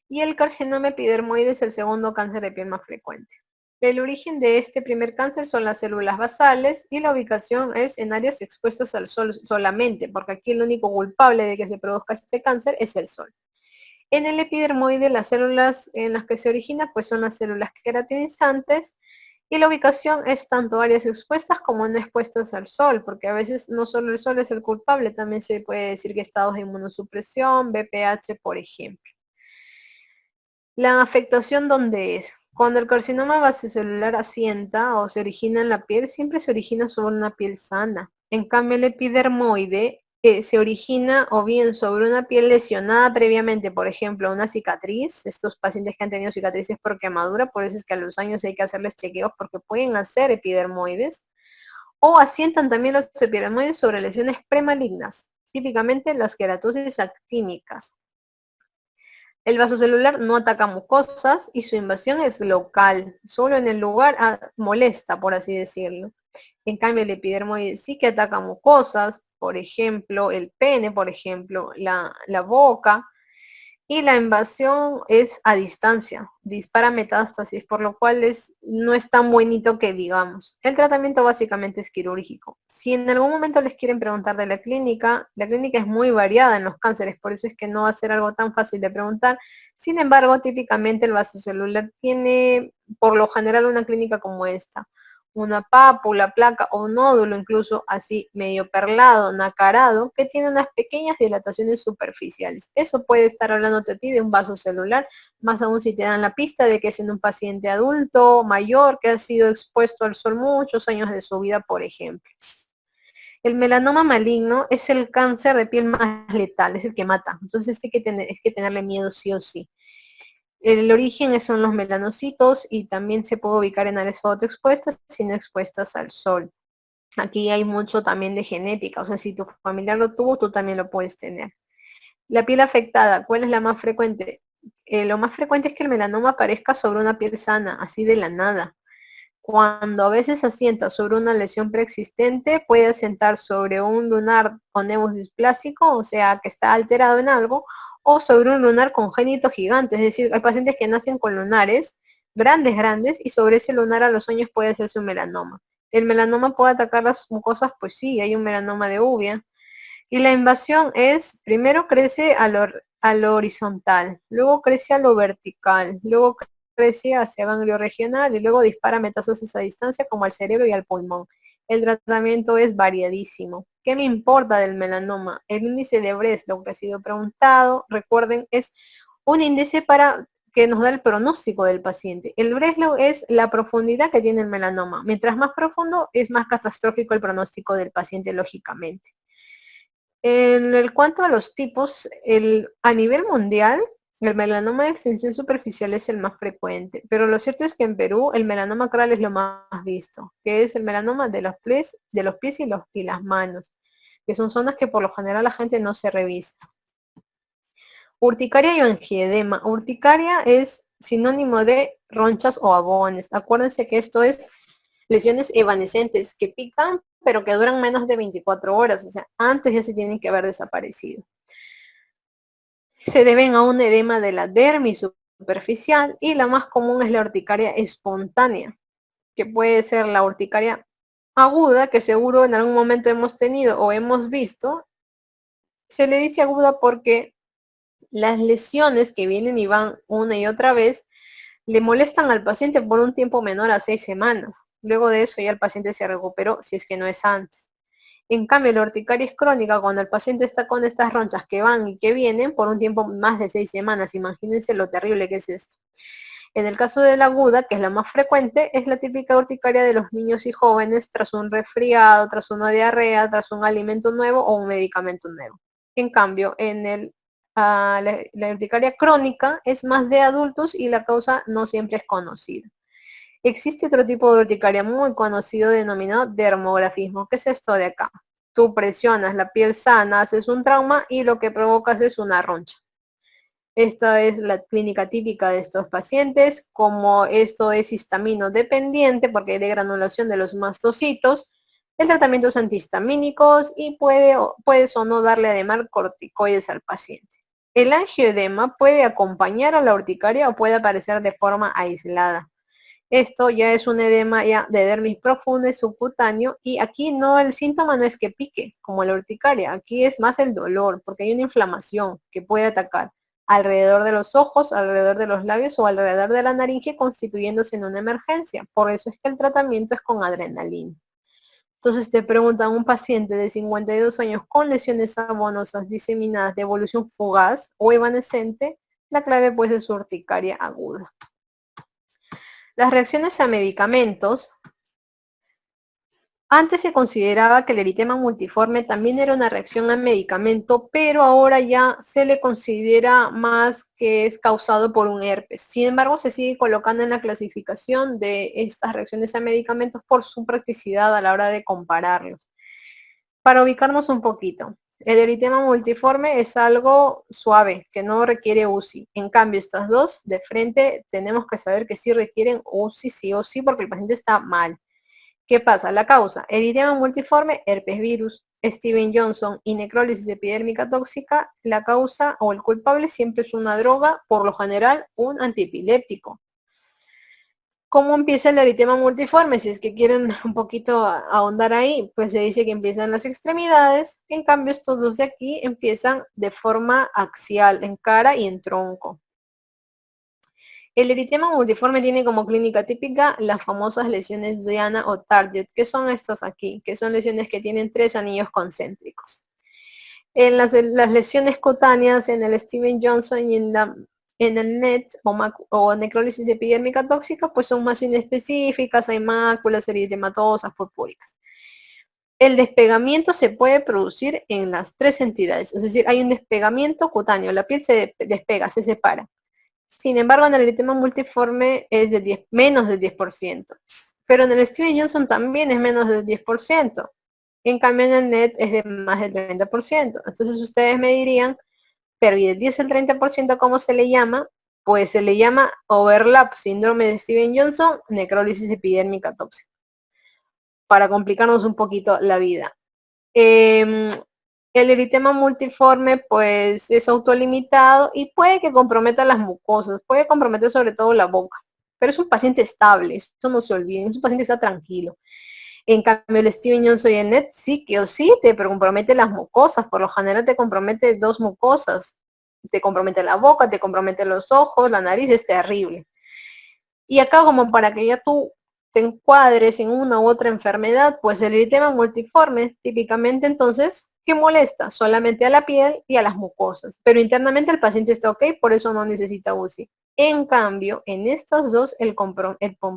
Y el carcinoma epidermoide es el segundo cáncer de piel más frecuente. El origen de este primer cáncer son las células basales y la ubicación es en áreas expuestas al sol solamente, porque aquí el único culpable de que se produzca este cáncer es el sol. En el epidermoide, las células en las que se origina pues son las células queratinizantes y la ubicación es tanto áreas expuestas como no expuestas al sol, porque a veces no solo el sol es el culpable, también se puede decir que estados de inmunosupresión, BPH, por ejemplo. La afectación, ¿dónde es? Cuando el carcinoma basicelular asienta o se origina en la piel, siempre se origina sobre una piel sana. En cambio, el epidermoide se origina o bien sobre una piel lesionada previamente, por ejemplo, una cicatriz. Estos pacientes que han tenido cicatrices por quemadura, por eso es que a los años hay que hacerles chequeos porque pueden hacer epidermoides. O asientan también los epidermoides sobre lesiones premalignas, típicamente las queratosis actínicas. El vasocelular no ataca mucosas y su invasión es local, solo en el lugar molesta, por así decirlo. En cambio, el epidermoide sí que ataca mucosas, por ejemplo, el pene, por ejemplo, la boca, y la invasión es a distancia, dispara metástasis, por lo cual no es tan bonito que digamos. El tratamiento básicamente es quirúrgico. Si en algún momento les quieren preguntar de la clínica es muy variada en los cánceres, por eso es que no va a ser algo tan fácil de preguntar. Sin embargo, típicamente el vasocelular tiene por lo general una clínica como esta. Una pápula, placa o nódulo incluso así medio perlado, nacarado, que tiene unas pequeñas dilataciones superficiales. Eso puede estar hablándote a ti de un vaso celular, más aún si te dan la pista de que es en un paciente adulto, mayor, que ha sido expuesto al sol muchos años de su vida, por ejemplo. El melanoma maligno es el cáncer de piel más letal, es el que mata. Entonces hay que tenerle miedo sí o sí. El origen son los melanocitos y también se puede ubicar en áreas fotoexpuestas, sino expuestas al sol. Aquí hay mucho también de genética, o sea, si tu familiar lo tuvo, tú también lo puedes tener. La piel afectada, ¿cuál es la más frecuente? Lo más frecuente es que el melanoma aparezca sobre una piel sana, así de la nada. Cuando a veces asienta sobre una lesión preexistente, puede asentar sobre un lunar con nevus displásico, o sea, que está alterado en algo, o sobre un lunar congénito gigante, es decir, hay pacientes que nacen con lunares grandes, y sobre ese lunar a los años puede hacerse un melanoma. ¿El melanoma puede atacar las mucosas? Pues sí, hay un melanoma de uvea. Y la invasión es, primero crece a lo horizontal, luego crece a lo vertical, luego crece hacia ganglio regional y luego dispara metástasis a distancia como al cerebro y al pulmón. El tratamiento es variadísimo. ¿Qué me importa del melanoma? El índice de Breslow, que ha sido preguntado, recuerden, es un índice para que nos da el pronóstico del paciente. El Breslow es la profundidad que tiene el melanoma. Mientras más profundo, es más catastrófico el pronóstico del paciente, lógicamente. En cuanto a los tipos, a nivel mundial, el melanoma de extensión superficial es el más frecuente, pero lo cierto es que en Perú el melanoma acral es lo más visto, que es el melanoma de los pies y las manos, que son zonas que por lo general la gente no se revisa. Urticaria y angioedema. Urticaria es sinónimo de ronchas o abones. Acuérdense que esto es lesiones evanescentes que pican, pero que duran menos de 24 horas, o sea, antes ya se tienen que haber desaparecido. Se deben a un edema de la dermis superficial y la más común es la urticaria espontánea, que puede ser la urticaria aguda, que seguro en algún momento hemos tenido o hemos visto. Se le dice aguda porque las lesiones que vienen y van una y otra vez le molestan al paciente por un tiempo menor a 6 semanas. Luego de eso ya el paciente se recuperó, si es que no es antes. En cambio, la urticaria es crónica cuando el paciente está con estas ronchas que van y que vienen por un tiempo más de 6 semanas. Imagínense lo terrible que es esto. En el caso de la aguda, que es la más frecuente, es la típica urticaria de los niños y jóvenes tras un resfriado, tras una diarrea, tras un alimento nuevo o un medicamento nuevo. En cambio, la urticaria crónica es más de adultos y la causa no siempre es conocida. Existe otro tipo de urticaria muy conocido denominado dermografismo. ¿Qué es esto de acá? Tú presionas la piel sana, haces un trauma y lo que provocas es una roncha. Esta es la clínica típica de estos pacientes. Como esto es histamino dependiente porque hay degranulación de los mastocitos, el tratamiento es antihistamínicos y puedes o no darle además corticoides al paciente. El angioedema puede acompañar a la urticaria o puede aparecer de forma aislada. Esto ya es un edema ya de dermis profundo y subcutáneo y aquí no, el síntoma no es que pique como la urticaria, aquí es más el dolor porque hay una inflamación que puede atacar alrededor de los ojos, alrededor de los labios o alrededor de la naringe constituyéndose en una emergencia. Por eso es que el tratamiento es con adrenalina. Entonces te preguntan un paciente de 52 años con lesiones abonosas diseminadas de evolución fugaz o evanescente, la clave pues es su urticaria aguda. Las reacciones a medicamentos. Antes se consideraba que el eritema multiforme también era una reacción al medicamento, pero ahora ya se le considera más que es causado por un herpes. Sin embargo, se sigue colocando en la clasificación de estas reacciones a medicamentos por su practicidad a la hora de compararlos. Para ubicarnos un poquito, el eritema multiforme es algo suave, que no requiere UCI. En cambio, estas dos de frente tenemos que saber que sí requieren UCI, sí o sí, porque el paciente está mal. ¿Qué pasa? La causa, eritema multiforme, herpes virus, Steven Johnson y necrólisis epidérmica tóxica. La causa o el culpable siempre es una droga, por lo general un antiepiléptico. ¿Cómo empieza el eritema multiforme? Si es que quieren un poquito ahondar ahí, pues se dice que empiezan las extremidades. En cambio, estos dos de aquí empiezan de forma axial, en cara y en tronco. El eritema multiforme tiene como clínica típica las famosas lesiones Diana o Target, que son estas aquí, que son lesiones que tienen 3 anillos concéntricos. En las lesiones cutáneas, en el Steven Johnson y en el NET o necrólisis epidérmica tóxica, pues son más inespecíficas, hay máculas eritematosas, purpúricas. El despegamiento se puede producir en las 3 entidades, es decir, hay un despegamiento cutáneo, la piel se despega, se separa. Sin embargo, en el eritema multiforme es de menos del 10%, pero en el Steven Johnson también es menos del 10%. En cambio, en el NET es de más del 30%. Entonces ustedes me dirían, pero ¿y el 10 al 30% cómo se le llama? Pues se le llama overlap, síndrome de Steven Johnson, necrólisis epidérmica tóxica. Para complicarnos un poquito la vida. El eritema multiforme pues es autolimitado y puede que comprometa las mucosas, puede comprometer sobre todo la boca. pero es un paciente estable, eso no se olviden, es un paciente que está tranquilo. En cambio, el Steven Johnson y el NET sí que o sí te compromete las mucosas, por lo general te compromete 2 mucosas, te compromete la boca, te compromete los ojos, la nariz, es terrible. Y acá como para que ya tú te encuadres en una u otra enfermedad, pues el eritema multiforme, típicamente entonces, ¿qué molesta? Solamente a la piel y a las mucosas, pero internamente el paciente está ok, por eso no necesita UCI. En cambio, en estos dos, el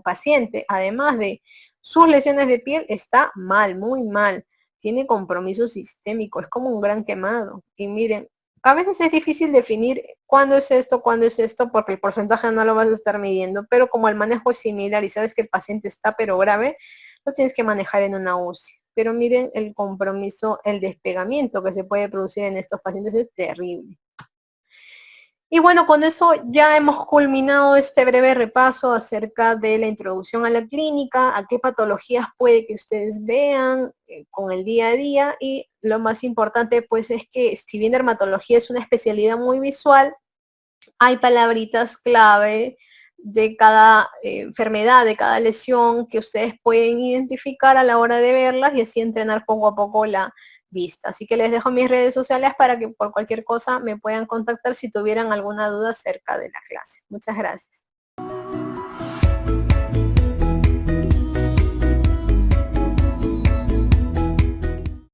paciente, además de sus lesiones de piel, está mal, muy mal. Tiene compromiso sistémico, es como un gran quemado. Y miren, a veces es difícil definir cuándo es esto, porque el porcentaje no lo vas a estar midiendo, pero como el manejo es similar y sabes que el paciente está pero grave, lo tienes que manejar en una UCI. Pero miren el compromiso, el despegamiento que se puede producir en estos pacientes es terrible. Y bueno, con eso ya hemos culminado este breve repaso acerca de la introducción a la clínica, a qué patologías puede que ustedes vean con el día a día, y lo más importante pues es que si bien dermatología es una especialidad muy visual, hay palabritas clave de cada enfermedad, de cada lesión que ustedes pueden identificar a la hora de verlas y así entrenar poco a poco la vista. Así que les dejo mis redes sociales para que por cualquier cosa me puedan contactar si tuvieran alguna duda acerca de la clase. Muchas gracias.